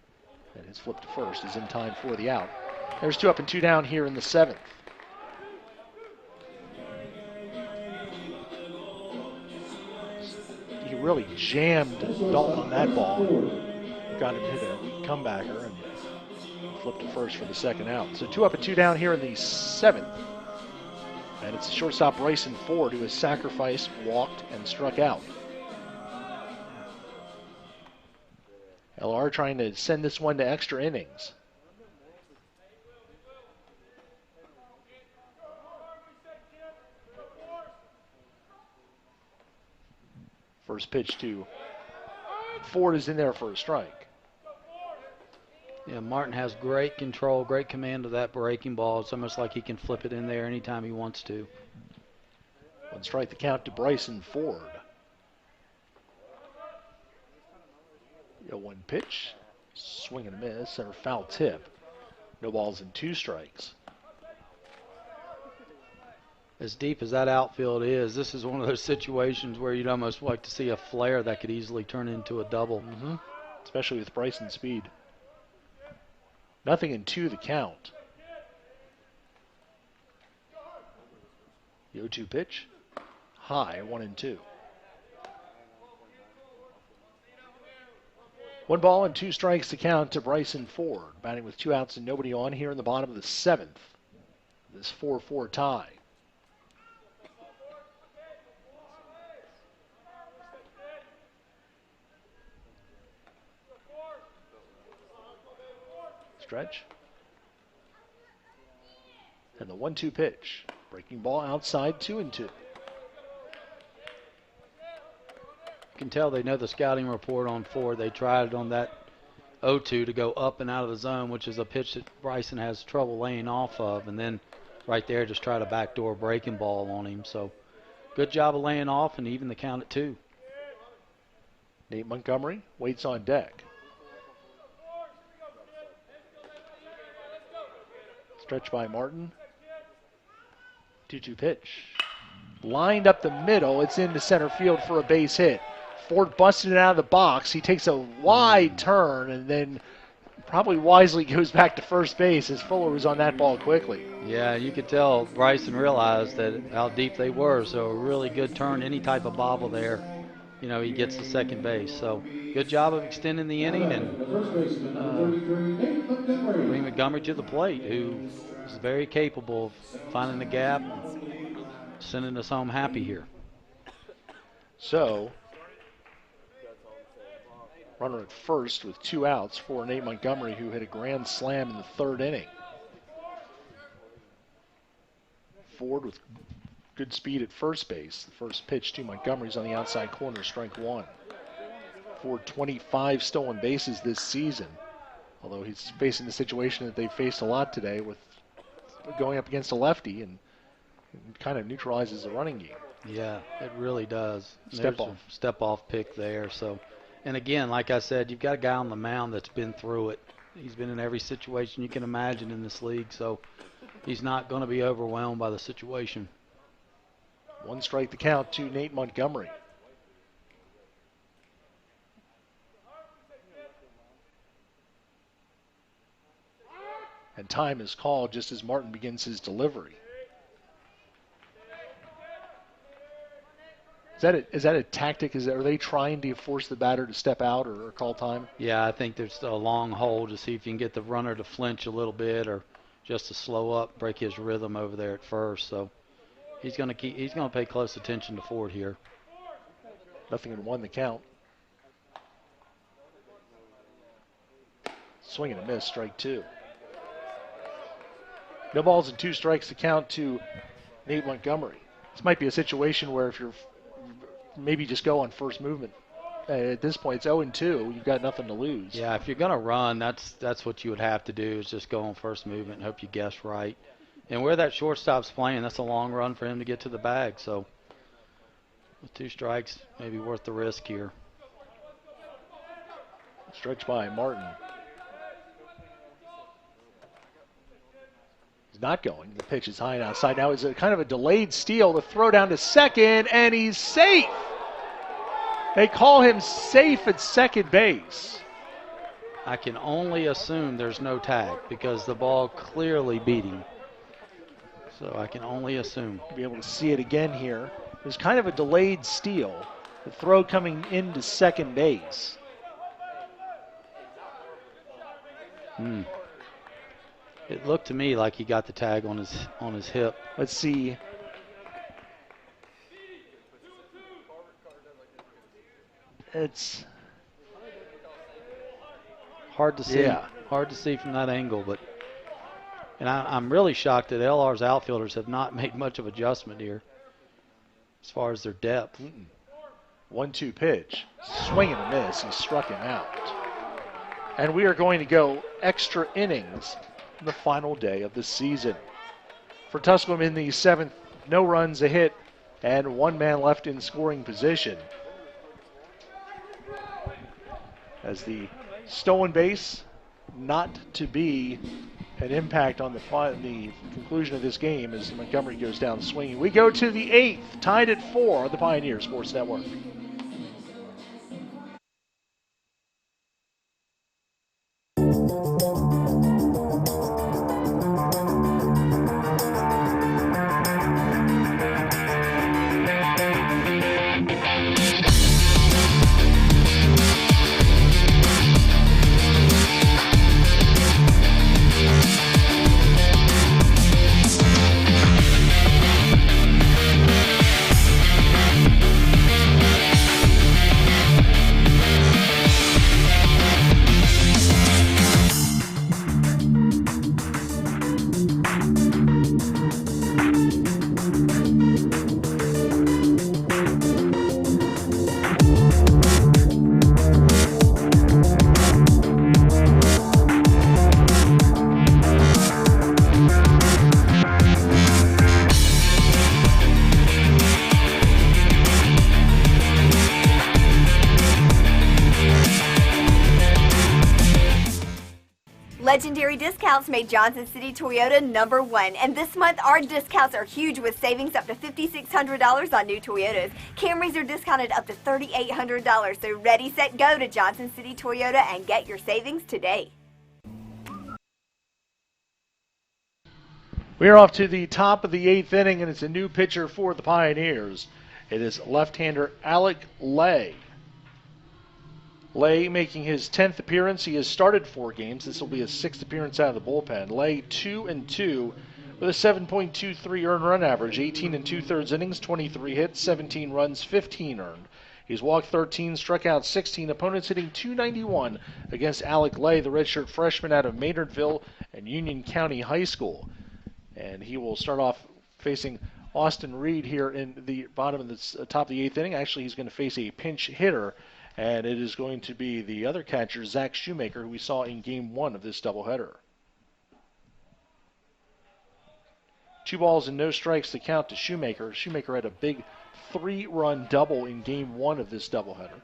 And his flip to first is in time for the out. There's 2 up and 2 down here in the 7th. He really jammed Dalton on that ball. Got him to hit a weak comebacker and flipped to first for the second out. So 2 up and 2 down here in the 7th. And it's the shortstop Bryson Ford who has sacrificed, walked, and struck out. LR trying to send this one to extra innings. First pitch to Ford is in there for a strike. Yeah, Martin has great control, great command of that breaking ball. It's almost like he can flip it in there anytime he wants to. 1 strike the count to Bryson Ford. 0-1 pitch, swing and a miss, or foul tip. No balls and 2 strikes. As deep as that outfield is, this is one of those situations where you'd almost like to see a flare that could easily turn into a double. Especially with Bryson's speed. 0-2 the count. The 0-2 pitch, high, 1-2. 1 ball and 2 strikes to count to Bryson Ford, batting with 2 outs and nobody on here in the bottom of the 7th. This 4-4 tie. Stretch. And the 1-2 pitch. Breaking ball outside, 2-2. You can tell they know the scouting report on Ford. They tried it on that 0-2 to go up and out of the zone, which is a pitch that Bryson has trouble laying off of. And then right there, just try to backdoor breaking ball on him. So good job of laying off and even the count at 2. Nate Montgomery waits on deck. Stretch by Martin. 2-2 pitch. Lined up the middle. It's into center field for a base hit. Ford busted it out of the box. He takes a wide turn and then probably wisely goes back to first base as Fuller was on that ball quickly. Yeah, you could tell Bryson realized that how deep they were. So a really good turn, any type of bobble there. You know, he gets to second base. So good job of extending the inning and bring Montgomery to the plate, who is very capable of finding the gap and sending us home happy here. So, runner at first with 2 outs for Nate Montgomery, who hit a grand slam in the 3rd inning. Ford with good speed at first base. The first pitch to Montgomery's on the outside corner, strike 1. Ford 25 stolen bases this season, although he's facing the situation that they faced a lot today with going up against a lefty, and it kind of neutralizes the running game. Yeah, it really does. Step off. Step off pick there. So, and again, like I said, you've got a guy on the mound that's been through it. He's been in every situation you can imagine in this league, so he's not going to be overwhelmed by the situation. 1 strike the count to Nate Montgomery. And time is called just as Martin begins his delivery. Is that a tactic? Are they trying to force the batter to step out or call time? Yeah, I think there's a long hold to see if you can get the runner to flinch a little bit or just to slow up, break his rhythm over there at first. So he's going to pay close attention to Ford here. 0-1 the count. Swing and a miss, strike 2. No balls and 2 strikes to count to Nate Montgomery. This might be a situation where if you're maybe just go on first movement. At this point, it's 0-2. You've got nothing to lose. Yeah, if you're going to run, that's what you would have to do is just go on first movement and hope you guess right. And where that shortstop's playing, that's a long run for him to get to the bag. So with 2 strikes, maybe worth the risk here. Stretch by Martin. He's not going. The pitch is high and outside. Now it's a kind of a delayed steal. The throw down to second, and he's safe. They call him safe at second base. I can only assume there's no tag because the ball clearly beat him. So I can only assume. Be able to see it again here. It was kind of a delayed steal. The throw coming into second base. It looked to me like he got the tag on his hip. Let's see. It's hard to see. Yeah. Hard to see from that angle, but I'm really shocked that LR's outfielders have not made much of adjustment here as far as their depth. 1-2 pitch. Swing and a miss. He struck him out. And we are going to go extra innings in the final day of the season. For Tusculum in the 7th, no runs, a hit, and 1 man left in scoring position. As the stolen base not to be an impact on the conclusion of this game as Montgomery goes down swinging. We go to the 8th, tied at 4 on the Pioneer Sports Network. Legendary discounts made Johnson City Toyota #1. And this month, our discounts are huge with savings up to $5,600 on new Toyotas. Camrys are discounted up to $3,800. So ready, set, go to Johnson City Toyota and get your savings today. We are off to the top of the 8th inning, and it's a new pitcher for the Pioneers. It is left-hander Alec Lay. Lay making his 10th appearance. He has started 4 games. This will be his 6th appearance out of the bullpen. Lay 2-2 with a 7.23 earned run average, 18 2/3 innings, 23 hits, 17 runs, 15 earned. He's walked 13, struck out 16. Opponents hitting .291 against Alec Lay, the redshirt freshman out of Maynardville and Union County High School. And he will start off facing Austin Reed here in the bottom of the top of the 8th inning. Actually, he's going to face a pinch hitter. And it is going to be the other catcher, Zach Shoemaker, who we saw in Game 1 of this doubleheader. 2 balls and no strikes to count to Shoemaker. Shoemaker had a big 3-run double in Game 1 of this doubleheader.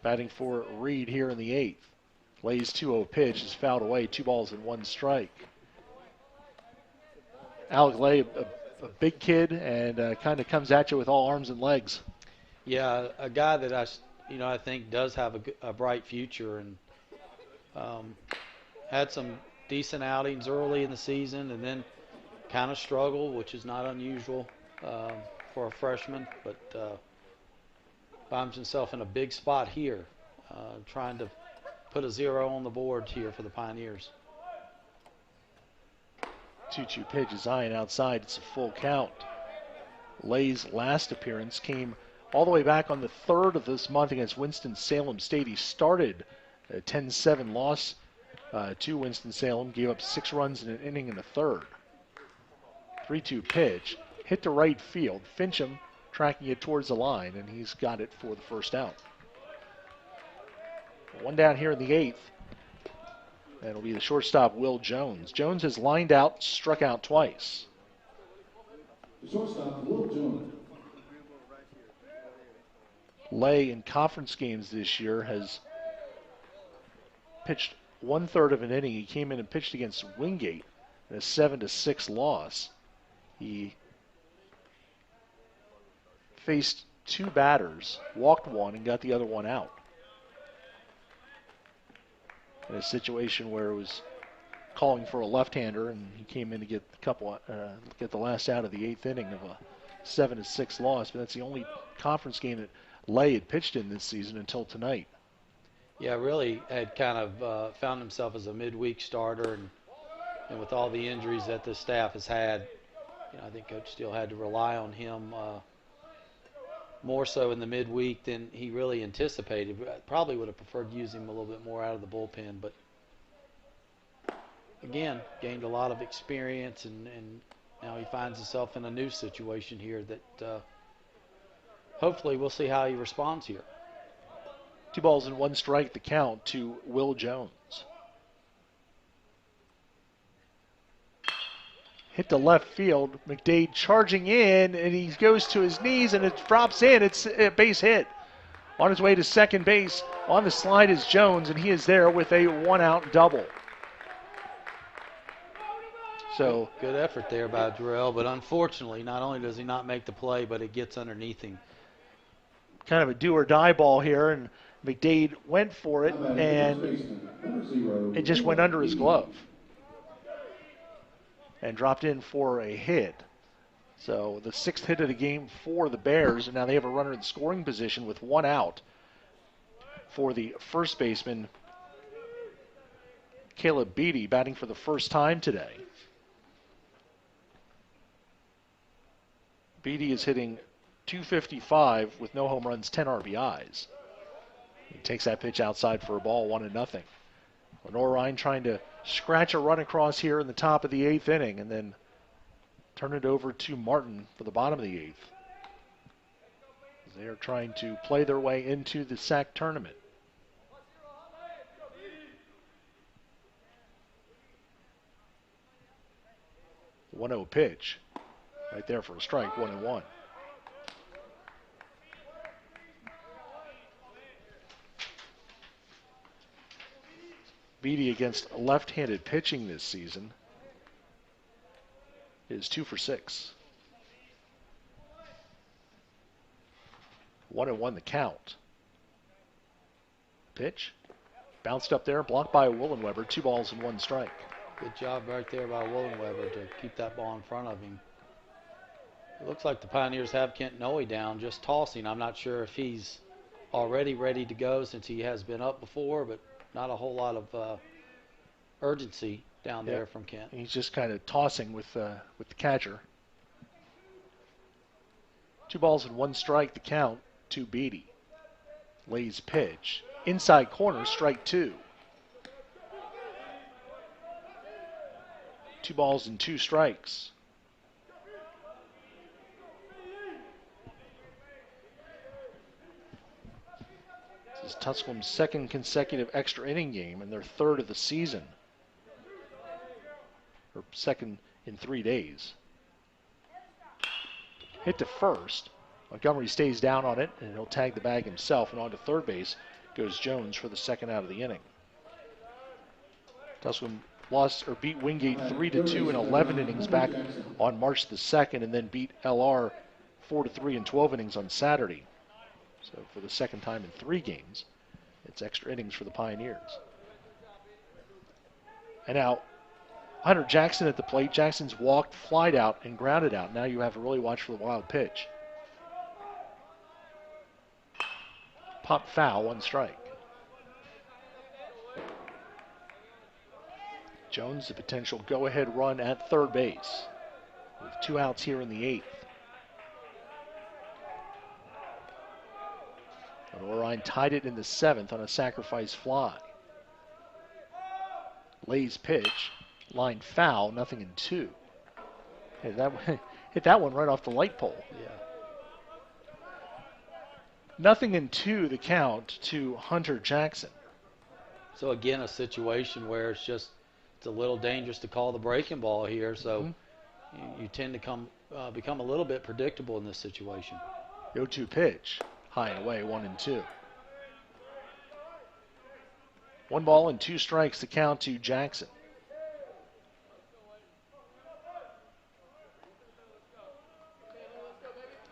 Batting for Reed here in the 8th. Lay's 2-0 pitch is fouled away. 2 balls and 1 strike. Alec Lay, a big kid, and kind of comes at you with all arms and legs. Yeah, a guy that I think does have a bright future, and had some decent outings early in the season, and then kind of struggled, which is not unusual for a freshman, but finds himself in a big spot here, trying to put a 0 on the board here for the Pioneers. 2-2 pitch is high and outside. It's a full count. Lay's last appearance came all the way back on the 3rd of this month against Winston-Salem State. He started a 10-7 loss to Winston-Salem. Gave up 6 runs in an inning and a third. 3-2 pitch. Hit to right field. Fincham tracking it towards the line, and he's got it for the first out. One down here in the 8th. That'll be the shortstop, Will Jones. Jones has lined out, struck out twice. The shortstop, Will Jones. Lay in conference games this year has pitched 1/3 of an inning. He came in and pitched against Wingate in a 7-6 loss. He faced 2 batters, walked one, and got the other one out. In a situation where it was calling for a left-hander, and he came in to get get the last out of the 8th inning of a 7-6 loss. But that's the only conference game that Lay had pitched in this season until tonight. Yeah, really had kind of found himself as a midweek starter, and with all the injuries that the staff has had, I think Coach Steele had to rely on him more so in the midweek than he really anticipated. Probably would have preferred to use him a little bit more out of the bullpen, but again, gained a lot of experience, and now he finds himself in a new situation here that hopefully we'll see how he responds here. 2 balls and 1 strike, the count to Will Jones. Hit to left field. McDade charging in, and he goes to his knees, and it drops in. It's a base hit. On his way to second base, on the slide is Jones, and he is there with a 1-out double. So good effort there by Durrell, but unfortunately, not only does he not make the play, but it gets underneath him. Kind of a do-or-die ball here, and McDade went for it, and it just went under his glove and dropped in for a hit. So the 6th hit of the game for the Bears, and now they have a runner in scoring position with 1 out for the first baseman, Caleb Beatty, batting for the first time today. Beatty is hitting .255 with no home runs, 10 RBIs. He takes that pitch outside for a ball, 1-0. Lenior-Rhyne trying to scratch a run across here in the top of the 8th inning and then turn it over to Martin for the bottom of the 8th. They are trying to play their way into the SAC tournament. The 1-0 pitch. Right there for a strike, 1-1. Beatty against left-handed pitching this season is 2 for 6. 1-1 the count. Pitch. Bounced up there, blocked by Willenweber. 2 balls and 1 strike. Good job right there by Willenweber to keep that ball in front of him. It looks like the Pioneers have Kent Noe down, just tossing. I'm not sure if he's already ready to go since he has been up before, but not a whole lot of urgency down there from Kent. He's just kind of tossing with the catcher. 2 balls and 1 strike, the count to Beatty. Lay's pitch. Inside corner, strike 2. 2 balls and 2 strikes. This is Tusculum's 2nd consecutive extra inning game and their 3rd of the season. Or 2nd in 3 days. Hit to first. Montgomery stays down on it, and he'll tag the bag himself, and on to third base goes Jones for the 2nd out of the inning. Tusculum beat Wingate 3-2 in 11 innings back on March the 2nd, and then beat LR 4-3 in 12 innings on Saturday. So for the 2nd time in 3 games, it's extra innings for the Pioneers. And now Hunter Jackson at the plate. Jackson's walked, flied out, and grounded out. Now you have to really watch for the wild pitch. Pop foul, 1 strike. Jones, the potential go-ahead run at third base with 2 outs here in the 8th. Lenior-Rhyne tied it in the 7th on a sacrifice fly. Lay's pitch. Line foul, 0-2. Hit that one right off the light pole. Yeah. 0-2 the count to Hunter Jackson. So again, a situation where it's a little dangerous to call the breaking ball here. So you tend to become a little bit predictable in this situation. 0-2 pitch, high and away, 1-2. 1 ball and 2 strikes to count to Jackson.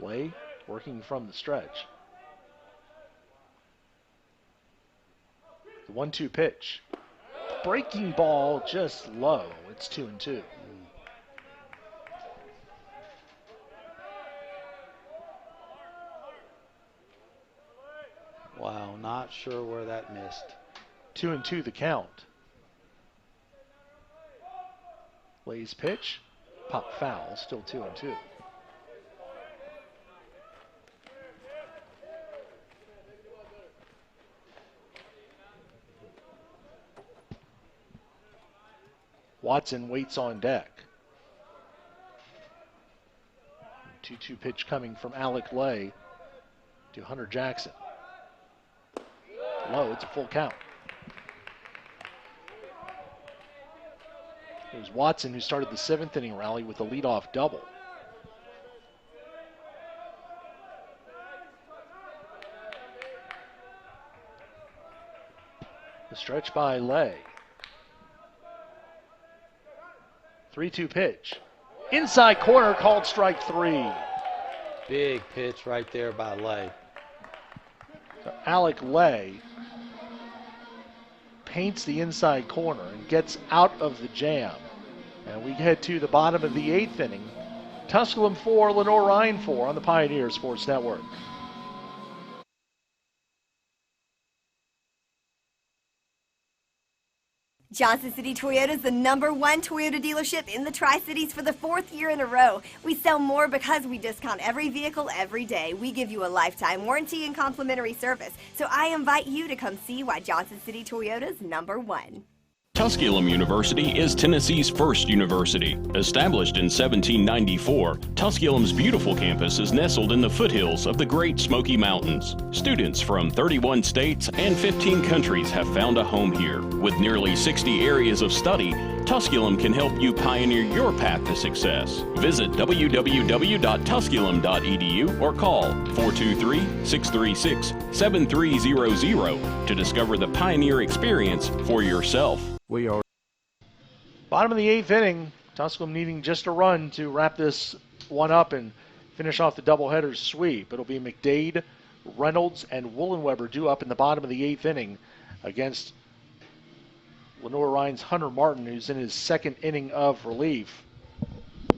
Lay working from the stretch. The 1-2 pitch. Breaking ball just low. It's 2-2. Wow, not sure where that missed. 2-2 the count. Lay's pitch. Pop foul. Still 2-2. Watson waits on deck. 2-2 pitch coming from Alec Lay to Hunter Jackson. Low, it's a full count. It was Watson who started the 7th inning rally with a leadoff double. The stretch by Lay. 3-2 pitch. Inside corner, called strike 3. Big pitch right there by Lay. So Alec Lay paints the inside corner and gets out of the jam. And we head to the bottom of the 8th inning. Tusculum 4, Lenior-Rhyne 4 on the Pioneer Sports Network. Johnson City Toyota is the #1 Toyota dealership in the Tri-Cities for the 4th year in a row. We sell more because we discount every vehicle every day. We give you a lifetime warranty and complimentary service. So I invite you to come see why Johnson City Toyota is #1. Tusculum University is Tennessee's first university. Established in 1794, Tusculum's beautiful campus is nestled in the foothills of the Great Smoky Mountains. Students from 31 states and 15 countries have found a home here. With nearly 60 areas of study, Tusculum can help you pioneer your path to success. Visit www.tusculum.edu or call 423-636-7300 to discover the Pioneer experience for yourself. We are. Bottom of the 8th inning. Tusculum needing just a run to wrap this one up and finish off the doubleheader sweep. It'll be McDade, Reynolds, and Woolenweber due up in the bottom of the 8th inning against Lenior-Rhyne's Hunter Martin, who's in his 2nd inning of relief.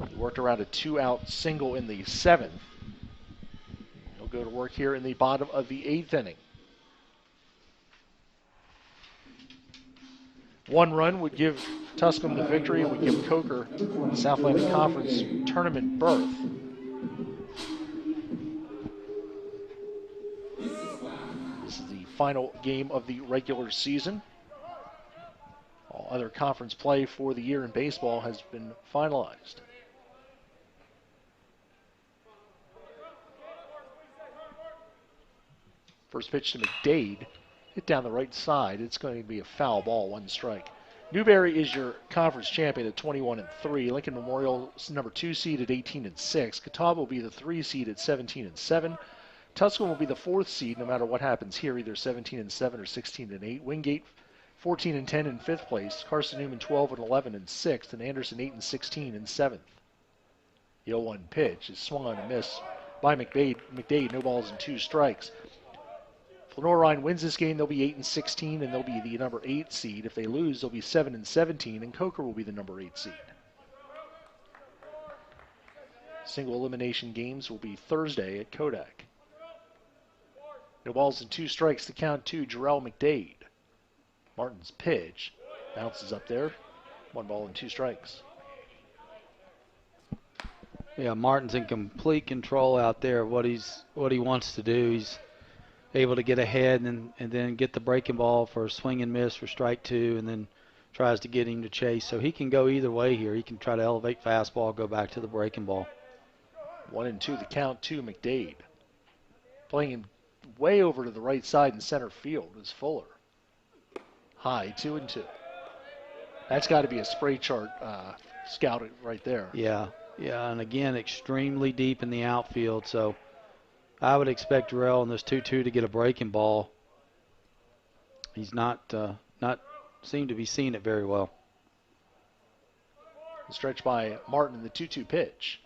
He worked around a 2-out single in the 7th. He'll go to work here in the bottom of the 8th inning. 1 run would give Tusculum the victory and would give Coker the South Atlantic Conference tournament berth. This is the final game of the regular season. All other conference play for the year in baseball has been finalized. First pitch to McDade. Hit down the right side. It's going to be a foul ball, 1 strike. Newberry is your conference champion at 21-3. Lincoln Memorial is the #2 seed at 18-6. Catawba will be the 3 seed at 17-7. Tusculum will be the 4th seed no matter what happens here, either 17-7 or 16-8. Wingate 14-10 in 5th place. Carson Newman 12-11 in 6th, and Anderson 8-16 in 7th. The 0-1 pitch is swung on a miss by McDade. No balls and 2 strikes. If Lenior-Rhyne wins this game, they'll be 8-16, and they'll be the #8 seed. If they lose, they'll be 7-17, and Coker will be the #8 seed. Single elimination games will be Thursday at Kodak. No balls and 2 strikes to count to Jarrell McDade. Martin's pitch bounces up there. 1 ball and 2 strikes. Yeah, Martin's in complete control out there of what he wants to do. He's able to get ahead and then get the breaking ball for a swing and miss for strike 2, and then tries to get him to chase. So he can go either way here. He can try to elevate fastball, go back to the breaking ball. 1-2 the count to McDade. Playing him way over to the right side in center field is Fuller. High, 2-2. That's got to be a spray chart scout right there. Yeah, and again, extremely deep in the outfield. So I would expect Darrell in this 2-2 to get a breaking ball. He's not seemed to be seeing it very well. Stretch by Martin, the 2-2 pitch.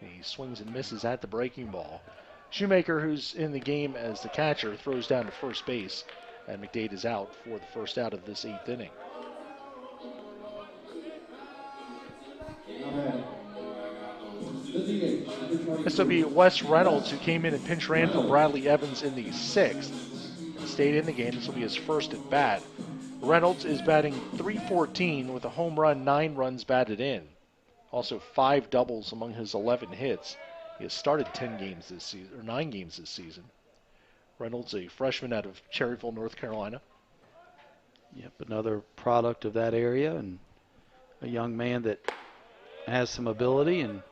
He swings and misses at the breaking ball. Shoemaker, who's in the game as the catcher, throws down to first base, and McDade is out for the first out of this 8th inning. This will be Wes Reynolds, who came in and pinch ran for Bradley Evans in the 6th. Stayed in the game. This will be his first at bat. Reynolds is batting .314 with a home run, 9 runs batted in. Also 5 doubles among his 11 hits. He has started 10 games this season, or 9 games this season. Reynolds, a freshman out of Cherryville, North Carolina. Yep, another product of that area and a young man that has some ability and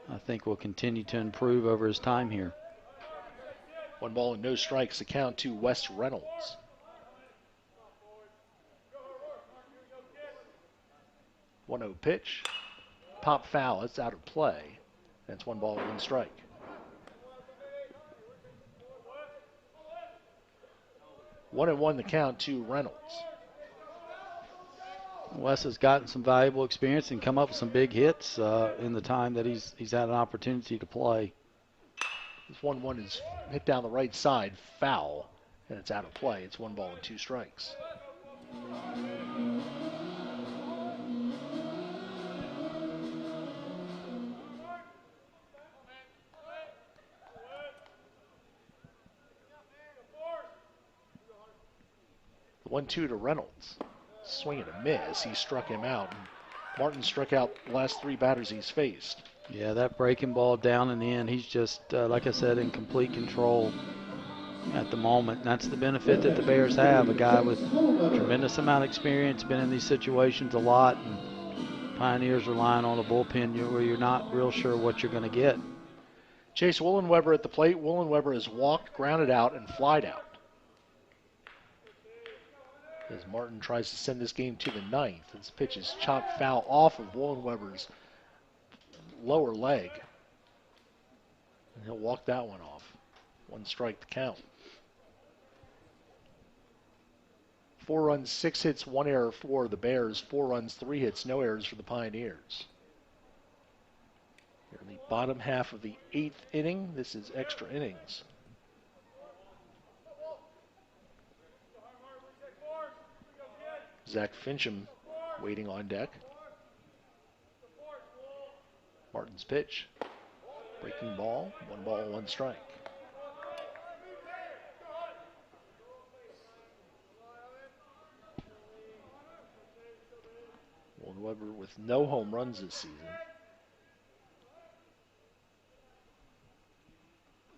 I think will continue to improve over his time here. 1 ball and no strikes, the count to Wes Reynolds. .1-0 pitch. Pop foul, it's out of play. That's 1 ball and 1 strike. One and 1 the count to Reynolds. Wes has gotten some valuable experience and come up with some big hits in the time that he's had an opportunity to play. This 1-1 is hit down the right side, foul, and it's out of play. It's 1 ball and 2 strikes. The 1-2 to Reynolds. Swing and a miss. He struck him out. And Martin struck out the last 3 batters he's faced. Yeah, that breaking ball down and in, he's just, like I said, in complete control at the moment. And that's the benefit that the Bears have. A guy with tremendous amount of experience, been in these situations a lot, and Pioneers relying on a bullpen where you're not real sure what you're going to get. Chase Woolenweber at the plate. Woolenweber has walked, grounded out, and flied out. As Martin tries to send this game to the 9th. This pitch is chopped foul off of Woolenweber's lower leg. And he'll walk that one off. 1 strike to count. 4 runs, 6 hits, 1 error for the Bears. 4 runs, 3 hits, no errors for the Pioneers. Here in the bottom half of the 8th inning. This is extra innings. Zach Fincham waiting on deck. Martin's pitch. Breaking ball. 1 ball, 1 strike. Woolenweber with no home runs this season.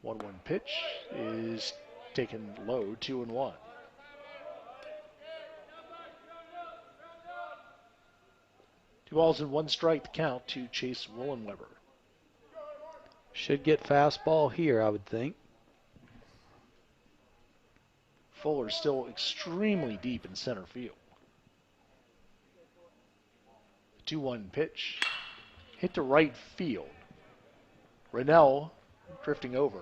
1-1 pitch is taken low, 2-1. Two balls and 1 strike to count to Chase Woolenweber. Should get fastball here, I would think. Fuller still extremely deep in center field. 2-1 pitch. Hit to right field. Rennell drifting over,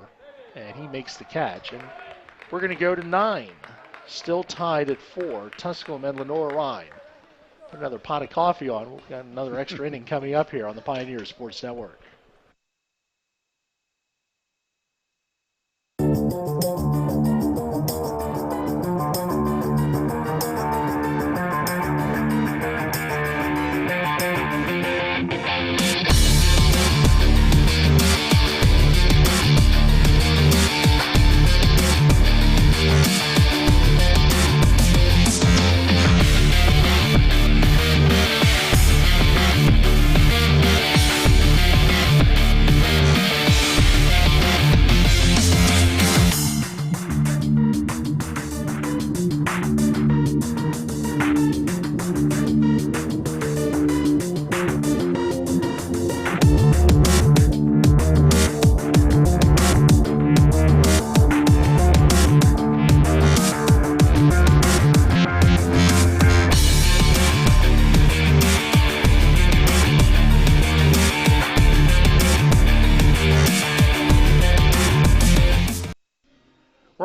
and he makes the catch. And we're going to go to 9. Still tied at 4. Tusculum and Lenior-Rhyne. Put another pot of coffee on. We've got another extra inning coming up here on the Pioneer Sports Network.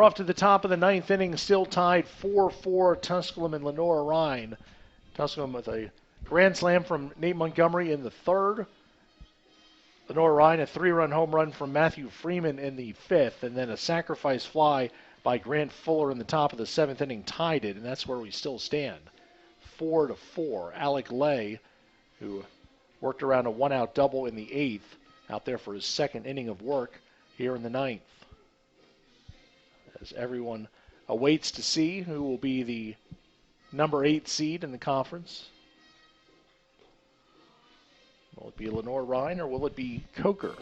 off to the top of the ninth inning, still tied 4-4 Tusculum and Lenior-Rhyne. Tusculum with a grand slam from Nate Montgomery in the third. Lenior-Rhyne, a 3-run home run from Matthew Freeman in the fifth, and then a sacrifice fly by Grant Fuller in the top of the seventh inning tied it, and that's where we still stand. 4-4. Alec Lay, who worked around a one-out double in the eighth, out there for his second inning of work here in the ninth. As everyone awaits to see who will be the number 8 seed in the conference. Will it be Lenior-Rhyne or will it be Coker?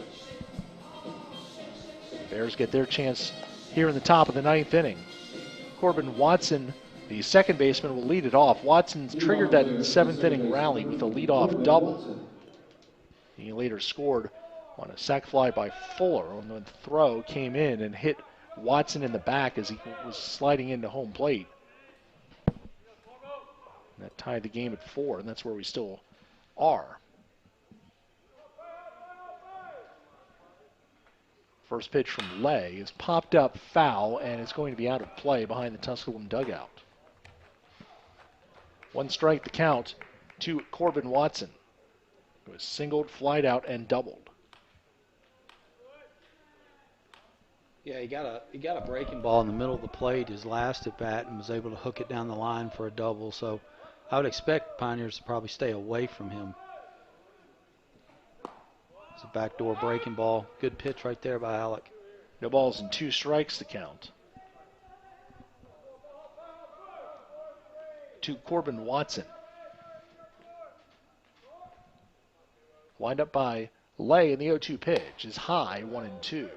Bears get their chance here in the top of the ninth inning. Corbin Watson, the second baseman, will lead it off. Watson's triggered that seventh inning rally with a leadoff double. He later scored on a sac fly by Fuller on the throw, came in and hit Watson in the back as he was sliding into home plate. That tied the game at 4, and that's where we still are. First pitch from Lay is popped up foul and is going to be out of play behind the Tusculum dugout. 1 strike the count to Corbin Watson, who was singled, flied out, and doubled. Yeah, he got a breaking ball in the middle of the plate his last at bat and was able to hook it down the line for a double. So I would expect Pioneers to probably stay away from him. It's a backdoor breaking ball. Good pitch right there by Alec. No balls and 2 strikes to count. To Corbin Watson. Wind up by Lay in the 0-2 pitch is high, 1-2.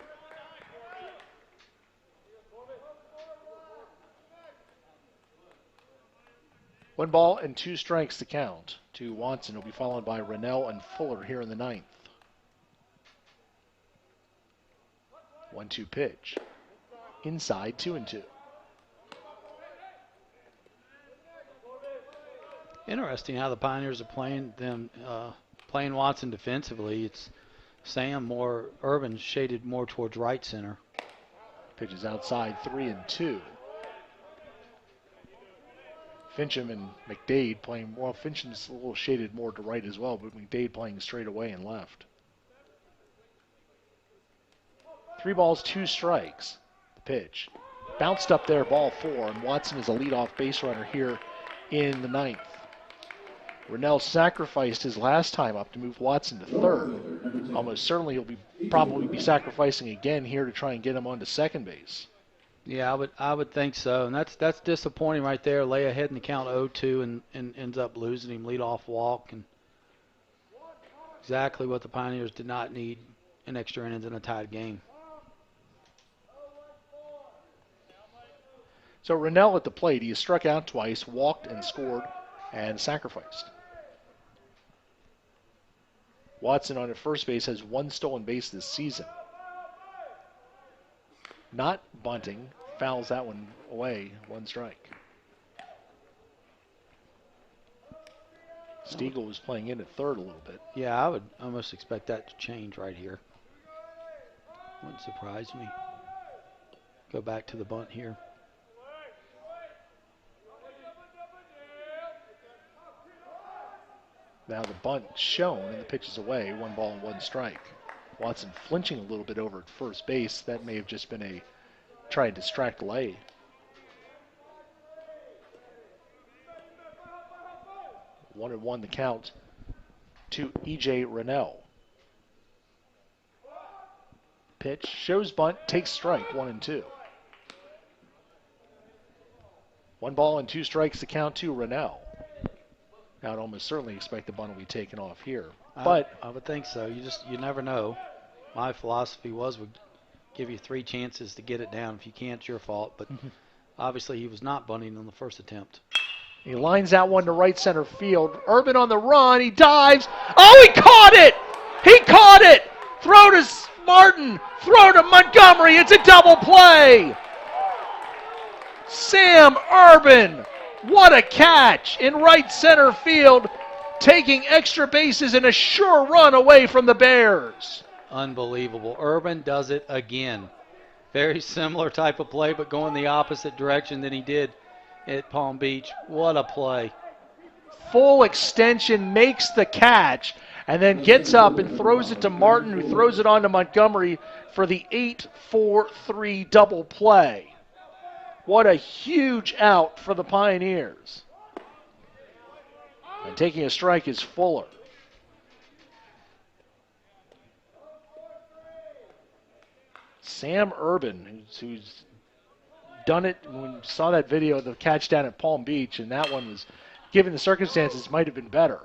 One ball and 2 strikes to count to Watson. Will be followed by Rennell and Fuller here in the ninth. 1-2 pitch. Inside, 2-2. Interesting how the Pioneers are playing Watson defensively. It's Sam Urban shaded more towards right center. Pitches outside, 3-2. Fincham and McDade playing, well, Fincham's a little shaded more to right as well, but McDade playing straight away and left. 3 balls, 2 strikes. The pitch. Bounced up there, ball 4, and Watson is a leadoff base runner here in the ninth. Rennell sacrificed his last time up to move Watson to third. Almost certainly he'll probably be sacrificing again here to try and get him onto second base. Yeah, I would think so, and that's disappointing right there. Lay ahead in the count 0-2 and ends up losing him, leadoff walk, and exactly what the Pioneers did not need in extra innings in a tied game. So Rennell at the plate, he has struck out twice, walked and scored, and sacrificed. Watson on at first base has 1 stolen base this season. Not bunting, fouls that one away, 1 strike. Stiegel was playing in at third a little bit. Yeah, I would almost expect that to change right here. Wouldn't surprise me. Go back to the bunt here. Now the bunt shown and the pitch is away, 1 ball and 1 strike. Watson flinching a little bit over at first base. That may have just been a try and distract Lay. 1-1 the count to E.J. Rennell. Pitch, shows bunt, takes strike, 1-2. 1 ball and 2 strikes to count to Rennell. Now I'd almost certainly expect the bunt will be taken off here. But I would think so. You never know. My philosophy would give you 3 chances to get it down. If you can't, it's your fault. But obviously he was not bunting on the first attempt. He lines out one to right center field. Urban on the run. He dives. Oh, he caught it! He caught it! Throw to Martin. Throw to Montgomery. It's a double play. Sam Urban. What a catch in right center field, taking extra bases and a sure run away from the Bears. Unbelievable. Urban does it again. Very similar type of play, but going the opposite direction than he did at Palm Beach. What a play. Full extension, makes the catch, and then gets up and throws it to Martin, who throws it on to Montgomery for the 8-4-3 double play. What a huge out for the Pioneers. And taking a strike is Fuller. Sam Urban, who's done it, when we saw that video of the catch down at Palm Beach, and that one was, given the circumstances, might have been better.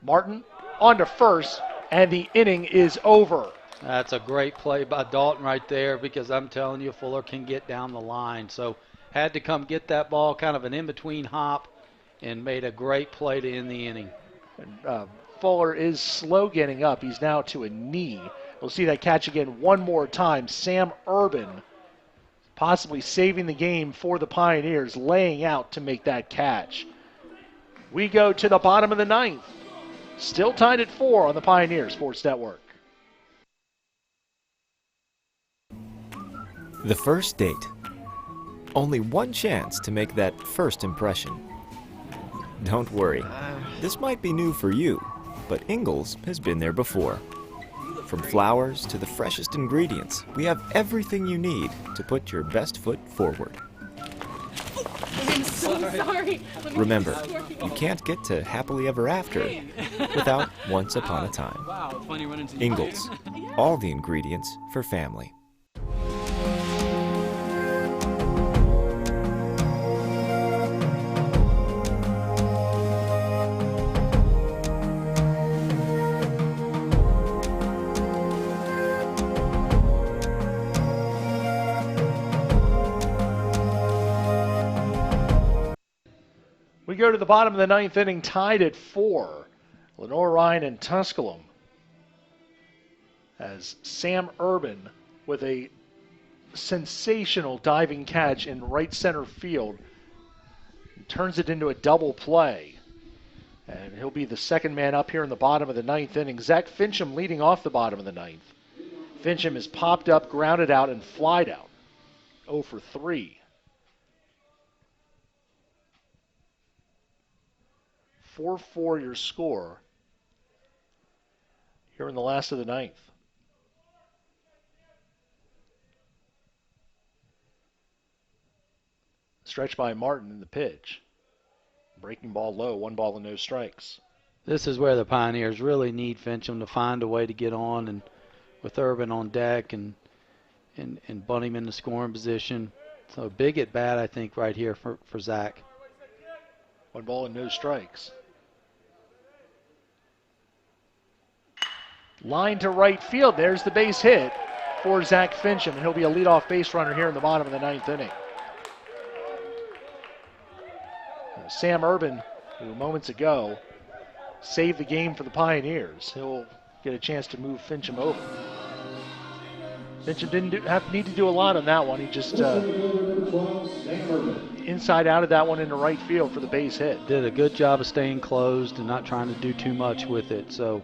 Martin on to first, and the inning is over. That's a great play by Dalton right there, because I'm telling you, Fuller can get down the line. So had to come get that ball, kind of an in-between hop, and made a great play to end the inning. And, Fuller is slow getting up. He's now to a knee. We'll see that catch again one more time. Sam Urban possibly saving the game for the Pioneers, laying out to make that catch. We go to the bottom of the ninth. Still tied at 4 on the Pioneer Sports Network. The first date. Only one chance to make that first impression. Don't worry, this might be new for you, but Ingalls has been there before. From flowers to the freshest ingredients, we have everything you need to put your best foot forward. I'm so sorry. Remember, you can't get to happily ever after without once upon a time. Ingalls, all the ingredients for family. We go to the bottom of the ninth inning, tied at 4. Lenior-Rhyne and Tusculum. As Sam Urban, with a sensational diving catch in right center field, turns it into a double play. And he'll be the second man up here in the bottom of the ninth inning. Zach Fincham leading off the bottom of the ninth. Fincham is popped up, grounded out, and flied out. 0 for 3. 4-4 your score here in the last of the ninth. Stretch by Martin in the pitch. Breaking ball low, 1 ball and no strikes. This is where the Pioneers really need Fincham to find a way to get on, and with Urban on deck and bunt him in the scoring position. So a big at bat, I think, right here for Zach. 1 ball and no strikes. Line to right field. There's the base hit for Zach Fincham, and he'll be a leadoff base runner here in the bottom of the ninth inning. Sam Urban, who moments ago saved the game for the Pioneers, he'll get a chance to move Fincham over. Fincham didn't need to do a lot on that one. He just inside out of that one into right field for the base hit. Did a good job of staying closed and not trying to do too much with it. So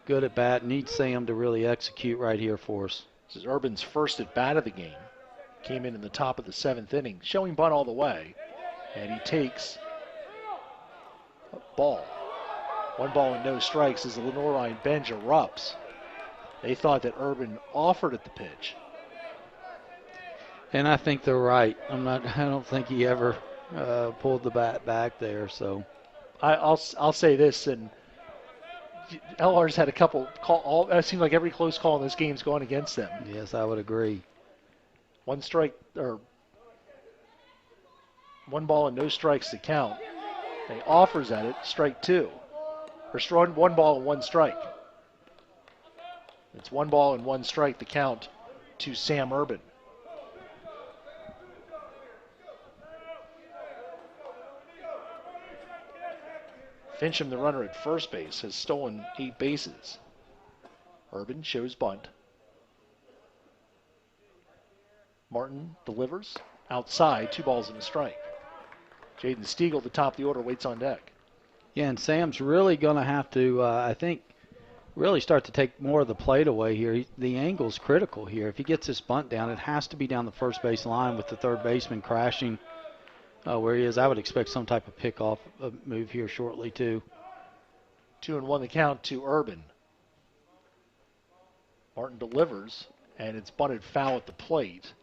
good at bat. Needs Sam to really execute right here for us. This is Urban's first at bat of the game. Came in the top of the 7th inning, showing bunt all the way. And he takes a ball. 1 ball and no strikes as the Lenior-Rhyne bench erupts. They thought that Urban offered at the pitch. And I think they're right. I don't think he ever pulled the bat back there. So I'll say this, and LR's had a couple it seems like every close call in this game's gone against them. Yes, I would agree. 1 strike, or 1 ball and no strikes to count. He offers at it, strike 2. Or 1 ball and 1 strike. It's 1 ball and 1 strike to count to Sam Urban. Fincham, the runner at first base, has stolen 8 bases. Urban shows bunt. Martin delivers outside, 2 balls and a strike. Jaden Stiegel, the top of the order, waits on deck. Yeah, and Sam's really going to have to, I think, really start to take more of the plate away here. The angle's critical here. If he gets this bunt down, it has to be down the first base line with the third baseman crashing where he is. I would expect some type of pickoff move here shortly, too. 2-1 the count to Urban. Martin delivers, and it's bunted foul at the plate.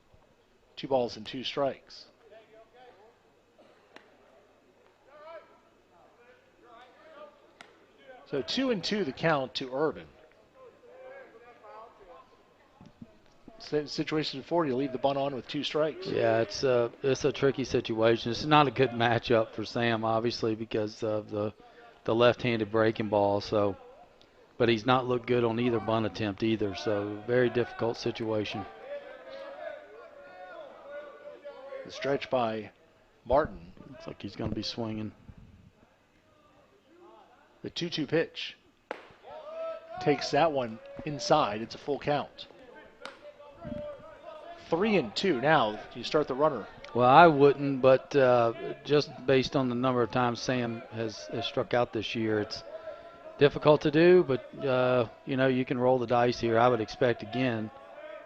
2 balls and 2 strikes. So 2-2 the count to Urban. Situation 4, you leave the bunt on with 2 strikes. Yeah, it's a tricky situation. It's not a good matchup for Sam, obviously, because of the left-handed breaking ball. So, but he's not looked good on either bunt attempt either. So, very difficult situation. The stretch by Martin. Looks like he's going to be swinging. The 2-2 pitch. Takes that one inside. It's a full count. 3-2 now. You start the runner. Well, I wouldn't, but just based on the number of times Sam has struck out this year, it's difficult to do, but, you can roll the dice here. I would expect, again,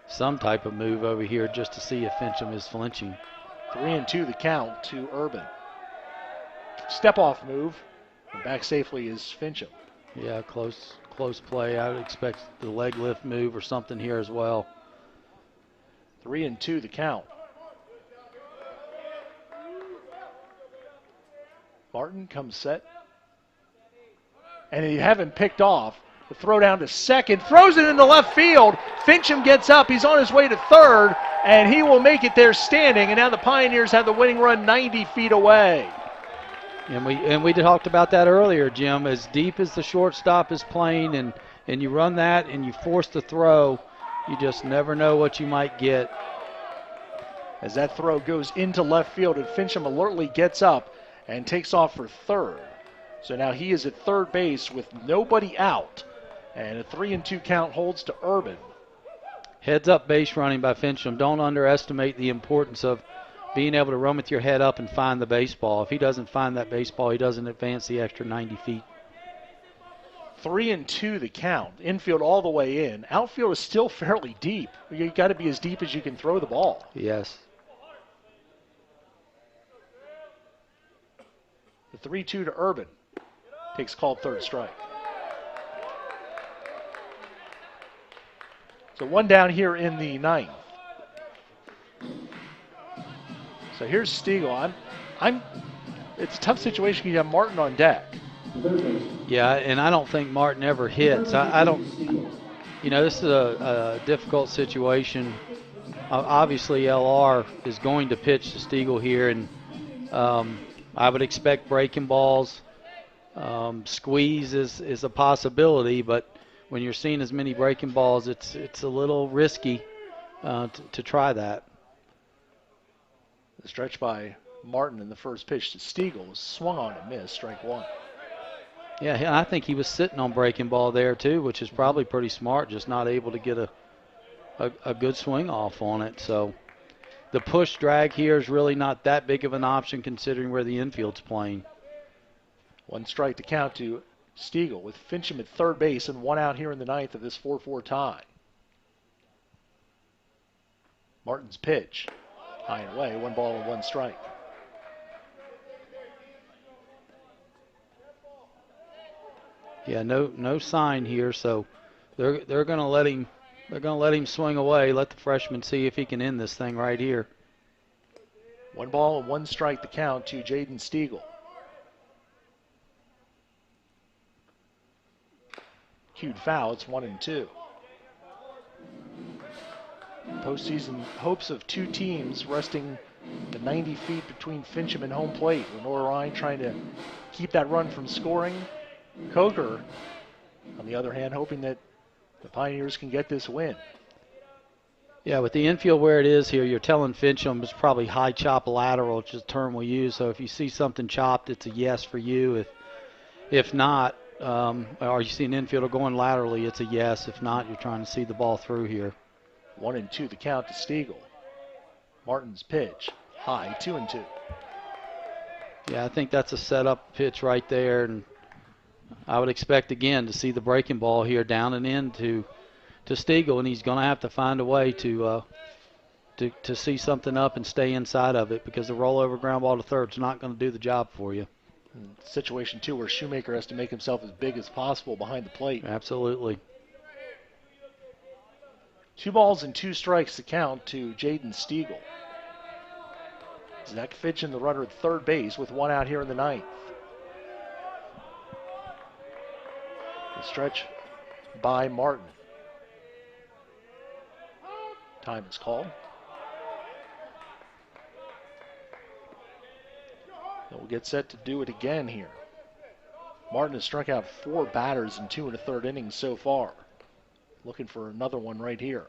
some type of move over here just to see if Fincham is flinching. 3-2 the count to Urban. Step-off move. And back safely is Fincham. Yeah, close play. I would expect the leg lift move or something here as well. 3-2 the count. Martin comes set. And you have him picked off. The throw down to second. Throws it into left field. Fincham gets up. He's on his way to third. And he will make it there standing. And now the Pioneers have the winning run 90 feet away. And we talked about that earlier, Jim. As deep as the shortstop is playing and you run that and you force the throw, you just never know what you might get. As that throw goes into left field, and Fincham alertly gets up and takes off for third. So now he is at third base with nobody out. And a 3-2 count holds to Urban. Heads up base running by Fincham. Don't underestimate the importance of being able to run with your head up and find the baseball. If he doesn't find that baseball, he doesn't advance the extra 90 feet. 3-2 the count. Infield all the way in. Outfield is still fairly deep. You got to be as deep as you can throw the ball. Yes. The 3-2 to Urban. Takes called third strike. So one down here in the ninth. So here's Stiegel. It's a tough situation. You have Martin on deck. Yeah, and I don't think Martin ever hits. I don't. This is a difficult situation. Obviously, LR is going to pitch to Stiegel here, and I would expect breaking balls. Squeeze is a possibility, but when you're seeing as many breaking balls, it's a little risky to try that. The stretch by Martin in the first pitch to Stiegel was swung on and missed, strike one. Yeah, I think he was sitting on breaking ball there too, which is probably pretty smart, just not able to get a good swing off on it. So the push drag here is really not that big of an option considering where the infield's playing. One strike to count to Stiegel with Fincham at third base and one out here in the ninth of this 4-4 tie. Martin's pitch, high and away, 1 ball and 1 strike. Yeah, no sign here, so they're going to let him swing away. Let the freshman see if he can end this thing right here. 1 ball and 1 strike to count to Jaden Stiegel. Cued foul. It's 1-2. Postseason hopes of 2 teams resting the 90 feet between Fincham and home plate. Lenior-Rhyne trying to keep that run from scoring. Coker, on the other hand, hoping that the Pioneers can get this win. Yeah, with the infield where it is here, you're telling Fincham it's probably high chop lateral, which is the term we use. So if you see something chopped, it's a yes for you. If not, or you see an infielder going laterally, it's a yes. If not, you're trying to see the ball through here. 1-2 the count to Stiegel. Martin's pitch, high, 2-2. Yeah, I think that's a setup pitch right there, and I would expect again to see the breaking ball here down and in to Stiegel, and he's going to have to find a way to see something up and stay inside of it, because the rollover ground ball to third is not going to do the job for you. Situation, too, where Shoemaker has to make himself as big as possible behind the plate. Absolutely. 2 balls and 2 strikes to count to Jaden Stiegel. Zach Fitchin, the runner at third base, with 1 out here in the 9th. The stretch by Martin. Time is called. And we'll get set to do it again here. Martin has struck out 4 batters in 2 1/3 innings so far. Looking for another one right here.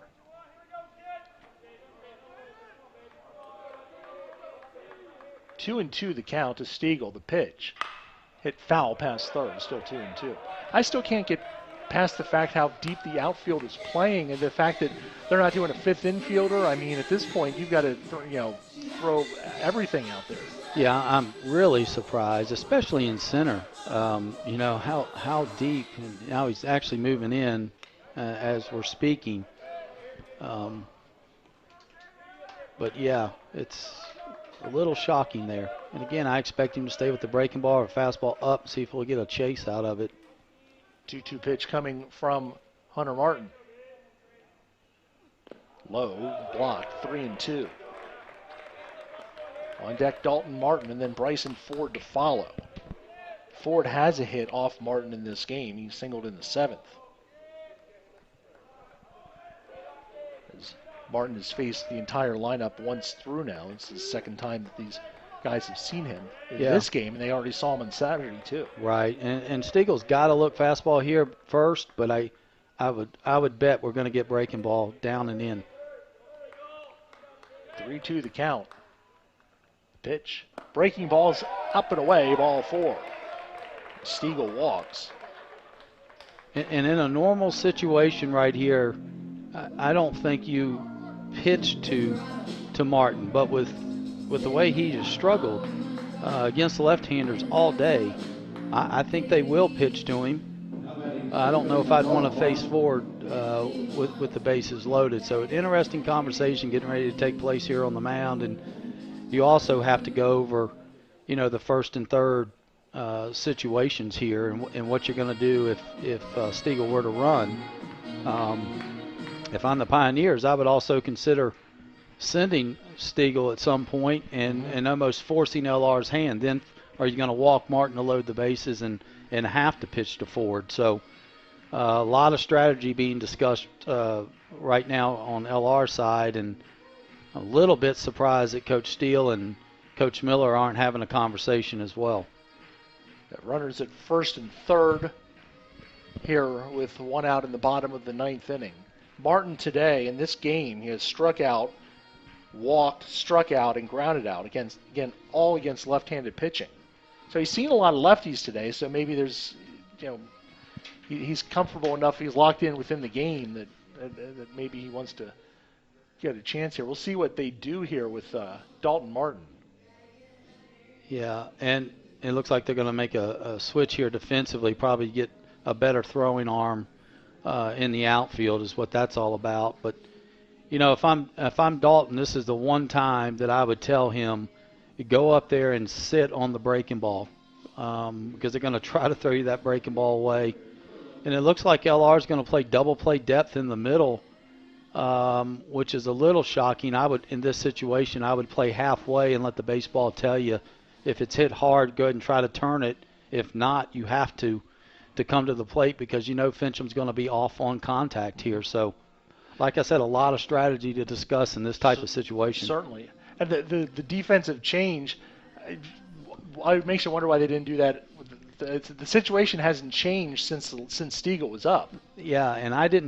Two and 2 the count to Stiegel. The pitch hit foul past third. Still 2-2. I still can't get past the fact how deep the outfield is playing, and the fact that they're not doing a 5th infielder. I mean, at this point, you've got to throw everything out there. Yeah, I'm really surprised, especially in center. How deep, and now he's actually moving in as we're speaking. But yeah, it's a little shocking there. And again, I expect him to stay with the breaking ball or fastball up, see if we'll get a chase out of it. 2-2 pitch coming from Hunter Martin. Low, blocked, 3-2. On deck, Dalton Martin, and then Bryson Ford to follow. Ford has a hit off Martin in this game. He singled in the 7th. As Martin has faced the entire lineup once through now. It's the second time that these guys have seen him in this game, and they already saw him on Saturday too. Right, and Stiegel's got to look fastball here first, but I would bet we're going to get breaking ball down and in. 3-2 the count. Pitch. Breaking ball's up and away, ball 4. Stiegel walks. And in a normal situation right here, I don't think you pitch to Martin, but with the way he has struggled against the left-handers all day, I think they will pitch to him. I don't know if I'd want to face Ford with the bases loaded. So an interesting conversation getting ready to take place here on the mound, and you also have to go over, the first and third situations here and what you're going to do if Stiegel were to run. If I'm the Pioneers, I would also consider sending Stiegel at some point and almost forcing LR's hand. Then are you going to walk Martin to load the bases and have to pitch to Ford? So a lot of strategy being discussed right now on LR's side, and a little bit surprised that Coach Steele and Coach Miller aren't having a conversation as well. Got runners at first and third here with 1 out in the bottom of the 9th inning. Martin today in this game, he has struck out, walked, struck out, and grounded out all against left-handed pitching. So he's seen a lot of lefties today, so maybe there's, he's comfortable enough, he's locked in within the game that maybe he wants to get a chance here. We'll see what they do here with Dalton Martin. Yeah, and it looks like they're going to make a switch here defensively, probably get a better throwing arm in the outfield is what that's all about. But, if I'm Dalton, this is the one time that I would tell him, go up there and sit on the breaking ball because they're going to try to throw you that breaking ball away. And it looks like LR is going to play double play depth in the middle, which is a little shocking. In this situation, I would play halfway and let the baseball tell you if it's hit hard, go ahead and try to turn it. If not, you have to come to the plate because Fincham's going to be off on contact here. So, like I said, a lot of strategy to discuss in this type of situation. Certainly. And the defensive change, it makes you wonder why they didn't do that. The situation hasn't changed since Stiegel was up. Yeah, and I did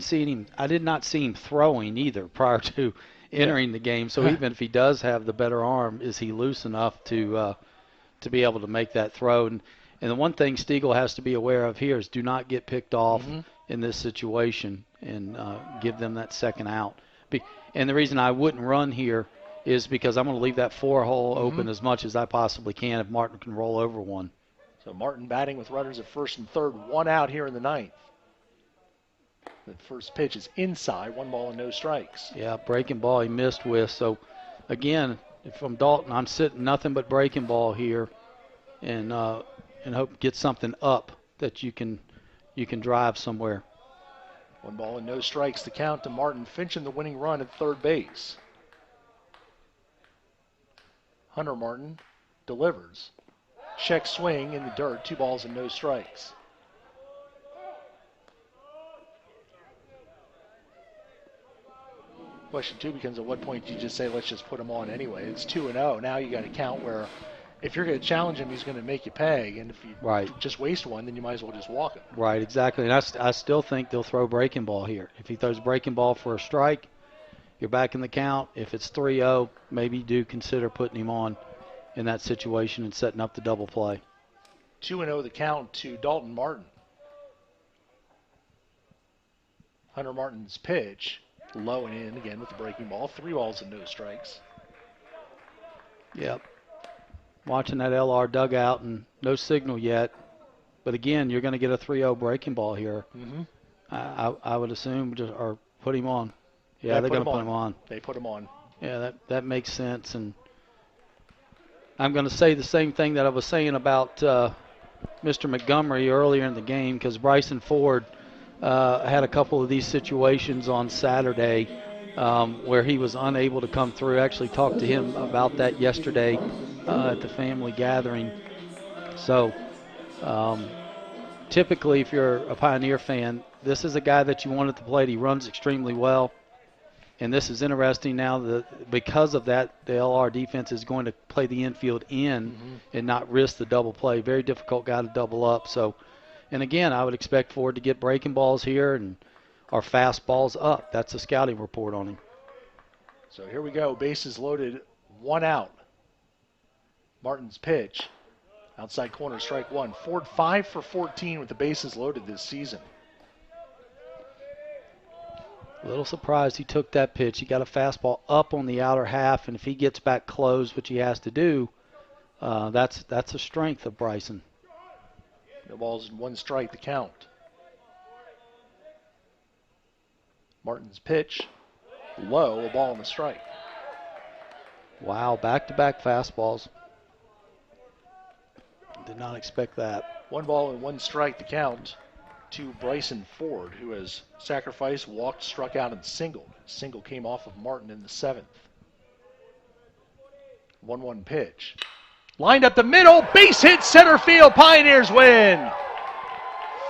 not see him throwing either prior to entering the game. So even if he does have the better arm, is he loose enough to be able to make that throw? And the one thing Stiegel has to be aware of here is do not get picked off in this situation and give them that second out. And the reason I wouldn't run here is because I'm going to leave that 4 hole open as much as I possibly can if Martin can roll over one. So Martin batting with runners at first and third, 1 out here in the 9th. The first pitch is inside, 1 ball and no strikes. Yeah, breaking ball he missed with. So, again, from Dalton, I'm sitting nothing but breaking ball here, and hope to get something up that you can drive somewhere. 1 ball and no strikes to count to Martin Fincham, the winning run at third base. Hunter Martin delivers. Check swing in the dirt, 2 balls and no strikes. Question 2 becomes, at what point do you just say, let's just put him on anyway? It's 2-0. Now you got to count where if you're going to challenge him, he's going to make you pay. And if you just waste one, then you might as well just walk him. Right, exactly. And I still think they'll throw breaking ball here. If he throws breaking ball for a strike, you're back in the count. If it's 3-0, maybe you do consider putting him on in that situation and setting up the double play. 2-0 the count to Dalton Martin. Hunter Martin's pitch. Low and in again with the breaking ball. 3 balls and no strikes. Yep. Watching that LR dugout and no signal yet. But again, you're going to get a 3-0 breaking ball here. Mm-hmm. I would assume or put him on. Yeah, they're going to put him on. They put him on. Yeah, that makes sense. And I'm going to say the same thing that I was saying about Mr. Montgomery earlier in the game, because Bryson Ford had a couple of these situations on Saturday where he was unable to come through. I actually talked to him about that yesterday at the family gathering. So typically, if you're a Pioneer fan, this is a guy that you want at the plate. He runs extremely well. And this is interesting now that because of that, the LR defense is going to play the infield in and not risk the double play. Very difficult guy to double up. So, and again, I would expect Ford to get breaking balls here and our fastballs up. That's a scouting report on him. So here we go. Bases loaded, 1 out. Martin's pitch. Outside corner, strike 1. Ford 5 for 14 with the bases loaded this season. A little surprised he took that pitch. He got a fastball up on the outer half, and if he gets back close, which he has to do, that's a strength of Bryson. No balls and 1 strike to count. Martin's pitch, low, a ball and a strike. Wow, back-to-back fastballs. Did not expect that. 1 ball and 1 strike to count to Bryson Ford, who has sacrificed, walked, struck out, and singled. Single came off of Martin in the 7th. 1-1 pitch. Lined up the middle, base hit center field, Pioneers win.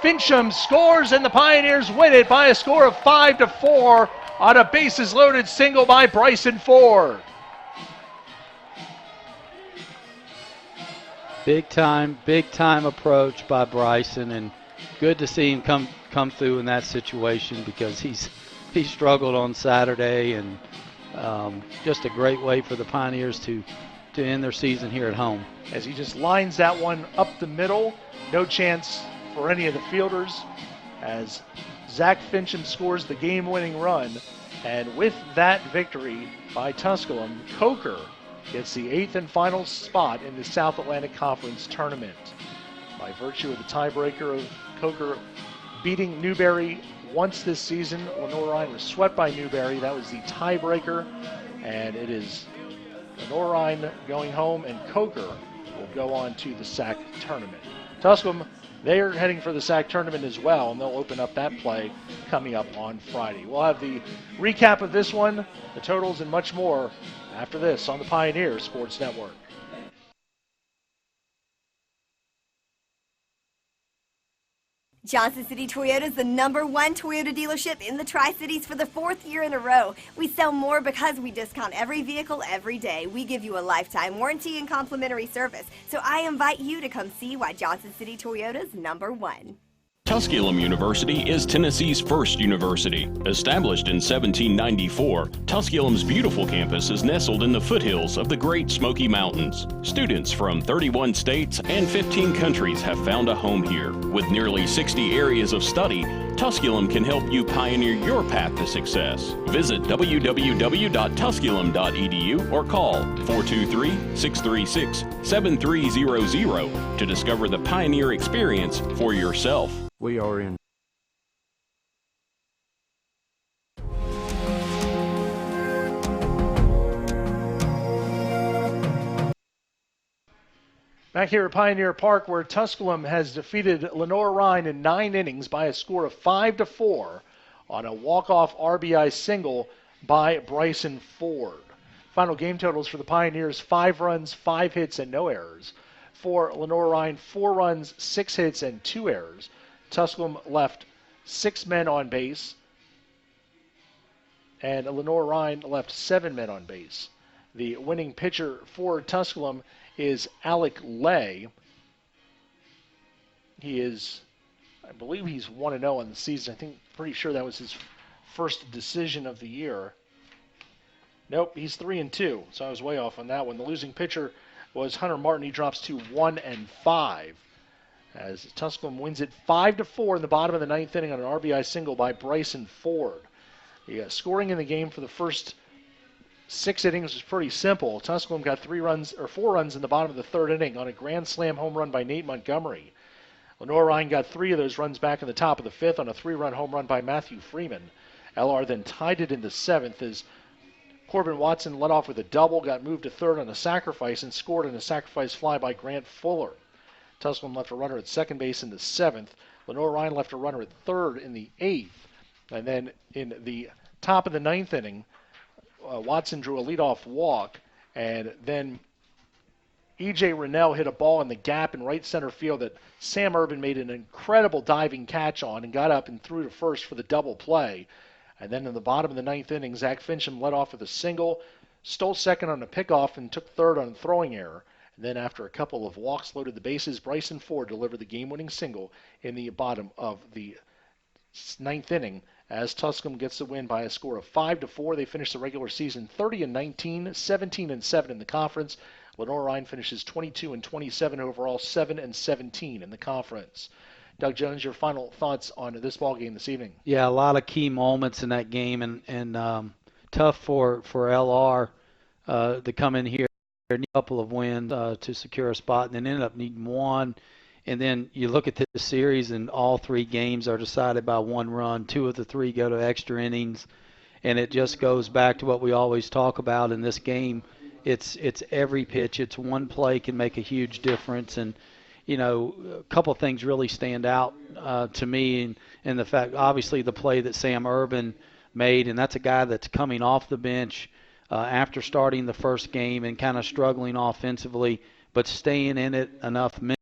Fincham scores and the Pioneers win it by a score of 5-4 on a bases loaded single by Bryson Ford. Big time approach by Bryson, and good to see him come through in that situation because he struggled on Saturday, and just a great way for the Pioneers to end their season here at home. As he just lines that one up the middle, no chance for any of the fielders as Zach Fincham scores the game-winning run, and with that victory by Tusculum, Coker gets the 8th and final spot in the South Atlantic Conference tournament. By virtue of the tiebreaker of Coker beating Newberry once this season, Lenior-Rhyne was swept by Newberry. That was the tiebreaker, and it is Lenior-Rhyne going home, and Coker will go on to the SAC tournament. Tusculum, they are heading for the SAC tournament as well, and they'll open up that play coming up on Friday. We'll have the recap of this one, the totals, and much more after this on the Pioneer Sports Network. Johnson City Toyota is the #1 Toyota dealership in the Tri-Cities for the 4th year in a row. We sell more because we discount every vehicle every day. We give you a lifetime warranty and complimentary service. So I invite you to come see why Johnson City Toyota is #1. Tusculum University is Tennessee's first university. Established in 1794, Tusculum's beautiful campus is nestled in the foothills of the Great Smoky Mountains. Students from 31 states and 15 countries have found a home here. With nearly 60 areas of study, Tusculum can help you pioneer your path to success. Visit www.tusculum.edu or call 423-636-7300 to discover the Pioneer experience for yourself. We are in Back here at Pioneer Park, where Tusculum has defeated Lenior-Rhyne in 9 innings by a score of 5-4 on a walk-off RBI single by Bryson Ford. Final game totals for the Pioneers: 5 runs, 5 hits, and no errors. For Lenior-Rhyne, 4 runs, 6 hits, and 2 errors. Tusculum left 6 men on base, and Lenior-Rhyne left 7 men on base. The winning pitcher for Tusculum is Alec Lay. He is, I believe he's 1-0 on the season. Pretty sure that was his first decision of the year. Nope, he's 3-2, so I was way off on that one. The losing pitcher was Hunter Martin. He drops to 1-5 as Tusculum wins it 5-4 in the bottom of the 9th inning on an RBI single by Bryson Ford. The scoring in the game for the first 6 innings was pretty simple. Tusculum got 4 runs in the bottom of the 3rd inning on a grand slam home run by Nate Montgomery. Lenior-Rhyne got 3 of those runs back in the top of the 5th on a 3-run home run by Matthew Freeman. LR then tied it in the 7th as Corbin Watson led off with a double, got moved to 3rd on a sacrifice, and scored on a sacrifice fly by Grant Fuller. Tusculum left a runner at 2nd base in the 7th. Lenior-Rhyne left a runner at 3rd in the 8th. And then in the top of the 9th inning, Watson drew a leadoff walk, and then E.J. Rennell hit a ball in the gap in right center field that Sam Urban made an incredible diving catch on and got up and threw to first for the double play. And then in the bottom of the 9th inning, Zach Fincham led off with a single, stole 2nd on a pickoff, and took 3rd on a throwing error. And then after a couple of walks loaded the bases, Bryson Ford delivered the game-winning single in the bottom of the 9th inning as Tusculum gets the win by a score of 5-4. They finish the regular season 30-19, 17-7 in the conference. Lenior-Rhyne finishes 22-27 overall, 7-17 in the conference. Doug Jones, your final thoughts on this ball game this evening? Yeah, a lot of key moments in that game, and tough for LR to come in here, need a couple of wins to secure a spot, and then ended up needing 1. And then you look at this series, and all 3 games are decided by 1 run. 2 of the 3 go to extra innings, and it just goes back to what we always talk about in this game. It's every pitch. It's one play can make a huge difference, and a couple of things really stand out to me, and the fact, obviously, the play that Sam Urban made, and that's a guy that's coming off the bench after starting the first game and kind of struggling offensively, but staying in it enough mentally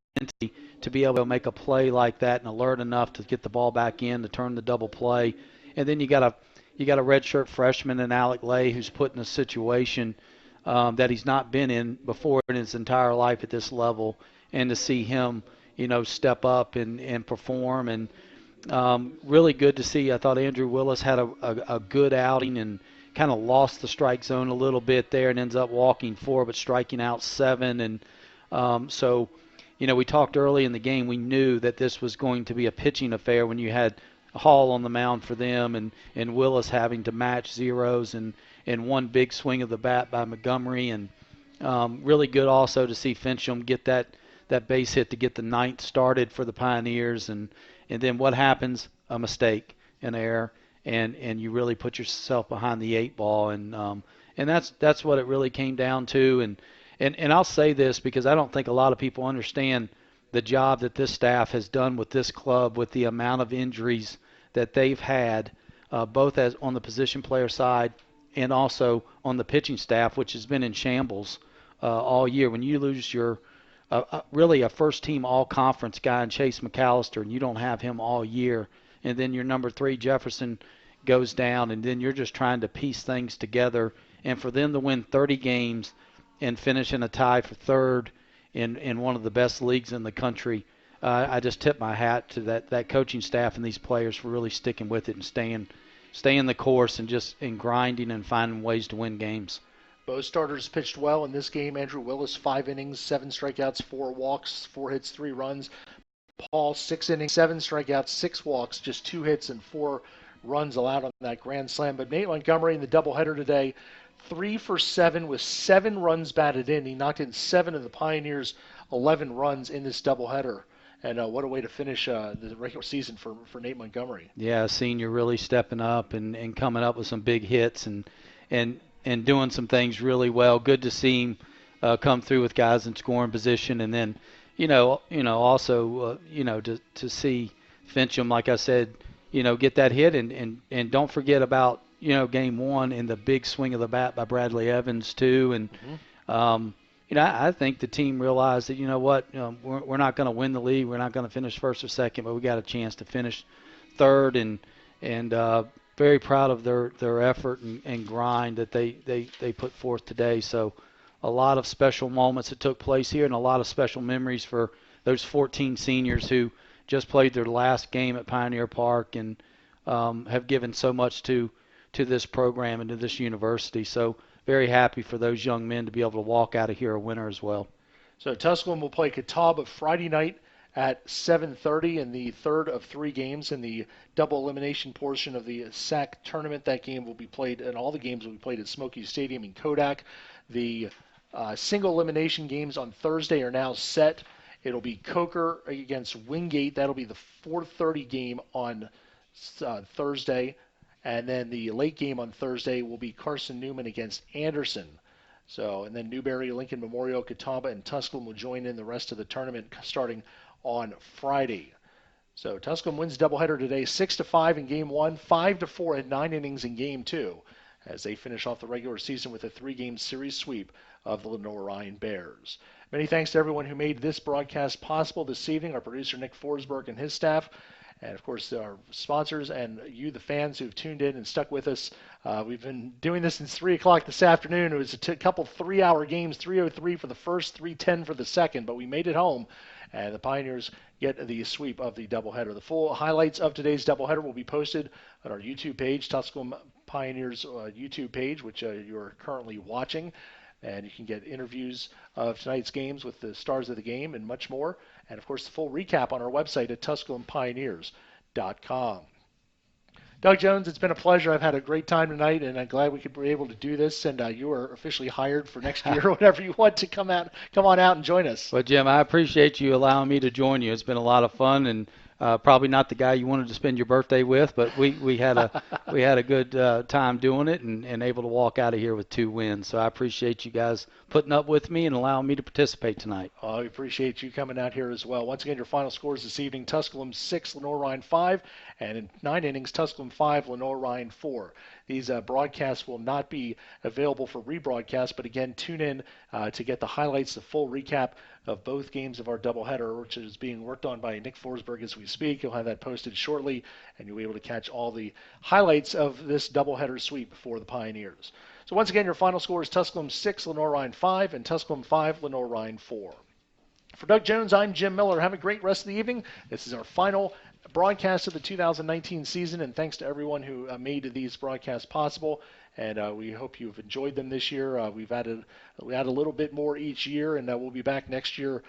to be able to make a play like that and alert enough to get the ball back in to turn the double play. And then you got a redshirt freshman in Alec Lay who's put in a situation that he's not been in before in his entire life at this level, and to see him, step up and perform, and really good to see. I thought Andrew Willis had a good outing and kind of lost the strike zone a little bit there and ends up walking 4 but striking out 7. And so we talked early in the game. We knew that this was going to be a pitching affair when you had Hall on the mound for them and Willis having to match zeros and one big swing of the bat by Montgomery. And really good also to see Fincham get that base hit to get the 9th started for the Pioneers. And then what happens? A mistake, an error, and you really put yourself behind the 8 ball. And that's what it really came down to. And I'll say this because I don't think a lot of people understand the job that this staff has done with this club, with the amount of injuries that they've had, both as on the position player side and also on the pitching staff, which has been in shambles all year. When you lose your really a first-team all-conference guy in Chase McAllister, and you don't have him all year, and then your number 3, Jefferson, goes down, and then you're just trying to piece things together. And for them to win 30 games and finish in a tie for 3rd in one of the best leagues in the country, I just tip my hat to that coaching staff and these players for really sticking with it and staying the course and just grinding and finding ways to win games. Both starters pitched well in this game. Andrew Willis, 5 innings, 7 strikeouts, 4 walks, 4 hits, 3 runs. Paul, 6 innings, 7 strikeouts, 6 walks, just 2 hits and 4 runs allowed on that grand slam. But Nate Montgomery in the doubleheader today, 3 for 7 with 7 runs batted in. He knocked in 7 of the Pioneers' 11 runs in this doubleheader. And what a way to finish the regular season for Nate Montgomery. Yeah, senior really stepping up and coming up with some big hits and doing some things really well. Good to see him come through with guys in scoring position, and then also to see Fincham, like I said, get that hit and don't forget about game 1 and the big swing of the bat by Bradley Evans too, and I think the team realized that we're not going to win the league, we're not going to finish first or second, but we got a chance to finish third, and very proud of their effort and grind that they put forth today. So a lot of special moments that took place here, and a lot of special memories for those 14 seniors who just played their last game at Pioneer Park and have given so much to this program and to this university. So very happy for those young men to be able to walk out of here a winner as well. So Tusculum will play Catawba Friday night at 7:30 in the third of 3 games in the double elimination portion of the SAC tournament. That game will be played, and all the games will be played at Smoky Stadium in Kodak. The single elimination games on Thursday are now set. It'll be Coker against Wingate. That'll be the 4:30 game on Thursday. And then the late game on Thursday will be Carson Newman against Anderson. So, and then Newberry, Lincoln Memorial, Catawba, and Tusculum will join in the rest of the tournament starting on Friday. So Tusculum wins doubleheader today, 6-5 in game 1, 5-4 in 9 innings in game 2, as they finish off the regular season with a 3-game series sweep of the Lenior-Rhyne Bears. Many thanks to everyone who made this broadcast possible this evening, our producer Nick Forsberg and his staff, and, of course, our sponsors and you, the fans who've tuned in and stuck with us. We've been doing this since 3 o'clock this afternoon. It was a couple 3-hour games, 3:03 for the first, 3:10 for the second, but we made it home, and the Pioneers get the sweep of the doubleheader. The full highlights of today's doubleheader will be posted on our YouTube page, Tusculum Pioneers YouTube page, which you're currently watching. And you can get interviews of tonight's games with the stars of the game and much more. And, of course, the full recap on our website at TusculumPioneers.com. Doug Jones, it's been a pleasure. I've had a great time tonight, and I'm glad we could be able to do this. And you are officially hired for next year, whenever you want to come on out and join us. Well, Jim, I appreciate you allowing me to join you. It's been a lot of fun, and probably not the guy you wanted to spend your birthday with, but we had a good time doing it and able to walk out of here with 2 wins. So I appreciate you guys putting up with me and allowing me to participate tonight. I appreciate you coming out here as well. Once again, your final scores this evening: Tusculum 6, Lenior-Rhyne 5, and in 9 innings, Tusculum 5, Lenior-Rhyne 4. These broadcasts will not be available for rebroadcast, but again, tune in to get the highlights, the full recap of both games of our doubleheader, which is being worked on by Nick Forsberg as we speak. You'll have that posted shortly, and you'll be able to catch all the highlights of this doubleheader sweep for the Pioneers. So once again, your final score is Tusculum 6, Lenior-Rhyne 5, and Tusculum 5, Lenior-Rhyne 4. For Doug Jones, I'm Jim Miller. Have a great rest of the evening. This is our final broadcast of the 2019 season, and thanks to everyone who made these broadcasts possible. And we hope you've enjoyed them this year. We add a little bit more each year, and we'll be back next year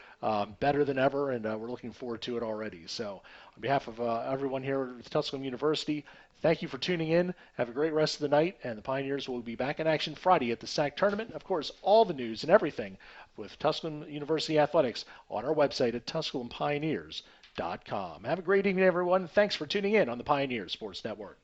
better than ever, and we're looking forward to it already. So on behalf of everyone here at Tusculum University, thank you for tuning in. Have a great rest of the night, and the Pioneers will be back in action Friday at the SAC tournament. Of course, all the news and everything with Tusculum University Athletics on our website at TusculumPioneers.com. Have a great evening, everyone. Thanks for tuning in on the Pioneer Sports Network.